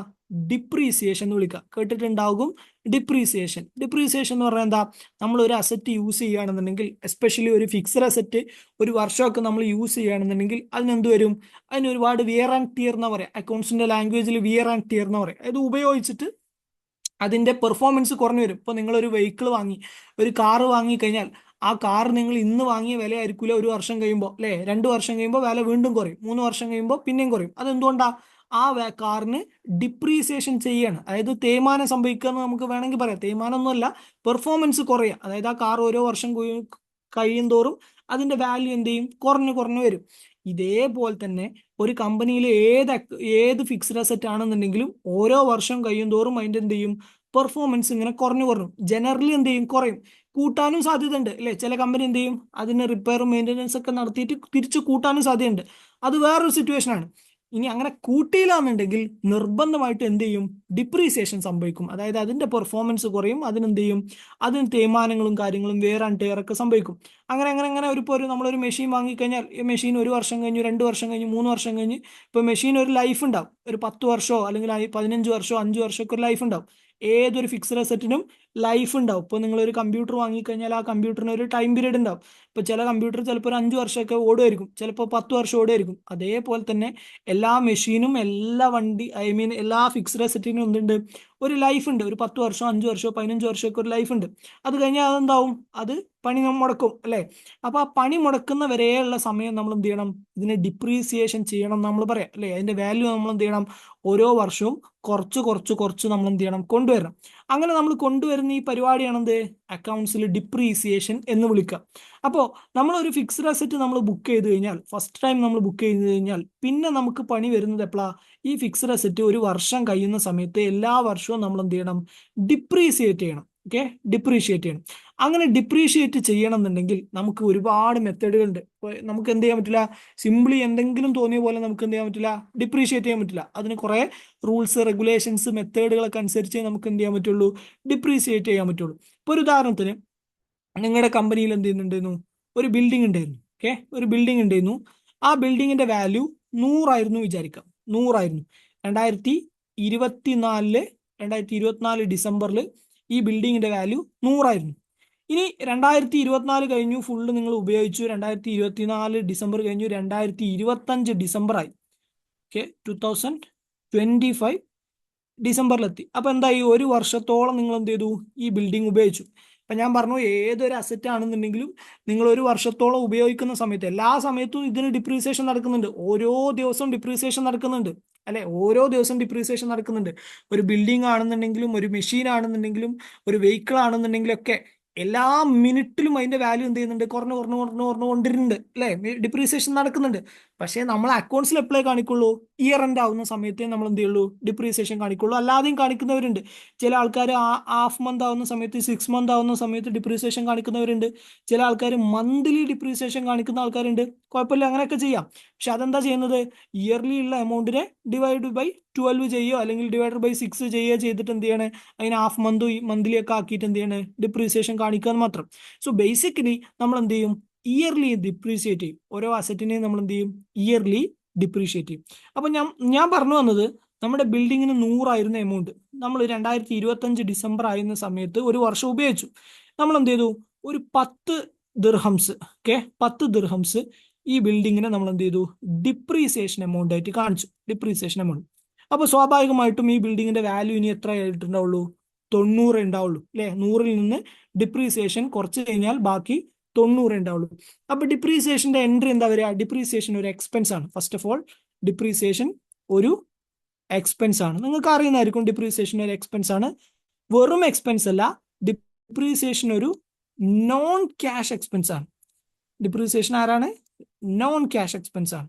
ഡിപ്രീസിയേഷൻ എന്ന് വിളിക്കുക. കേട്ടിട്ടുണ്ടാകും ഡിപ്രീസിയേഷൻ. ഡിപ്രീസിയേഷൻ എന്ന് പറഞ്ഞാൽ എന്താ, നമ്മൾ ഒരു അസറ്റ് യൂസ് ചെയ്യുകയാണെന്നുണ്ടെങ്കിൽ, എസ്പെഷ്യലി ഒരു ഫിക്സഡ് അസറ്റ് ഒരു വർഷമൊക്കെ നമ്മൾ യൂസ് ചെയ്യുകയാണെന്നുണ്ടെങ്കിൽ അതിനെന്ത് വരും, അതിന് ഒരുപാട് വിയർ ആൻഡ് ടിയർ എന്ന് പറയാം. അക്കൗണ്ട്സിന്റെ ലാംഗ്വേജിൽ വിയർ ആൻഡ് ടിയർ എന്ന് പറയാം. അത് ഉപയോഗിച്ചിട്ട് അതിന്റെ പെർഫോമൻസ് കുറഞ്ഞു വരും. ഇപ്പോൾ നിങ്ങളൊരു വെഹിക്കിൾ വാങ്ങി, ഒരു കാറ് വാങ്ങിക്കഴിഞ്ഞാൽ ആ കാർ നിങ്ങൾ ഇന്ന് വാങ്ങിയ വില ആയിരിക്കില്ല ഒരു വർഷം കഴിയുമ്പോൾ അല്ലേ. 2 വർഷം കഴിയുമ്പോൾ വില വീണ്ടും കുറയും, 3 വർഷം കഴിയുമ്പോൾ പിന്നെയും കുറയും. അതെന്തുകൊണ്ടാണ്, ആ കാറിന് ഡിപ്രീസിയേഷൻ ചെയ്യാണ്, അതായത് തേയ്മാനം സംഭവിക്കുക എന്ന് നമുക്ക് വേണമെങ്കിൽ പറയാം. തേയ്മാനമൊന്നുമല്ല, പെർഫോമൻസ് കുറയുക. അതായത് ആ കാർ ഓരോ വർഷം കഴിയും തോറും അതിന്റെ വാല്യൂ എന്ത് ചെയ്യും, കുറഞ്ഞു കുറഞ്ഞു വരും. ഇതേപോലെ തന്നെ ഒരു കമ്പനിയിലെ ഏത് ഫിക്സ്ഡ് അസറ്റ് ആണെന്നുണ്ടെങ്കിലും ഓരോ വർഷം കഴിയും തോറും അതിന്റെ എന്ത് ചെയ്യും, പെർഫോമൻസ് ഇങ്ങനെ കുറഞ്ഞു കുറഞ്ഞു ജനറലി എന്ത് ചെയ്യും, കുറയും. കൂട്ടാനും സാധ്യത ഉണ്ട് അല്ലെ. ചില കമ്പനി എന്ത് ചെയ്യും, അതിന് റിപ്പയറും മെയിൻ്റെനൻസ് ഒക്കെ നടത്തിയിട്ട് തിരിച്ചു കൂട്ടാനും സാധ്യതയുണ്ട്. അത് വേറൊരു സിറ്റുവേഷൻ ആണ്. ഇനി അങ്ങനെ കൂട്ടിയില്ലാന്നുണ്ടെങ്കിൽ നിർബന്ധമായിട്ട് എന്ത് ചെയ്യും, ഡിപ്രീസിയേഷൻ സംഭവിക്കും. അതായത് അതിന്റെ പെർഫോമൻസ് കുറയും, അതിനെന്ത് ചെയ്യും, അതിന് തേയ്മാനങ്ങളും കാര്യങ്ങളും വേർ ആൻഡ് ടയർ ഒക്കെ സംഭവിക്കും. അങ്ങനെ അങ്ങനെ അങ്ങനെ നമ്മളൊരു മെഷീൻ വാങ്ങിക്കഴിഞ്ഞാൽ ഈ മെഷീൻ 1 വർഷം കഴിഞ്ഞു, 2 വർഷം കഴിഞ്ഞു, 3 വർഷം കഴിഞ്ഞ്, ഇപ്പോൾ മെഷീൻ ഒരു ലൈഫ് ഉണ്ടാവും. ഒരു 10 വർഷമോ അല്ലെങ്കിൽ 15 വർഷമോ 5 വർഷമൊക്കെ ഒരു ലൈഫ് ഉണ്ടാവും. ഏതൊരു ഫിക്സഡ് അസറ്റിനും ലൈഫ് ഉണ്ടാവും. ഇപ്പോൾ നിങ്ങളൊരു കമ്പ്യൂട്ടർ വാങ്ങിക്കഴിഞ്ഞാൽ ആ കമ്പ്യൂട്ടറിന് ഒരു ടൈം പീരീഡ് ഉണ്ടാവും. ഇപ്പോൾ ചില കമ്പ്യൂട്ടർ ചിലപ്പോൾ ഒരു 5 വർഷമൊക്കെ ഓടുമായിരിക്കും, ചിലപ്പോൾ 10 വർഷം ഓടുമായിരിക്കും. അതേപോലെ തന്നെ എല്ലാ മെഷീനും എല്ലാ എല്ലാ ഫിക്സഡ് അസറ്റിനും എന്തുണ്ട്, ഒരു ലൈഫ് ഉണ്ട്. ഒരു 10 വർഷം 5 വർഷമോ 15 വർഷമൊക്കെ ഒരു ലൈഫ് ഉണ്ട്. അത് കഴിഞ്ഞാൽ അതെന്താവും, അത് പണി മുടക്കും അല്ലേ. അപ്പൊ ആ പണി മുടക്കുന്ന വരെയുള്ള സമയം നമ്മൾ എന്ത് ചെയ്യണം, ഇതിനെ ഡിപ്രീസിയേഷൻ ചെയ്യണം നമ്മൾ പറയാം അല്ലേ. അതിന്റെ വാല്യൂ നമ്മൾ എന്ത് ചെയ്യണം, ഓരോ വർഷവും കുറച്ച് കുറച്ച് കുറച്ച് നമ്മൾ എന്ത് ചെയ്യണം, കൊണ്ടുവരണം. അങ്ങനെ നമ്മൾ കൊണ്ടുവരുന്ന ഈ പരിപാടിയാണ് എന്ത്, അക്കൗണ്ട്സിൽ ഡിപ്രീസിയേഷൻ എന്ന് വിളിക്കുക. അപ്പോൾ നമ്മളൊരു ഫിക്സ്ഡ് അസറ്റ് നമ്മൾ ബുക്ക് ചെയ്ത് കഴിഞ്ഞാൽ, ഫസ്റ്റ് ടൈം നമ്മൾ ബുക്ക് ചെയ്ത് കഴിഞ്ഞാൽ, പിന്നെ നമുക്ക് പണി വരുന്നത് എപ്പോഴാ, ഈ ഫിക്സ്ഡ് അസറ്റ് ഒരു വർഷം കഴിയുന്ന സമയത്ത് എല്ലാ വർഷവും നമ്മൾ എന്ത് ചെയ്യണം, ഡിപ്രീസിയേറ്റ് ചെയ്യണം. ഓക്കെ, ഡിപ്രീഷിയേറ്റ് ചെയ്യണം. അങ്ങനെ ഡിപ്രീഷിയേറ്റ് ചെയ്യണം എന്നുണ്ടെങ്കിൽ നമുക്ക് ഒരുപാട് മെത്തേഡുകളുണ്ട്. നമുക്ക് എന്ത് ചെയ്യാൻ പറ്റില്ല, സിംപ്ലി എന്തെങ്കിലും തോന്നിയ പോലെ നമുക്ക് എന്ത് ചെയ്യാൻ പറ്റില്ല, ഡിപ്രീഷിയേറ്റ് ചെയ്യാൻ പറ്റില്ല. അതിന് കുറെ റൂൾസ്, റെഗുലേഷൻസ്, മെത്തേഡുകളൊക്കെ അനുസരിച്ച് നമുക്ക് എന്ത് ചെയ്യാൻ പറ്റുള്ളൂ, ഡിപ്രീഷിയേറ്റ് ചെയ്യാൻ പറ്റുള്ളൂ. ഇപ്പോൾ ഒരു ഉദാഹരണത്തിന് നിങ്ങളുടെ കമ്പനിയിൽ എന്ത് ചെയ്യുന്നുണ്ടായിരുന്നു, ഒരു ബിൽഡിംഗ് ഉണ്ടായിരുന്നു. ഓക്കെ, ഒരു ബിൽഡിംഗ് ഉണ്ടായിരുന്നു. ആ ബിൽഡിങ്ങിന്റെ വാല്യൂ 100 ആയിരുന്നു വിചാരിക്കാം. 100 ആയിരുന്നു. 2024 ഡിസംബറിൽ ഈ ബിൽഡിങ്ങിന്റെ വാല്യൂ 100 ആയിരുന്നു. ഇനി 2024 കഴിഞ്ഞു, ഫുള്ള് നിങ്ങൾ ഉപയോഗിച്ചു. 2024 ഡിസംബർ കഴിഞ്ഞു, 2025 ഡിസംബർ ആയി. ഓക്കെ, 2025 ഡിസംബറിലെത്തി. അപ്പൊ എന്തായി, ഒരു വർഷത്തോളം നിങ്ങൾ എന്ത് ചെയ്തു, ഈ ബിൽഡിംഗ് ഉപയോഗിച്ചു. അപ്പൊ ഞാൻ പറഞ്ഞു, ഏതൊരു അസറ്റ് ആണെന്നുണ്ടെങ്കിലും നിങ്ങൾ ഒരു വർഷത്തോളം ഉപയോഗിക്കുന്ന സമയത്ത്, എല്ലാ സമയത്തും ഇതിന് ഡിപ്രീസിയേഷൻ നടക്കുന്നുണ്ട്. ഓരോ ദിവസവും ഡിപ്രീസിയേഷൻ നടക്കുന്നുണ്ട് അല്ലെ. ഓരോ ദിവസം ഡിപ്രീസിയേഷൻ നടക്കുന്നുണ്ട്. ഒരു ബിൽഡിംഗ് ആണെന്നുണ്ടെങ്കിലും, ഒരു മെഷീൻ ആണെന്നുണ്ടെങ്കിലും, ഒരു വെഹിക്കിൾ ആണെന്നുണ്ടെങ്കിലും ഒക്കെ എല്ലാ മിനിറ്റിലും അതിന്റെ വാല്യൂ എന്ത് ചെയ്യുന്നുണ്ട്, കുറഞ്ഞു കുറഞ്ഞു കുറഞ്ഞു കുറഞ്ഞു കൊണ്ടിരുന്നുണ്ട് അല്ലെ. ഡിപ്രീസിയേഷൻ നടക്കുന്നുണ്ട്. പക്ഷേ നമ്മൾ അക്കൗണ്ട്സിൽ എപ്പോഴേ കാണിക്കുള്ളൂ, ഇയർ എൻഡ് ആവുന്ന സമയത്തേ നമ്മൾ എന്ത് ചെയ്യുള്ളൂ, ഡിപ്രീസിയേഷൻ കാണിക്കുള്ളൂ. അല്ലാതെയും കാണിക്കുന്നവരുണ്ട്. ചില ആൾക്കാർ ഹാഫ് മന്ത് ആവുന്ന സമയത്ത്, 6 മന്ത് ആവുന്ന സമയത്ത് ഡിപ്രീസിയേഷൻ കാണിക്കുന്നവരുണ്ട്. ചില ആൾക്കാർ മന്ത്ലി ഡിപ്രീസിയേഷൻ കാണിക്കുന്ന ആൾക്കാരുണ്ട്. കുഴപ്പമില്ല, അങ്ങനെയൊക്കെ ചെയ്യാം. പക്ഷെ അതെന്താ ചെയ്യുന്നത്, ഇയർലി ഉള്ള എമൗണ്ടിനെ ഡിവൈഡ് ബൈ 12 ചെയ്യുകയോ അല്ലെങ്കിൽ ഡിവൈഡ് ബൈ 6 ചെയ്യുകയോ ചെയ്തിട്ട് എന്ത് ചെയ്യണേ, അതിന് ഹാഫ് മന്ത് മന്ത്ലി ഒക്കെ ആക്കിയിട്ട് എന്ത് ചെയ്യണേ, ഡിപ്രീസിയേഷൻ കാണിക്കുക എന്ന് മാത്രം. സോ ബേസിക്കലി നമ്മൾ എന്ത് ചെയ്യും, ഇയർലി ഡിപ്രീഷിയേറ്റ് ചെയ്യും. ഓരോ അസറ്റിനെയും നമ്മൾ എന്ത് ചെയ്യും, ഇയർലി ഡിപ്രീഷിയേറ്റ് ചെയ്യും. അപ്പൊ ഞാൻ പറഞ്ഞു വന്നത്, നമ്മുടെ ബിൽഡിങ്ങിന് 100 ആയിരുന്ന എമൗണ്ട് നമ്മൾ 2025 ഡിസംബർ ആയിരുന്ന സമയത്ത് ഒരു വർഷം ഉപയോഗിച്ചു. നമ്മൾ എന്ത് ചെയ്തു, ഒരു 10 ദിർഹംസ്, ഓക്കെ, 10 ദിർഹംസ് ഈ ബിൽഡിങ്ങിനെ നമ്മൾ എന്ത് ചെയ്തു, ഡിപ്രീസിയേഷൻ എമൗണ്ട് ആയിട്ട് കാണിച്ചു. Depreciation amount. അപ്പൊ സ്വാഭാവികമായിട്ടും ഈ ബിൽഡിങ്ങിന്റെ വാല്യൂ ഇനി എത്ര ആയിട്ടുണ്ടാവുള്ളൂ, 90 ഉണ്ടാവുള്ളൂ അല്ലെ. 100ൽ നിന്ന് ഡിപ്രീസിയേഷൻ കുറച്ച് കഴിഞ്ഞാൽ ബാക്കി 90 ഉണ്ടാവുള്ളൂ. അപ്പൊ ഡിപ്രീസിയേഷന്റെ എൻട്രി എന്താ വരിക, ഡിപ്രീസിയേഷൻ ഒരു എക്സ്പെൻസ് ആണ്. ഫസ്റ്റ് ഓഫ് ഓൾ ഡിപ്രീസിയേഷൻ ഒരു എക്സ്പെൻസ് ആണ്. നിങ്ങൾക്ക് അറിയുന്നതായിരിക്കും, ഡിപ്രീസിയേഷൻ ഒരു എക്സ്പെൻസ് ആണ്. വെറും എക്സ്പെൻസ് അല്ല, ഡിപ്രീസിയേഷൻ ഒരു നോൺ ക്യാഷ് എക്സ്പെൻസ് ആണ്. ഡിപ്രീസിയേഷൻ ആരാണ്, നോൺ ക്യാഷ് എക്സ്പെൻസ് ആണ്.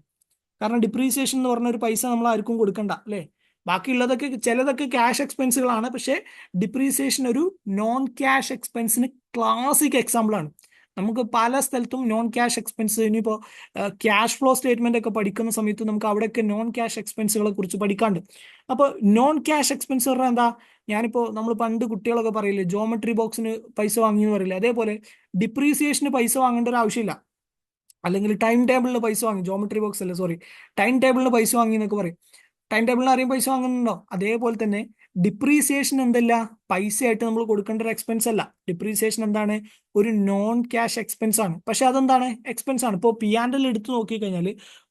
കാരണം ഡിപ്രീസിയേഷൻ എന്ന് പറഞ്ഞ ഒരു പൈസ നമ്മൾ ആർക്കും കൊടുക്കണ്ട അല്ലേ. ബാക്കിയുള്ളതൊക്കെ ചിലതൊക്കെ ക്യാഷ് എക്സ്പെൻസുകളാണ്. പക്ഷേ ഡിപ്രീസിയേഷൻ ഒരു നോൺ ക്യാഷ് എക്സ്പെൻസിന് ക്ലാസിക് എക്സാമ്പിൾ ആണ്. നമുക്ക് പല സ്ഥലത്തും നോൺ ക്യാഷ് എക്സ്പെൻസ്, ഇനിയിപ്പോൾ ക്യാഷ് ഫ്ലോ സ്റ്റേറ്റ്മെന്റ് ഒക്കെ പഠിക്കുന്ന സമയത്ത് നമുക്ക് അവിടെയൊക്കെ നോൺ ക്യാഷ് എക്സ്പെൻസുകളെ കുറിച്ച് പഠിക്കാണ്ട്. അപ്പോൾ നോൺ ക്യാഷ് എക്സ്പെൻസ് പറഞ്ഞാൽ എന്താ? ഞാനിപ്പോൾ നമ്മൾ പണ്ട് കുട്ടികളൊക്കെ പറയില്ലേ, ജോമെട്രി ബോക്സിന് പൈസ വാങ്ങി എന്ന് പറയില്ലേ, അതേപോലെ ഡിപ്രീസിയേഷന് പൈസ വാങ്ങേണ്ട ഒരു ആവശ്യമില്ല. അല്ലെങ്കിൽ ടൈം ടേബിളിന് പൈസ വാങ്ങി, ജോമെട്രി ബോക്സ് അല്ല സോറി, ടൈം ടേബിളിന് പൈസ വാങ്ങി എന്നൊക്കെ പറയും. ടൈം ടേബിളിന് ആരെയും പൈസ വാങ്ങുന്നുണ്ടോ? അതേപോലെ തന്നെ ഡിപ്രീസിയേഷൻ എന്തല്ല, പൈസയായിട്ട് നമ്മൾ കൊടുക്കേണ്ട ഒരു എക്സ്പെൻസ് അല്ല. ഡിപ്രീസിയേഷൻ എന്താണ്? ഒരു നോൺ ക്യാഷ് എക്സ്പെൻസ് ആണ്. പക്ഷെ അതെന്താണ്? എക്സ്പെൻസ് ആണ്. ഇപ്പോൾ P&L എടുത്ത് നോക്കിക്കഴിഞ്ഞാൽ,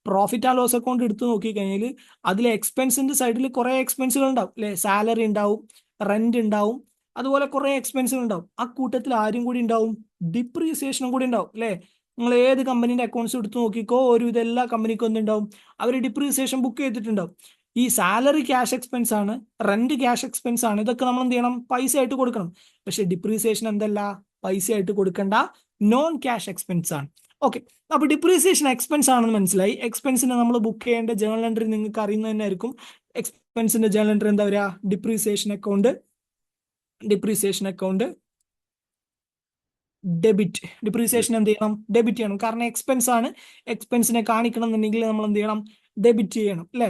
പ്രോഫിറ്റ് ആൻഡ് ലോസ് അക്കൗണ്ട് എടുത്ത് നോക്കിക്കഴിഞ്ഞാൽ അതിലെ എക്സ്പെൻസിന്റെ സൈഡിൽ കുറേ എക്സ്പെൻസുകൾ ഉണ്ടാവും അല്ലെ? സാലറി ഉണ്ടാവും, റെന്റ് ഉണ്ടാവും, അതുപോലെ കുറേ എക്സ്പെൻസുകൾ ഉണ്ടാവും. ആ കൂട്ടത്തിൽ ആരും കൂടി ഉണ്ടാവും? ഡിപ്രീസിയേഷനും കൂടി ഉണ്ടാവും അല്ലെ? നിങ്ങൾ ഏത് കമ്പനീന്റെ അക്കൗണ്ട്സ് എടുത്ത് നോക്കിക്കോ, ഒരുവിധം എല്ലാ കമ്പനിക്കും എന്തുണ്ടാവും? അവർ ഡിപ്രീസിയേഷൻ ബുക്ക് ചെയ്തിട്ടുണ്ടാവും. ഈ സാലറി ക്യാഷ് എക്സ്പെൻസ് ആണ്, റെന്റ് ക്യാഷ് എക്സ്പെൻസ് ആണ്, ഇതൊക്കെ നമ്മൾ എന്ത് ചെയ്യണം? പൈസ ആയിട്ട് കൊടുക്കണം. പക്ഷെ ഡിപ്രീസിയേഷൻ എന്തല്ല? പൈസ ആയിട്ട് കൊടുക്കേണ്ട നോൺ ക്യാഷ് എക്സ്പെൻസ് ആണ്. ഓക്കെ, അപ്പൊ ഡിപ്രീസിയേഷൻ എക്സ്പെൻസ് ആണെന്ന് മനസ്സിലായി. എക്സ്പെൻസിനെ നമ്മൾ ബുക്ക് ചെയ്യേണ്ട ജേണൽ എൻട്രി നിങ്ങൾക്ക് അറിയുന്നത് തന്നെ ആയിരിക്കും. എക്സ്പെൻസിന്റെ ജേണൽ എൻട്രി എന്താ വരിക? Depreciation account debit. ഡിപ്രീസിയേഷൻ എന്ത് ചെയ്യണം? ഡെബിറ്റ് ചെയ്യണം. കാരണം എക്സ്പെൻസ് ആണ്, എക്സ്പെൻസിനെ കാണിക്കണം എന്നുണ്ടെങ്കിൽ നമ്മൾ എന്ത് ചെയ്യണം? ഡെബിറ്റ് ചെയ്യണം അല്ലെ?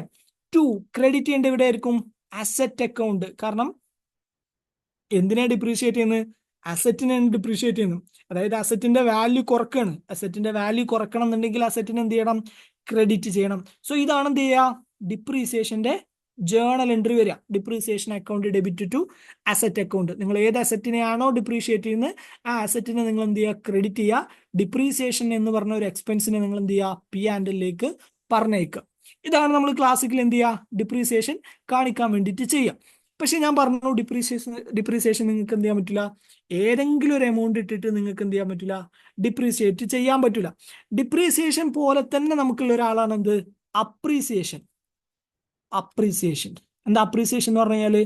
2, ക്രെഡിറ്റ് ചെയ്യേണ്ട എവിടെ ആയിരിക്കും? Asset account. കാരണം എന്തിനാ ഡിപ്രീഷിയേറ്റ് ചെയ്യുന്നത്? അസറ്റിനാണ് ഡിപ്രീഷിയേറ്റ് ചെയ്യുന്നത്. അതായത് അസറ്റിന്റെ വാല്യൂ കുറക്കണം. അസറ്റിന്റെ വാല്യൂ കുറക്കണം എന്നുണ്ടെങ്കിൽ അസറ്റിന് എന്ത് ചെയ്യണം? ക്രെഡിറ്റ് ചെയ്യണം. സോ ഇതാണ് എന്ത് ചെയ്യുക? ഡിപ്രീസിയേഷന്റെ ജേണൽ എൻട്രി വരിക. Depreciation account debit to asset account. നിങ്ങൾ ഏത് അസറ്റിനെയാണോ ഡിപ്രീഷിയേറ്റ് ചെയ്യുന്നത് ആ അസറ്റിനെ നിങ്ങൾ എന്ത് ചെയ്യുക? ക്രെഡിറ്റ് ചെയ്യുക. ഡിപ്രീസിയേഷൻ എന്ന് പറഞ്ഞ ഒരു എക്സ്പെൻസിനെ നിങ്ങൾ എന്ത് ചെയ്യുക? P&L പറഞ്ഞേക്കുക. ഇതാണ് നമ്മൾ ക്ലാസിക്കൽ എന്ത് ചെയ്യുക? ഡിപ്രീസിയേഷൻ കാണിക്കാൻ വേണ്ടിയിട്ട് ചെയ്യുക. പക്ഷെ ഞാൻ പറഞ്ഞു, ഡിപ്രീസിയേഷൻ നിങ്ങൾക്ക് എന്ത് ചെയ്യാൻ പറ്റില്ല? ഏതെങ്കിലും ഒരു എമൗണ്ട് ഇട്ടിട്ട് നിങ്ങൾക്ക് എന്ത് ചെയ്യാൻ പറ്റില്ല? ഡിപ്രീസിയേറ്റ് ചെയ്യാൻ പറ്റില്ല. ഡിപ്രീസിയേഷൻ പോലെ തന്നെ നമുക്കുള്ള ഒരാളാണ് എന്ത്? അപ്രീസിയേഷൻ. എന്താ അപ്രീസിയേഷൻ എന്ന് പറഞ്ഞു കഴിഞ്ഞാൽ?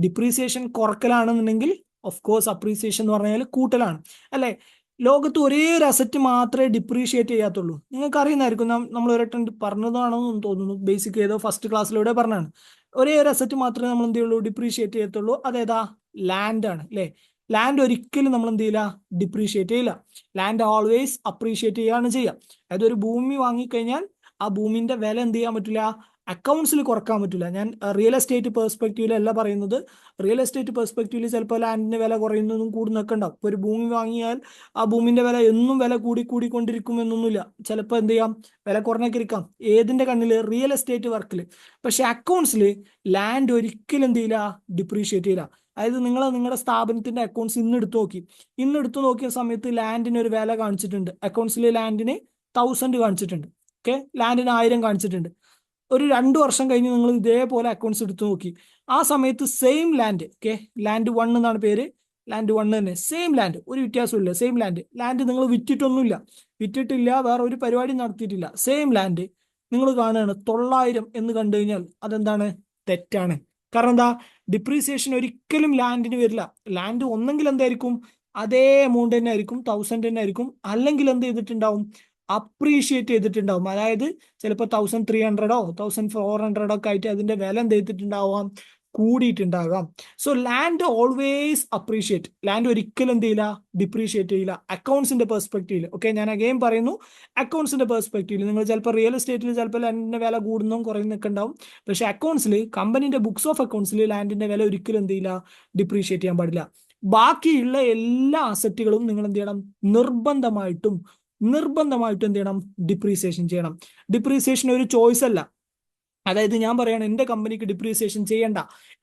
ഡിപ്രീസിയേഷൻ കുറക്കലാണെന്നുണ്ടെങ്കിൽ ഓഫ് കോഴ്സ് അപ്രീസിയേഷൻ എന്ന് പറഞ്ഞാൽ കൂട്ടലാണ് അല്ലെ? ലോകത്ത് ഒരേ ഒരു അസറ്റ് മാത്രമേ ഡിപ്രീഷിയേറ്റ് ചെയ്യാത്തുള്ളൂ. നിങ്ങൾക്ക് അറിയുന്നതായിരിക്കും, നമ്മൾ ഒരട്ടം പറഞ്ഞതാണെന്ന് തോന്നുന്നു, ബേസിക് ഏതോ ഫസ്റ്റ് ക്ലാസ്സിലൂടെ പറഞ്ഞാണ്. ഒരേ ഒരു അസറ്റ് മാത്രമേ നമ്മൾ എന്ത് ചെയ്യുള്ളൂ? ഡിപ്രീഷിയേറ്റ് ചെയ്യത്തുള്ളൂ. അതേതാ? ലാൻഡ് ആണ് അല്ലെ? ലാൻഡ് ഒരിക്കലും നമ്മൾ എന്ത് ചെയ്യില്ല? ഡിപ്രീഷിയേറ്റ് ചെയ്യില്ല. ലാൻഡ് ഓൾവേസ് അപ്രീഷിയേറ്റ് ചെയ്യുകയാണ് ചെയ്യുക. അതായത് ഒരു ഭൂമി വാങ്ങിക്കഴിഞ്ഞാൽ ആ ഭൂമിന്റെ വില എന്ത് ചെയ്യാൻ പറ്റില്ല? അക്കൗണ്ട്സിൽ കുറക്കാൻ പറ്റില്ല. ഞാൻ റിയൽ എസ്റ്റേറ്റ് പെർസ്പെക്റ്റീവിലല്ല പറയുന്നത്. റിയൽ എസ്റ്റേറ്റ് പെർസ്പെക്റ്റീവിൽ ചിലപ്പോൾ ലാൻഡിന്റെ വില കുറയുന്നതും കൂടുന്നൊക്കെ ഉണ്ടാവും. ഇപ്പോൾ ഒരു ഭൂമി വാങ്ങിയാൽ ആ ഭൂമിന്റെ വില എന്നും വില കൂടിക്കൊണ്ടിരിക്കും എന്നൊന്നുമില്ല. ചിലപ്പോൾ എന്ത് ചെയ്യാം? വില കുറഞ്ഞൊക്കെ ഇരിക്കാം. ഏതിന്റെ കണ്ണിൽ? റിയൽ എസ്റ്റേറ്റ് വർക്കിൽ. പക്ഷെ അക്കൗണ്ട്സിൽ ലാൻഡ് ഒരിക്കലും എന്ത് ചെയ്യില്ല? ഡിപ്രീഷിയേറ്റ് ചെയ്യില്ല. അതായത് നിങ്ങളുടെ സ്ഥാപനത്തിന്റെ അക്കൗണ്ട്സ് ഇന്ന് എടുത്തു നോക്കിയ സമയത്ത് ലാൻഡിന് ഒരു വില കാണിച്ചിട്ടുണ്ട്. അക്കൗണ്ട്സിൽ ലാൻഡിന് 1000 കാണിച്ചിട്ടുണ്ട്. ഓക്കെ, ലാൻഡിന് 1000 കാണിച്ചിട്ടുണ്ട്. ഒരു 2 വർഷം കഴിഞ്ഞ് നിങ്ങൾ ഇതേപോലെ അക്കൗണ്ട്സ് എടുത്തു നോക്കി, ആ സമയത്ത് സെയിം ലാൻഡ്, ഓക്കെ, ലാൻഡ് 1 എന്നാണ് പേര്, ലാൻഡ് 1 തന്നെ, സെയിം ലാൻഡ്, ഒരു വ്യത്യാസമില്ല, സെയിം ലാൻഡ് നിങ്ങൾ വിറ്റിട്ടില്ല, വേറെ ഒരു പരിപാടി നടത്തിയിട്ടില്ല, സെയിം ലാൻഡ് നിങ്ങൾ കാണുകയാണ് 900 എന്ന് കണ്ടു കഴിഞ്ഞാൽ അതെന്താണ്? തെറ്റാണ്. കാരണം എന്താ? ഡിപ്രീസിയേഷൻ ഒരിക്കലും ലാൻഡിന് വരില്ല. ലാൻഡ് ഒന്നെങ്കിൽ എന്തായിരിക്കും? അതേ എമൗണ്ട് തന്നെ ആയിരിക്കും, 1000 തന്നെ ആയിരിക്കും. അല്ലെങ്കിൽ എന്ത് ചെയ്തിട്ടുണ്ടാവും? അപ്രീഷിയേറ്റ് ചെയ്തിട്ടുണ്ടാവും. അതായത് ചിലപ്പോൾ 1300 1400 ഒക്കെ ആയിട്ട് അതിന്റെ വില എന്ത് ചെയ്തിട്ടുണ്ടാവാം? കൂടിയിട്ടുണ്ടാകാം. So land always appreciate. Land ഒരിക്കലും എന്ത് ചെയ്യില്ല? ഡിപ്രീഷിയേറ്റ് ചെയ്യില്ല അക്കൗണ്ട്സിന്റെ പെർസ്പെക്റ്റീവിൽ. ഓക്കെ, ഞാൻ അഗെയിൻ പറയുന്നു, അക്കൗണ്ട്സിന്റെ പെർസ്പെക്റ്റീവിൽ നിങ്ങൾ ചിലപ്പോൾ റിയൽ എസ്റ്റേറ്റിൽ ചിലപ്പോൾ ലാൻഡിന്റെ വില കൂടുന്നതും കുറയുന്നൊക്കെ ഉണ്ടാവും. പക്ഷെ അക്കൗണ്ട്സിൽ, കമ്പനിന്റെ ബുക്സ് ഓഫ് അക്കൗണ്ട്സിൽ ലാൻഡിന്റെ വില ഒരിക്കലും എന്ത് ചെയ്യില്ല? ഡിപ്രീഷിയേറ്റ് ചെയ്യാൻ പാടില്ല. ബാക്കിയുള്ള എല്ലാ അസറ്റുകളും നിങ്ങൾ എന്ത് ചെയ്യണം? നിർബന്ധമായിട്ടും എന്ത് ചെയ്യണം? ഡിപ്രീസിയേഷൻ ചെയ്യണം. ഡിപ്രീസിയേഷൻ ഒരു ചോയ്സ് അല്ല. അതായത് ഞാൻ പറയാണ് എന്റെ കമ്പനിക്ക് ഡിപ്രീസിയേഷൻ ചെയ്യണ്ട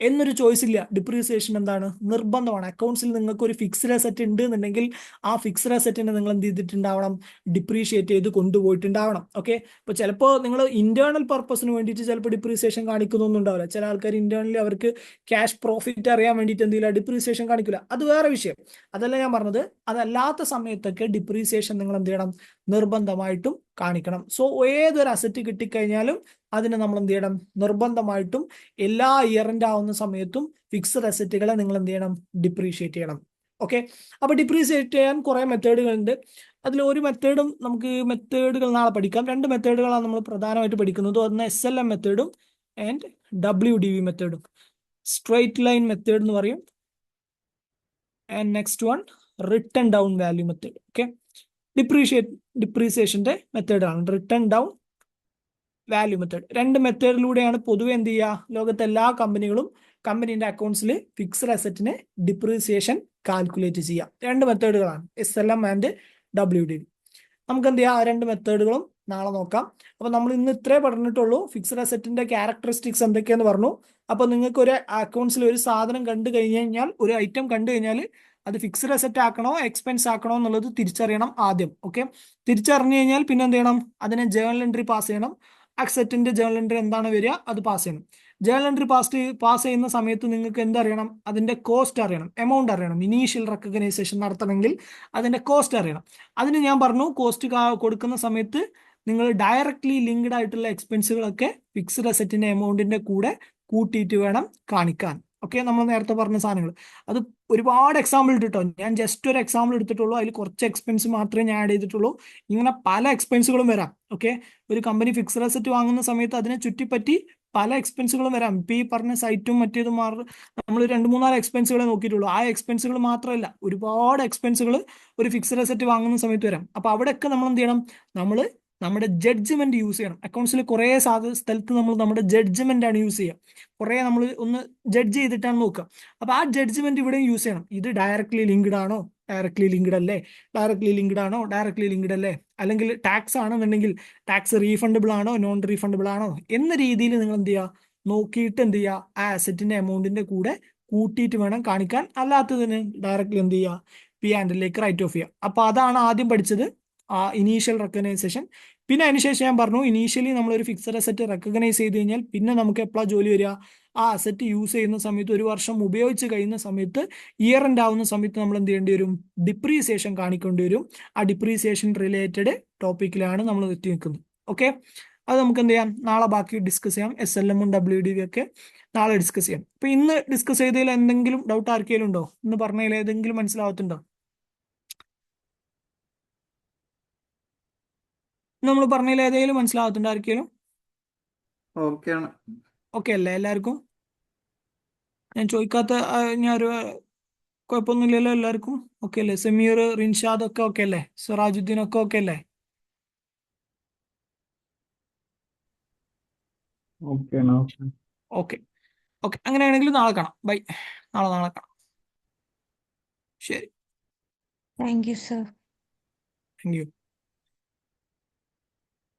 എന്നൊരു ചോയ്സ് ഇല്ല. ഡിപ്രീസിയേഷൻ എന്താണ്? നിർബന്ധമാണ്. അക്കൗണ്ട്സിൽ നിങ്ങൾക്ക് ഒരു ഫിക്സ്ഡ് അസറ്റ് ഉണ്ട് എന്നുണ്ടെങ്കിൽ ആ ഫിക്സ്ഡ് അസറ്റിനെ നിങ്ങൾ എന്ത് ചെയ്തിട്ടുണ്ടാവണം? ഡിപ്രീഷിയേറ്റ് ചെയ്ത് കൊണ്ടുപോയിട്ടുണ്ടാവണം. ഓക്കെ, ഇപ്പൊ ചിലപ്പോൾ നിങ്ങൾ ഇന്റേണൽ പർപ്പസിന് വേണ്ടിയിട്ട് ചിലപ്പോൾ ഡിപ്രീസിയേഷൻ കാണിക്കുന്നൊന്നും ഉണ്ടാവില്ല. ചില ആൾക്കാർ ഇന്റേണലി അവർക്ക് ക്യാഷ് പ്രോഫിറ്റ് അറിയാൻ വേണ്ടിയിട്ട് എന്തെങ്കിലും ഡിപ്രീസിയേഷൻ കാണിക്കില്ല. അത് വേറെ വിഷയം, അതല്ല ഞാൻ പറഞ്ഞത്. അതല്ലാത്ത സമയത്തൊക്കെ ഡിപ്രീസിയേഷൻ നിങ്ങൾ എന്ത് ചെയ്യണം? നിർബന്ധമായിട്ടും കാണിക്കണം. സോ ഏതൊരു അസറ്റ് കിട്ടിക്കഴിഞ്ഞാലും അതിനെ നമ്മൾ എന്ത് ചെയ്യണം? നിർബന്ധമായിട്ടും എല്ലാ ഇയറിന്റെ ആവുന്ന സമയത്തും ഫിക്സഡ് അസറ്റുകളെ നിങ്ങൾ എന്ത് ചെയ്യണം? ഡിപ്രീഷിയേറ്റ് ചെയ്യണം. ഓക്കെ, അപ്പൊ ഡിപ്രീഷിയേറ്റ് ചെയ്യാൻ കുറെ മെത്തേഡുകളുണ്ട്. അതിൽ ഒരു മെത്തേഡും നമുക്ക് മെത്തേഡുകൾ നാളെ പഠിക്കാം. 2 മെത്തേഡുകളാണ് നമ്മൾ പ്രധാനമായിട്ട് പഠിക്കുന്നത്. ഒന്ന് SLM മെത്തേഡും ആൻഡ് WDV മെത്തേഡും. സ്ട്രെയിറ്റ് ലൈൻ മെത്തേഡ് എന്ന് പറയും. And next one written down value method. Okay, ഡിപ്രീസിയേഷന്റെ മെത്തേഡാണ് റിട്ടേൺ ഡൗൺ വാല്യൂ മെത്തേഡ്. രണ്ട് മെത്തേഡിലൂടെയാണ് പൊതുവെ എന്ത് ചെയ്യുക, ലോകത്തെ എല്ലാ കമ്പനികളും കമ്പനീന്റെ അക്കൗണ്ട്സിൽ ഫിക്സഡ് അസറ്റിനെ ഡിപ്രീസിയേഷൻ കാൽക്കുലേറ്റ് ചെയ്യാം. രണ്ട് മെത്തേഡുകളാണ്, SLM ആൻഡ് WDV. നമുക്ക് എന്ത് ചെയ്യാം, ആ രണ്ട് മെത്തേഡുകളും നാളെ നോക്കാം. അപ്പൊ നമ്മൾ ഇന്ന് ഇത്രേ പറഞ്ഞിട്ടുള്ളൂ. ഫിക്സഡ് അസറ്റിന്റെ ക്യാരക്ടറിസ്റ്റിക്സ് എന്തൊക്കെയാന്ന് പറഞ്ഞു. അപ്പൊ നിങ്ങൾക്ക് ഒരു അക്കൗണ്ട്സിൽ ഒരു സാധനം കണ്ടു കഴിഞ്ഞാൽ, ഒരു ഐറ്റം കണ്ടു കഴിഞ്ഞാൽ അത് ഫിക്സഡ് അസറ്റ് ആക്കണോ എക്സ്പെൻസ് ആക്കണോ എന്നുള്ളത് തിരിച്ചറിയണം ആദ്യം. ഓക്കെ, തിരിച്ചറിഞ്ഞു കഴിഞ്ഞാൽ പിന്നെ എന്ത് ചെയ്യണം, അതിനെ ജേർണൽ എൻട്രി പാസ് ചെയ്യണം. അസറ്റിന്റെ ജേർണൽ എൻട്രി എന്താണ് വരിക, അത് പാസ് ചെയ്യണം. ജേർണൽ എൻട്രി പാസ് ചെയ്യുന്ന സമയത്ത് നിങ്ങൾക്ക് എന്തറിയണം, അതിന്റെ കോസ്റ്റ് അറിയണം, എമൗണ്ട് അറിയണം. ഇനീഷ്യൽ റെക്കഗ്നൈസേഷൻ നടത്തണമെങ്കിൽ അതിന്റെ കോസ്റ്റ് അറിയണം. അതിന് ഞാൻ പറഞ്ഞു, കോസ്റ്റ് കൊടുക്കുന്ന സമയത്ത് നിങ്ങൾ ഡയറക്ട്ലി ലിങ്ക്ഡ് ആയിട്ടുള്ള എക്സ്പെൻസുകളൊക്കെ ഫിക്സ്ഡ് അസറ്റിന്റെ എമൗണ്ടിന്റെ കൂടെ കൂട്ടിയിട്ട് വേണം കാണിക്കാൻ. ഓക്കെ, നമ്മൾ നേരത്തെ പറഞ്ഞ സാധനങ്ങൾ. അത് ഒരുപാട് എക്സാമ്പിൾ ഇട്ടിട്ടോ, ഞാൻ ജസ്റ്റ് ഒരു എക്സാമ്പിൾ എടുത്തിട്ടുള്ളൂ. അതിൽ കുറച്ച് എക്സ്പെൻസ് മാത്രമേ ഞാൻ ആഡ് ചെയ്തിട്ടുള്ളൂ. ഇങ്ങനെ പല എക്സ്പെൻസുകളും വരാം. ഓക്കെ, ഒരു കമ്പനി ഫിക്സ്ഡ് അസറ്റ് വാങ്ങുന്ന സമയത്ത് അതിനെ ചുറ്റിപ്പറ്റി പല എക്സ്പെൻസുകളും വരാം. ഇപ്പൊ ഈ പറഞ്ഞ സൈറ്റും മറ്റേതും നമ്മൾ 2-3 എക്സ്പെൻസുകളെ നോക്കിയിട്ടുള്ളൂ. ആ എക്സ്പെൻസുകൾ മാത്രമല്ല, ഒരുപാട് എക്സ്പെൻസുകൾ ഒരു ഫിക്സ്ഡ് അസറ്റ് വാങ്ങുന്ന സമയത്ത് വരാം. അപ്പൊ അവിടെയൊക്കെ നമ്മൾ എന്ത് ചെയ്യണം, നമ്മൾ നമ്മുടെ ജഡ്ജ്മെന്റ് യൂസ് ചെയ്യണം. അക്കൗണ്ട്സിൽ കുറേ സ്ഥലത്ത് നമ്മൾ നമ്മുടെ ജഡ്ജ്മെന്റ് ആണ് യൂസ് ചെയ്യുക. കുറേ നമ്മൾ ഒന്ന് ജഡ്ജ് ചെയ്തിട്ടാണ് നോക്കുക. അപ്പൊ ആ ജഡ്ജ്മെന്റ് ഇവിടെ യൂസ് ചെയ്യണം. ഇത് ഡയറക്ട്ലി ലിങ്ക്ഡ് ആണോ, ഡയറക്ട്ലി ലിങ്ക്ഡ് അല്ലേ, ഡയറക്ട്ലി ലിങ്ക്ഡ് ആണോ, ഡയറക്ട്ലി ലിങ്ക്ഡ് അല്ലേ, അല്ലെങ്കിൽ ടാക്സ് ആണെന്നുണ്ടെങ്കിൽ ടാക്സ് റീഫണ്ടബിൾ ആണോ, നോൺ റീഫണ്ടബിൾ ആണോ എന്ന രീതിയിൽ നിങ്ങൾ എന്ത് ചെയ്യുക, നോക്കിയിട്ട് എന്ത് ചെയ്യുക, ആ അസറ്റിന്റെ എമൗണ്ടിന്റെ കൂടെ കൂട്ടിയിട്ട് വേണം കാണിക്കാൻ. അല്ലാത്തതിന് ഡയറക്ട്ലി എന്ത് ചെയ്യുക, P&Lലേക്ക് റൈറ്റ് ഓഫ് ചെയ്യുക. അപ്പൊ അതാണ് ആദ്യം പഠിച്ചത്, ഇനീഷ്യൽ റെക്കഗ്നൈസേഷൻ. പിന്നെ അതിനുശേഷം ഞാൻ പറഞ്ഞു, ഇനീഷ്യലി നമ്മളൊരു ഫിക്സഡ് അസറ്റ് റെക്കഗ്നൈസ് ചെയ്ത് കഴിഞ്ഞാൽ പിന്നെ നമുക്ക് എപ്പോഴാണ് ജോലി വരിക, ആ അസറ്റ് യൂസ് ചെയ്യുന്ന സമയത്ത്, ഒരു വർഷം ഉപയോഗിച്ച് കഴിയുന്ന സമയത്ത്, ഇയർ എൻഡ് ആവുന്ന സമയത്ത് നമ്മൾ എന്ത് ചെയ്യേണ്ടി വരും, ഡിപ്രീസിയേഷൻ കാണിക്കേണ്ടി വരും. ആ ഡിപ്രീസിയേഷൻ റിലേറ്റഡ് ടോപ്പിക്കിലാണ് നമ്മൾ എത്തി നിൽക്കുന്നത്. ഓക്കെ, അത് നമുക്ക് എന്ത് ചെയ്യാം, നാളെ ബാക്കി ഡിസ്കസ് ചെയ്യാം. SLM ഉം WDV ഒക്കെ നാളെ ഡിസ്കസ് ചെയ്യാം. അപ്പൊ ഇന്ന് ഡിസ്കസ് ചെയ്തതിൽ എന്തെങ്കിലും ഡൗട്ട് ആർക്കെങ്കിലും ഉണ്ടോ, ഇന്ന് പറഞ്ഞതിൽ ഏതെങ്കിലും മനസ്സിലാവത്തുണ്ടോ? നമ്മൾ പറഞ്ഞതിൽ ഏതെങ്കിലും മനസ്സിലാവത്തുണ്ടോ ആർക്കെങ്കിലും? ഓക്കെയാണ്. ഓക്കെ അല്ലേ എല്ലാവർക്കും? ഞാൻ ചോദിക്കാത്ത ഞാൻ ഒരു കുഴപ്പമൊന്നുമില്ലല്ലോ, എല്ലാവർക്കും ഓക്കെ അല്ലേ? സമീർ, റിൻഷാദ് ഒക്കെ ഓക്കെ അല്ലേ? സിറാജുദ്ദീൻ ഒക്കെ ഓക്കെ അല്ലേ? ഓക്കെ ഓക്കെ, അങ്ങനെയാണെങ്കിൽ നാളെ കാണാം. ബൈ, നാളെ കാണാം. ശരി, thank you sir. Thank you.